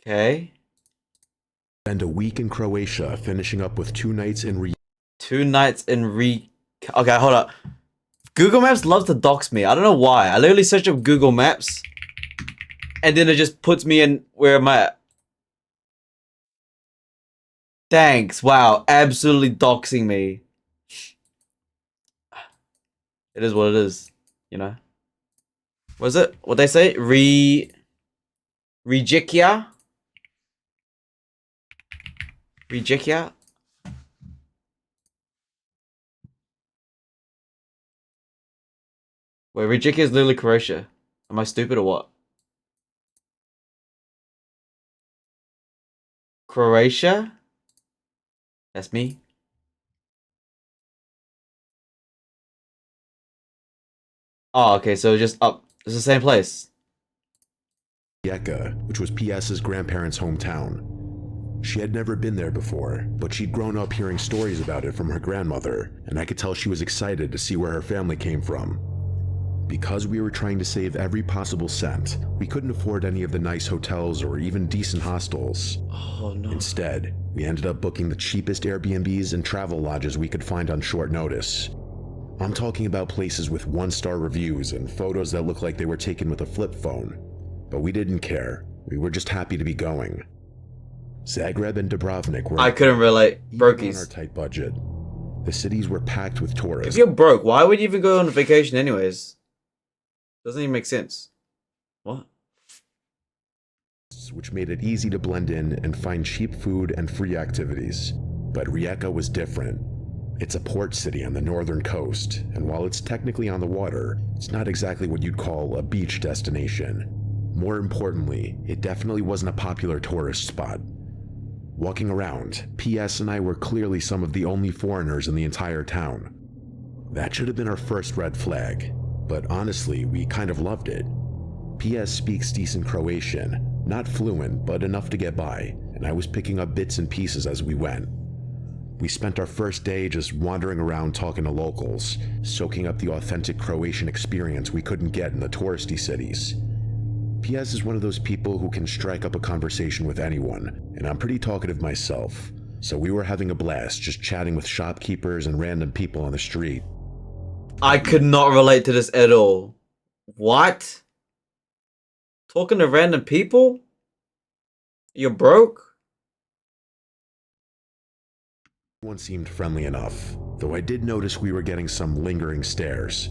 Okay. Spend a week in Croatia, finishing up with 2 nights in Rijeka. 2 nights in Okay, hold up. Google Maps loves to dox me. I don't know why. I literally search up Google Maps, and then it just puts me in where am I at? Thanks. Wow. Absolutely doxing me. It is what it is. You know? What is it? What they say? Rijeka? Rijeka? Wait, Rijeka is literally Croatia. Am I stupid or what? Croatia? That's me. Oh, okay, so just up. It's the same place. Rijeka, which was PS's grandparents' hometown. She had never been there before, but she'd grown up hearing stories about it from her grandmother, and I could tell she was excited to see where her family came from. Because we were trying to save every possible cent, we couldn't afford any of the nice hotels or even decent hostels. Oh no. Instead, we ended up booking the cheapest Airbnbs and travel lodges we could find on short notice. I'm talking about places with 1-star reviews and photos that looked like they were taken with a flip phone. But we didn't care. We were just happy to be going. Zagreb and Dubrovnik were— I couldn't relate. even on our Brokies. tight budget. The cities were packed with If tourists. you're broke, why would you even go on a vacation anyways? Doesn't even make sense. What? Which made it easy to blend in and find cheap food and free activities. But Rijeka was different. It's a port city on the northern coast, and while it's technically on the water, it's not exactly what you'd call a beach destination. More importantly, it definitely wasn't a popular tourist spot. Walking around, PS and I were clearly some of the only foreigners in the entire town. That should have been our first red flag, but honestly, we kind of loved it. PS speaks decent Croatian, not fluent, but enough to get by, and I was picking up bits and pieces as we went. We spent our first day just wandering around talking to locals, soaking up the authentic Croatian experience we couldn't get in the touristy cities. PS is one of those people who can strike up a conversation with anyone, and I'm pretty talkative myself, so we were having a blast just chatting with shopkeepers and random people on the street. I could not relate to this at all. What? Talking to random people? You're broke? Everyone seemed friendly enough, though I did notice we were getting some lingering stares.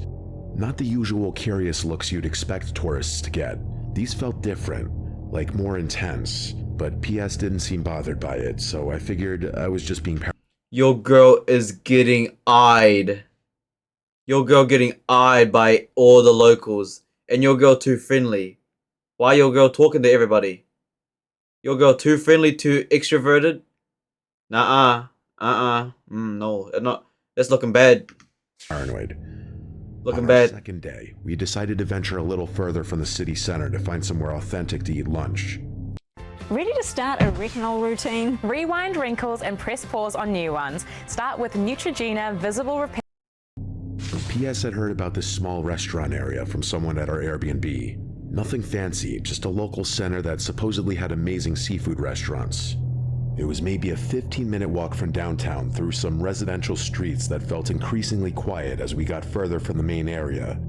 Not the usual curious looks you'd expect tourists to get. These felt different, like more intense, but PS didn't seem bothered by it, so I figured I was just being Your girl is getting eyed. Your girl getting eyed by all the locals. And your girl too friendly. Why your girl talking to everybody? Your girl too friendly, too extroverted? Nuh-uh. No, not. It's looking bad. paranoid. Looking On bad. our second day, we decided to venture a little further from the city center to find somewhere authentic to eat lunch. Ready to start a retinol routine? Rewind wrinkles and press pause on new ones. Start with Neutrogena Visible Repair. PS had heard about this small restaurant area from someone at our Airbnb. Nothing fancy, just a local center that supposedly had amazing seafood restaurants. It was maybe a 15-minute walk from downtown through some residential streets that felt increasingly quiet as we got further from the main area.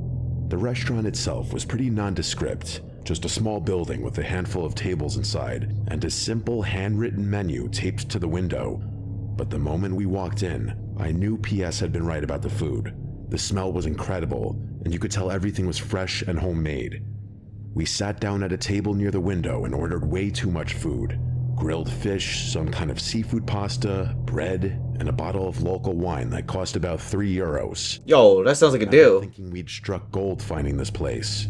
The restaurant itself was pretty nondescript, just a small building with a handful of tables inside and a simple handwritten menu taped to the window. But the moment we walked in, I knew PS had been right about the food. The smell was incredible, and you could tell everything was fresh and homemade. We sat down at a table near the window and ordered way too much food. Grilled fish, some kind of seafood pasta, bread, and a bottle of local wine that cost about €3. Yo, that sounds like a I deal. was thinking we'd struck gold finding this place.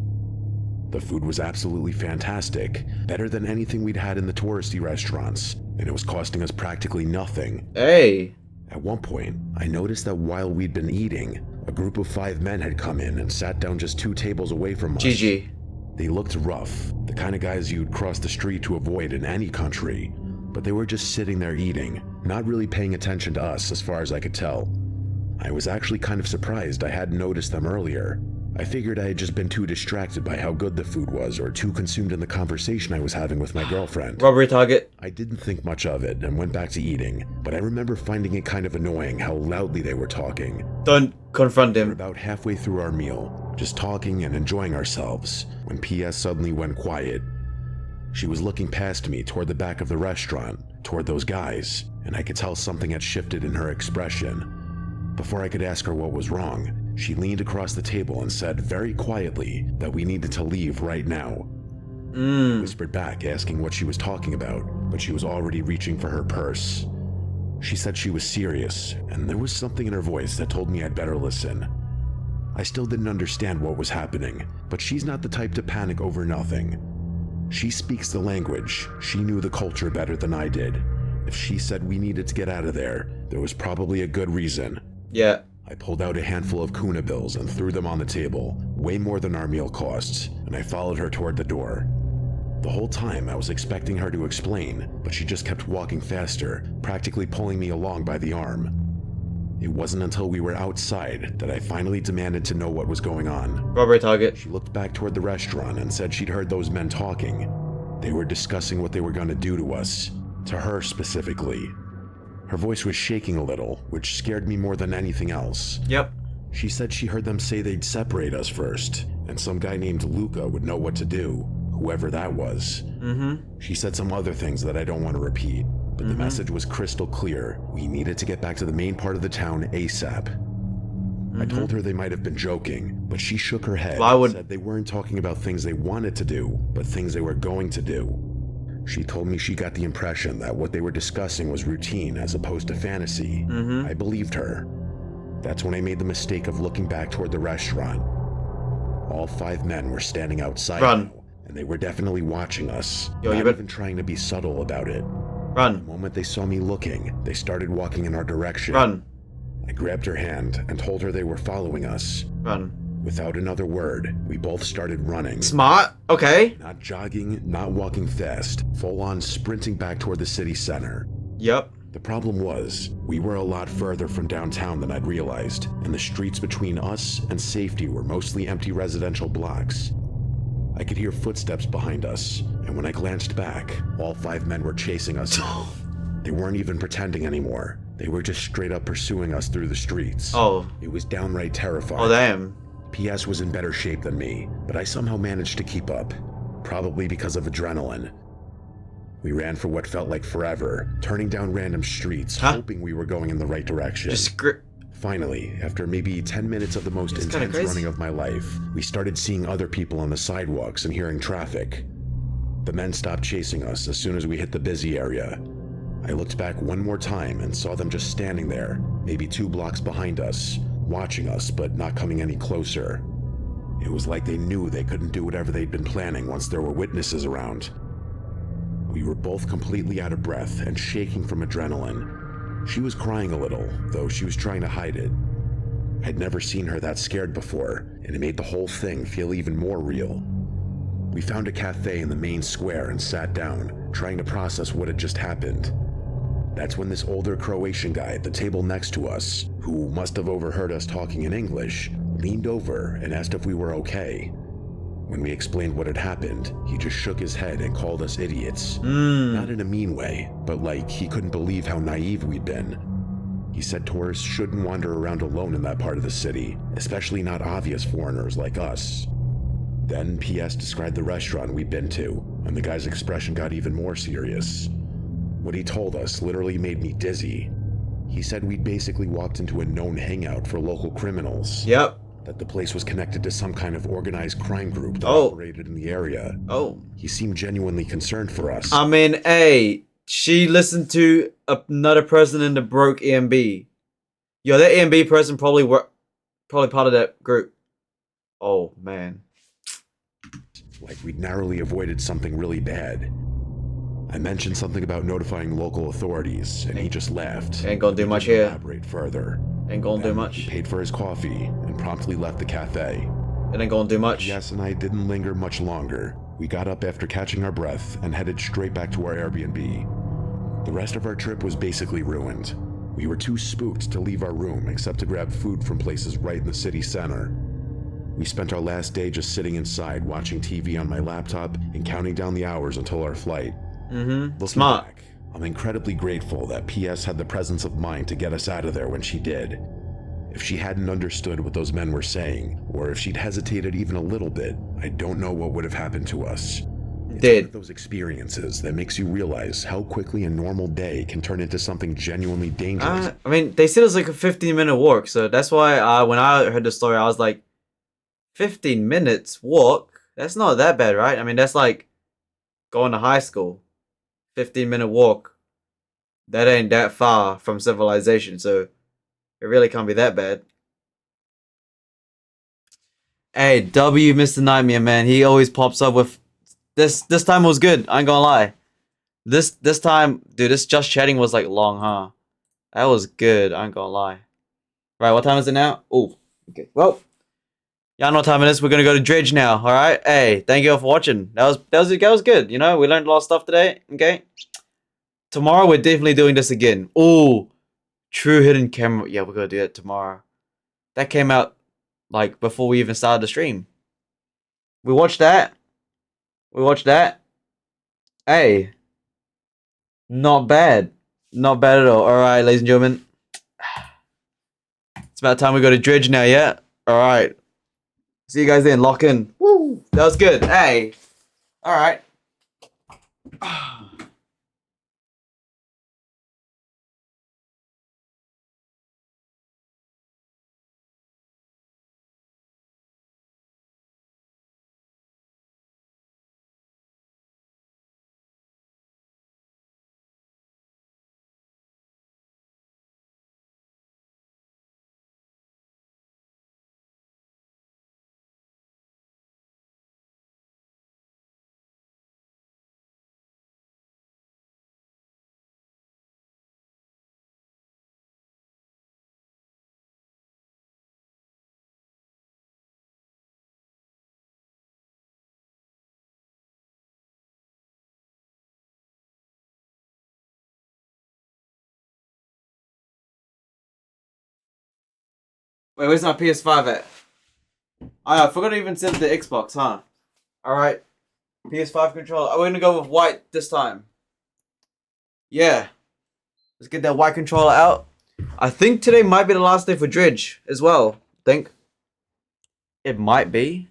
The food was absolutely fantastic, better than anything we'd had in the touristy restaurants, and it was costing us practically nothing. Hey. At one point, I noticed that while we'd been eating, a group of 5 men had come in and sat down just 2 tables away from us. GG. They looked rough, the kind of guys you'd cross the street to avoid in any country, but they were just sitting there eating, not really paying attention to us as far as I could tell. I was actually kind of surprised I hadn't noticed them earlier. I figured I had just been too distracted by how good the food was or too consumed in the conversation I was having with my girlfriend. Robbery target. I didn't think much of it and went back to eating, but I remember finding it kind of annoying how loudly they were talking. Don't confront We were him. about halfway through our meal, just talking and enjoying ourselves, when PS suddenly went quiet. She was looking past me toward the back of the restaurant, toward those guys, and I could tell something had shifted in her expression. Before I could ask her what was wrong, she leaned across the table and said very quietly that we needed to leave right now. I whispered back, asking what she was talking about, but she was already reaching for her purse. She said she was serious, and there was something in her voice that told me I'd better listen. I still didn't understand what was happening, but she's not the type to panic over nothing. She speaks the language. She knew the culture better than I did. If she said we needed to get out of there, there was probably a good reason. Yeah. I pulled out a handful of kuna bills and threw them on the table, way more than our meal costs, and I followed her toward the door. The whole time I was expecting her to explain, but she just kept walking faster, practically pulling me along by the arm. It wasn't until we were outside that I finally demanded to know what was going on. Robbery target. She looked back toward the restaurant and said she'd heard those men talking. They were discussing what they were going to do to us, to her specifically. Her voice was shaking a little, which scared me more than anything else. Yep. She said she heard them say they'd separate us first, and some guy named Luca would know what to do, whoever that was. She said some other things that I don't want to repeat, but the message was crystal clear. We needed to get back to the main part of the town ASAP. I told her they might have been joking, but she shook her head and said they weren't talking about things they wanted to do, but things they were going to do. She told me she got the impression that what they were discussing was routine as opposed to fantasy. I believed her. That's when I made the mistake of looking back toward the restaurant. All 5 men were standing outside now, and they were definitely watching us, not even trying to be subtle about it. The moment they saw me looking, they started walking in our direction. I grabbed her hand and told her they were following us. Without another word, we both started running. Smart. Okay. Not jogging, not walking fast, full on sprinting back toward the city center. Yep. The problem was, we were a lot further from downtown than I'd realized, and the streets between us and safety were mostly empty residential blocks. I could hear footsteps behind us, and when I glanced back, all 5 men were chasing us. They weren't even pretending anymore. They were just straight up pursuing us through the streets. Oh. It was downright terrifying. Oh, damn. PS was in better shape than me, but I somehow managed to keep up, probably because of adrenaline. We ran for what felt like forever, turning down random streets, hoping we were going in the right direction. Finally, after maybe 10 minutes of the most intense running of my life, we started seeing other people on the sidewalks and hearing traffic. The men stopped chasing us as soon as we hit the busy area. I looked back one more time and saw them just standing there, maybe 2 blocks behind us, watching us but not coming any closer. It was like they knew they couldn't do whatever they'd been planning once there were witnesses around. We were both completely out of breath and shaking from adrenaline. She was crying a little, though she was trying to hide it. I'd never seen her that scared before, and it made the whole thing feel even more real. We found a cafe in the main square and sat down, trying to process what had just happened. That's when this older Croatian guy at the table next to us, who must have overheard us talking in English, leaned over and asked if we were okay. When we explained what had happened, he just shook his head and called us idiots. Not in a mean way, but like he couldn't believe how naive we'd been. He said tourists shouldn't wander around alone in that part of the city, especially not obvious foreigners like us. Then PS described the restaurant we'd been to, and the guy's expression got even more serious. What he told us literally made me dizzy. He said we'd basically walked into a known hangout for local criminals. Yep. That the place was connected to some kind of organized crime group that operated in the area. He seemed genuinely concerned for us. I mean, hey, she listened to another person in the broke EMB. Yo, that EMB person probably part of that group. Oh, man. Like we'd narrowly avoided something really bad. I mentioned something about notifying local authorities, and he just laughed. Ain't gonna do much here. Elaborate further. Ain't gonna do much. He paid for his coffee and promptly left the cafe. It ain't gonna do much. Yes, and I didn't linger much longer. We got up after catching our breath and headed straight back to our Airbnb. The rest of our trip was basically ruined. We were too spooked to leave our room except to grab food from places right in the city center. We spent our last day just sitting inside, watching TV on my laptop and counting down the hours until our flight. Looking Smart. back, I'm incredibly grateful that PS had the presence of mind to get us out of there when she did. If she hadn't understood what those men were saying, or if she'd hesitated even a little bit, I don't know what would have happened to us. It's one of those experiences that makes you realize how quickly a normal day can turn into something genuinely dangerous. I mean, they said it was like a 15-minute walk, so that's why when I heard the story, I was like, 15 minutes walk? That's not that bad, right? I mean, that's like going to high school. 15-minute walk. That ain't that far from civilization, so it really can't be that bad. Hey, W Mr. Nightmare, man. He always pops up with this time was good, I ain't gonna lie. This time, dude, this just chatting was like long, huh? That was good, I ain't gonna lie. Right, what time is it now? Oh, okay. Well, y'all know what time it is. We're gonna go to Dredge now, alright? Hey, thank you all for watching. That was good, you know? We learned a lot of stuff today, okay? Tomorrow we're definitely doing this again. Oh, true hidden camera. Yeah, we're gonna do it tomorrow. That came out like before we even started the stream. We watched that. We watched that. Hey. Not bad. Not bad at all. Alright, ladies and gentlemen. It's about time we go to Dredge now, yeah? Alright. See you guys then. Lock in. Woo! That was good. Hey. Alright. Wait, where's my PS5 at? Oh, I forgot to even set the Xbox, huh? Alright. PS5 controller. We're gonna go with white this time. Yeah. Let's get that white controller out. I think today might be the last day for Dredge as well. Think. It might be.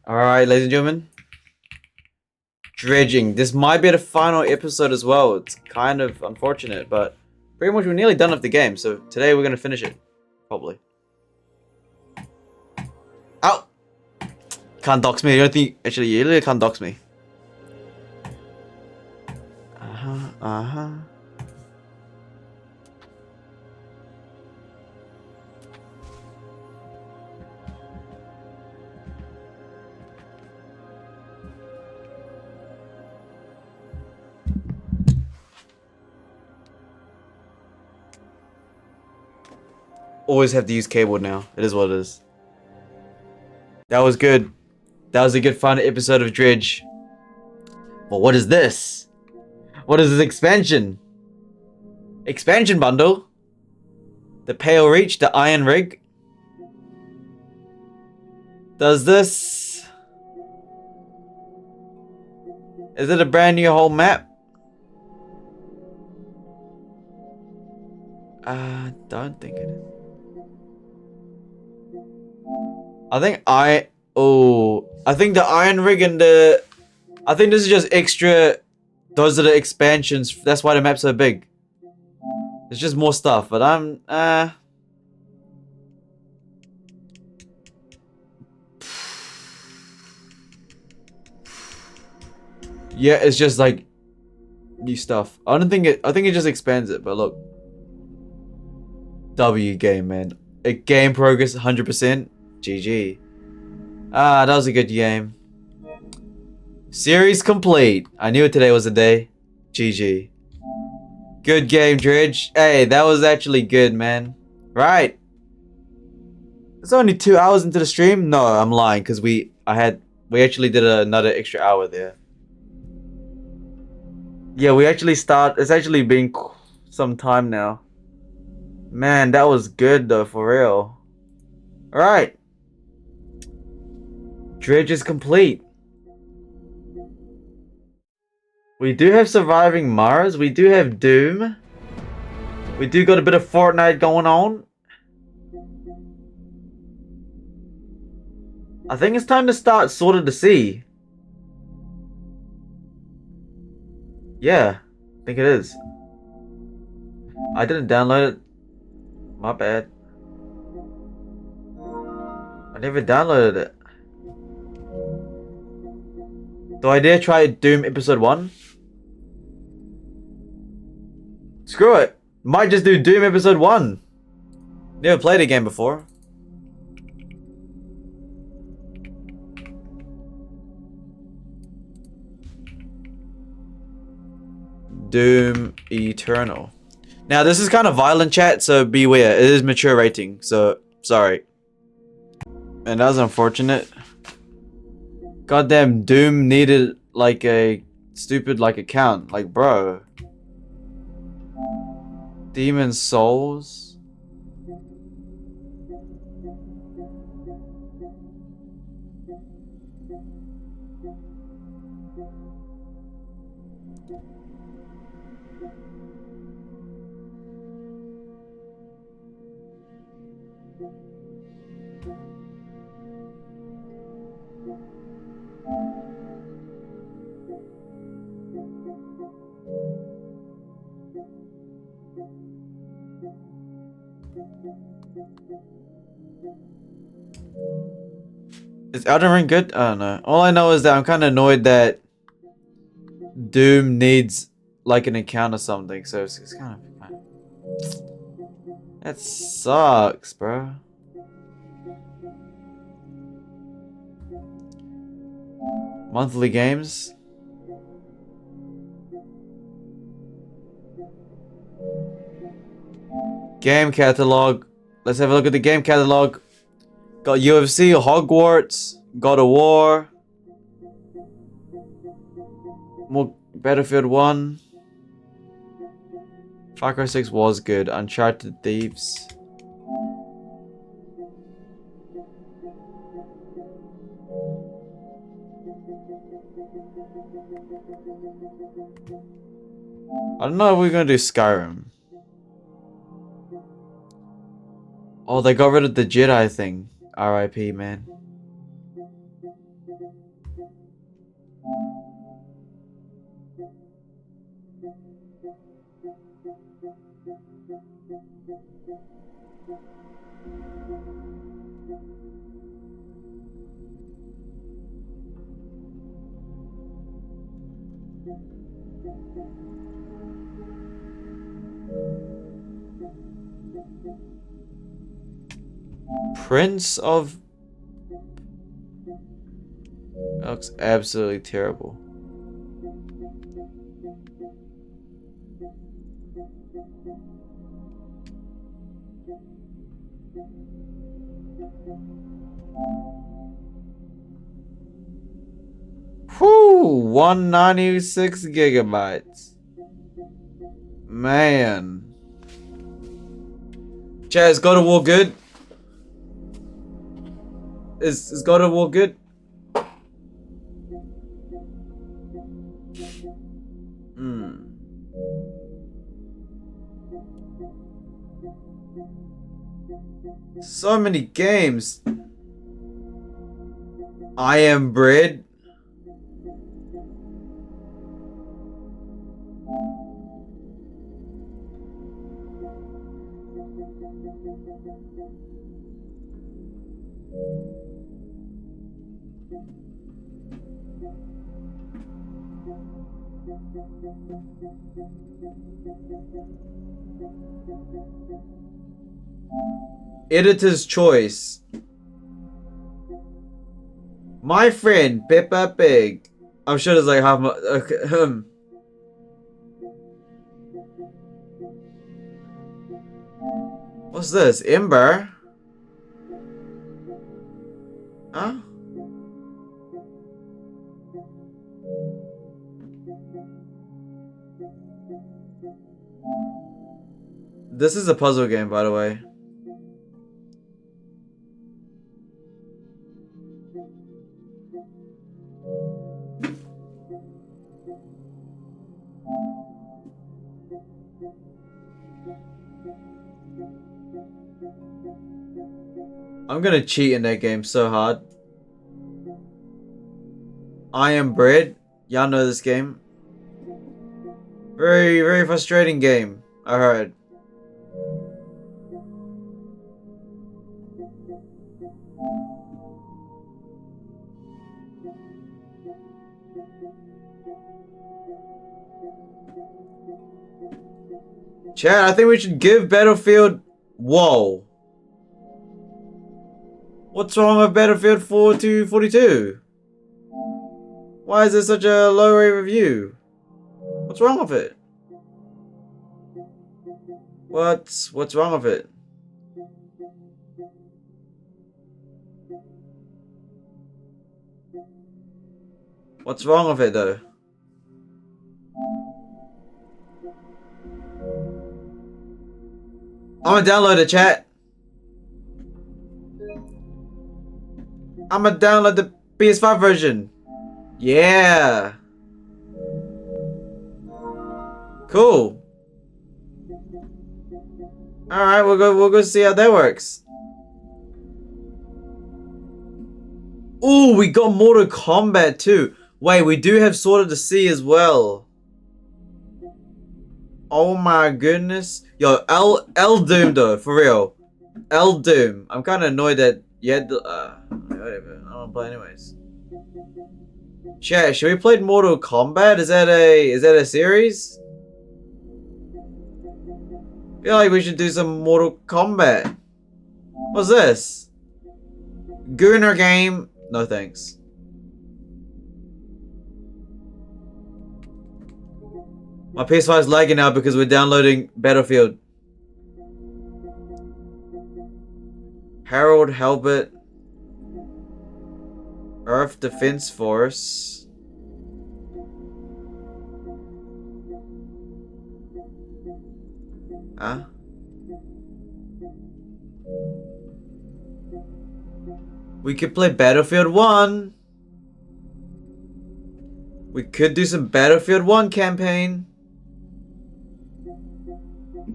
Alright, ladies and gentlemen. Dredging. This might be the final episode as well. It's kind of unfortunate, but pretty much we're nearly done with the game. So today we're gonna finish it. Probably. Ow! Can't dox me. You don't think... Actually, you literally can't dox me. Uh-huh. Always have to use keyboard now. It is what it is. That was good. That was a good fun episode of Dredge. But what is this? What is this expansion? Expansion bundle? The Pale Reach, the Iron Rig. Does this... Is it a brand new whole map? I don't think it is. I think the Iron Rig and the... I think this is just extra... Those are the expansions. That's why the map's so big. It's just more stuff, but I'm... Yeah, it's just like... new stuff. I think it just expands it, but look. W game, man. A game progress 100%. GG. Ah, that was a good game. Series complete. I knew today was the day. GG. Good game, Dredge. Hey, that was actually good, man. Right. It's only 2 hours into the stream. No, I'm lying because we actually did another extra hour there. Yeah, it's actually been some time now. Man, that was good though, for real. Alright. Dredge is complete. We do have Surviving Mars. We do have Doom. We do got a bit of Fortnite going on. I think it's time to start Sword of the Sea. Yeah, I think it is. I didn't download it. My bad. I never downloaded it. Do I dare try Doom Episode 1? Screw it. Might just do Doom Episode 1. Never played a game before. Doom Eternal. Now this is kind of violent, chat, so beware. It is mature rating, so sorry. And that was unfortunate. Goddamn, Doom needed like a stupid like account. Like, bro. Demon Souls. Is Elden Ring good? I don't know. All I know is that I'm kind of annoyed that Doom needs like an account or something. So it's kind of that sucks, bro. Monthly games. Game catalog. Let's have a look at the game catalog. Got UFC, Hogwarts, God of War, more Battlefield 1, Far Cry 6 was good, Uncharted Thieves. I don't know if we're gonna do Skyrim. Oh, they got rid of the Jedi thing. R.I.P. man. Prince of... That looks absolutely terrible. Whew, 196 gigabytes. Man. Chaz, God of War good? Is God of War good? So many games. I Am Bread. Editor's choice. My friend Peppa Pig. I'm sure there's like half my. Okay, What's this? Ember? Huh? This is a puzzle game, by the way. I'm gonna cheat in that game so hard. I Am Bread. Y'all know this game. Very, very frustrating game, I heard. Chad, I think we should give Battlefield... Whoa. What's wrong with Battlefield 42? Why is it such a low rate review? What's wrong with it? What's wrong with it? What's wrong with it though? I'm gonna download it, chat. I'm gonna download the PS5 version. Yeah. Cool. All right, we'll go see how that works. Ooh, we got Mortal Kombat too. Wait, we do have Sword of the Sea as well. Oh my goodness. Yo, L Doom though, for real. L Doom. I'm kind of annoyed that you had the, whatever. I don't play anyways. Chat, should we play Mortal Kombat? Is that a series? I feel like we should do some Mortal Kombat. What's this? Gooner game. No thanks. My PS5 is lagging now because we're downloading Battlefield. Harold Halbert. Earth Defense Force. Huh? We could play Battlefield 1. We could do some Battlefield 1 campaign.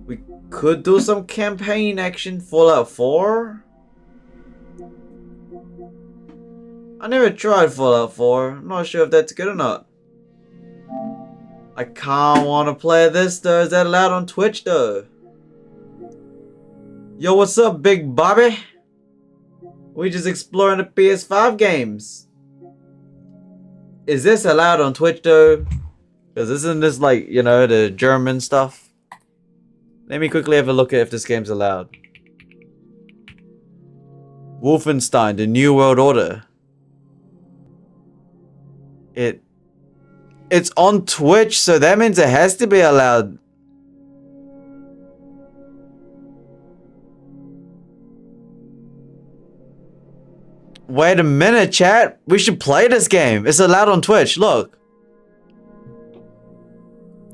We could do some campaign action. Fallout 4. I never tried Fallout 4. I'm not sure if that's good or not. I can't want to play this though. Is that allowed on Twitch though? Yo, what's up, Big Bobby? We just exploring the PS5 games. Is this allowed on Twitch though? Because isn't this like, you know, the German stuff? Let me quickly have a look at if this game's allowed. Wolfenstein, the New World Order. It's on Twitch, so that means it has to be allowed. Wait a minute, chat. We should play this game. It's allowed on Twitch. Look.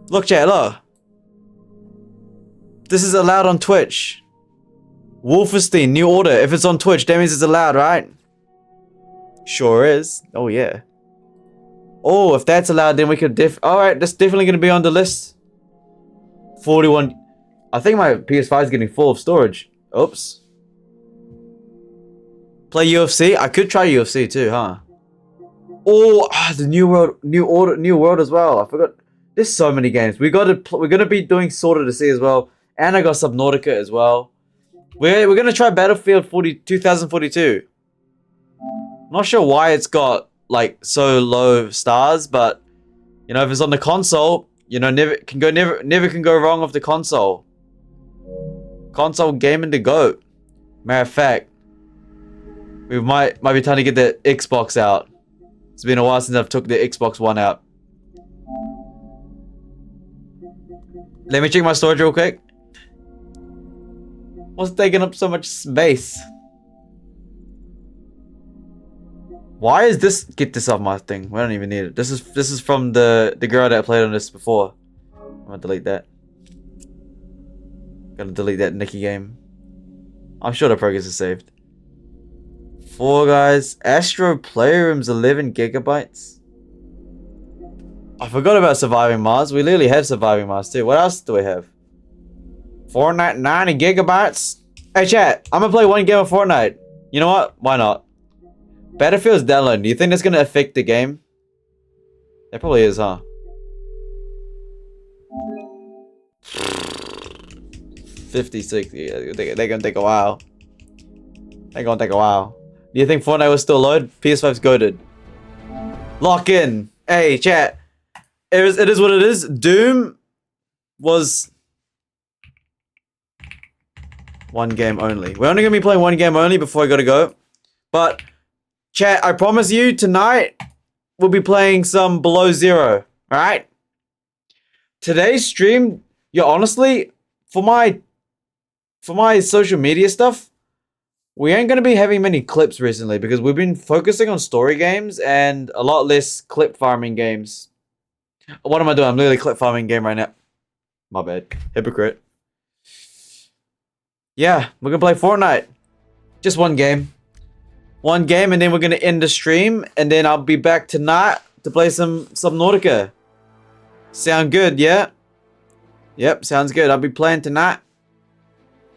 Look, chat, look. This is allowed on Twitch. Wolfenstein, New Order. If it's on Twitch, that means it's allowed, right? Sure is. Oh, yeah. Oh, if that's allowed, then we could alright, that's definitely going to be on the list. 41. I think my PS5 is getting full of storage. Oops. Play UFC? I could try UFC too, huh? Oh, the New World as well. I forgot. There's so many games. We're gonna be doing Sword of the Sea as well, and I got Subnautica as well. We're gonna try Battlefield 2042. Not sure why it's got like so low stars, but you know, if it's on the console, you know, never can go wrong with the console. Console gaming the GOAT. Matter of fact, we might be trying to get the Xbox out. It's been a while since I've took the Xbox One out. Let me check my storage real quick. What's taking up so much space? Why is this? Get this off my thing. We don't even need it. This is from the girl that played on this before. I'm gonna delete that. Gonna delete that Nikki game. I'm sure the progress is saved. 4 guys. Astro Playrooms 11 gigabytes. I forgot about Surviving Mars. We literally have Surviving Mars too. What else do we have? Fortnite 90 gigabytes. Hey chat, I'm gonna play one game of Fortnite. You know what? Why not? Battlefield's downloading. Do you think that's gonna affect the game? It probably is, huh? 56. Yeah, they're gonna take a while. They're gonna take a while. Do you think Fortnite will still load? PS5's goated. Lock in. Hey, chat. It is what it is. Doom was one game only. We're only gonna be playing one game only before I gotta go. But chat, I promise you tonight we'll be playing some Below Zero. Alright? Today's stream, honestly, for my for my social media stuff, we ain't gonna be having many clips recently because we've been focusing on story games and a lot less clip farming games. What am I doing? I'm literally clip farming game right now. My bad. Hypocrite. Yeah, we're gonna play Fortnite. Just one game. One game, and then we're gonna end the stream, and then I'll be back tonight to play some Subnautica. Sound good, yeah? Yep, sounds good. I'll be playing tonight.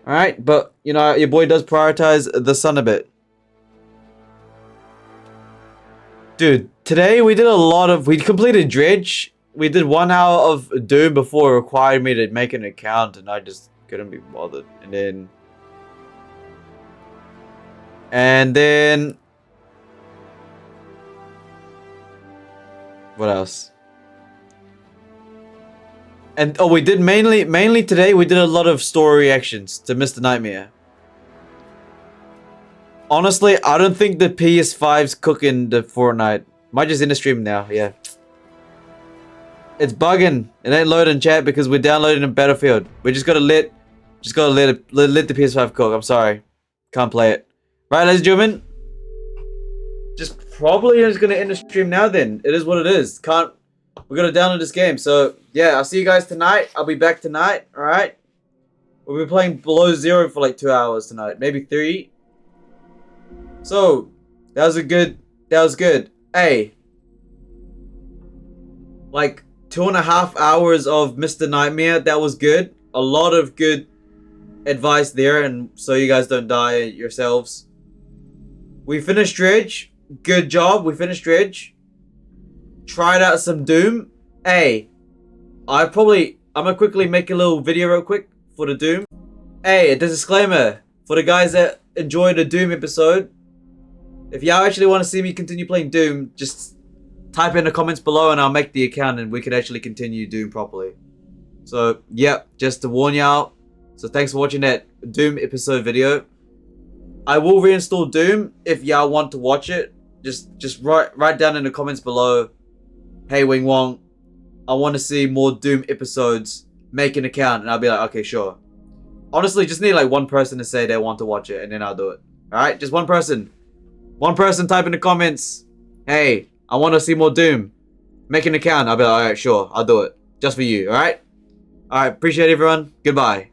Alright, but, you know, your boy does prioritize the sun a bit. Dude, today we did a lot of... We completed Dredge. We did 1 hour of Doom before it required me to make an account, and I just couldn't be bothered. And then... What else? And oh, we did mainly today we did a lot of story reactions to Mr. Nightmare. Honestly, I don't think the PS5's cooking the Fortnite. Might just end the stream now, yeah. It's bugging. It ain't loading chat because we're downloading a Battlefield. We just gotta let the PS5 cook. I'm sorry. Can't play it. Right, ladies and gentlemen. Just probably just gonna end the stream now then. It is what it is. We're gonna download this game. So yeah, I'll see you guys tonight. I'll be back tonight, alright? We'll be playing Below Zero for like 2 hours tonight. Maybe 3. So that was good. Hey. Like 2.5 hours of Mr. Nightmare. That was good. A lot of good advice there, and so you guys don't die yourselves. We finished Dredge. Good job. We finished Dredge. Tried out some Doom. Hey, I'm gonna quickly make a little video real quick for the Doom. Hey, a disclaimer for the guys that enjoyed the Doom episode. If y'all actually want to see me continue playing Doom, just type in the comments below and I'll make the account and we can actually continue Doom properly. So, yeah, just to warn y'all. So thanks for watching that Doom episode video. I will reinstall Doom if y'all want to watch it. Just write down in the comments below. Hey Wing Wong, I want to see more Doom episodes. Make an account, and I'll be like, okay, sure. Honestly, just need like one person to say they want to watch it, and then I'll do it. Alright, just one person. One person type in the comments, hey, I want to see more Doom. Make an account. I'll be like, alright, sure, I'll do it. Just for you, alright? Alright, appreciate everyone. Goodbye.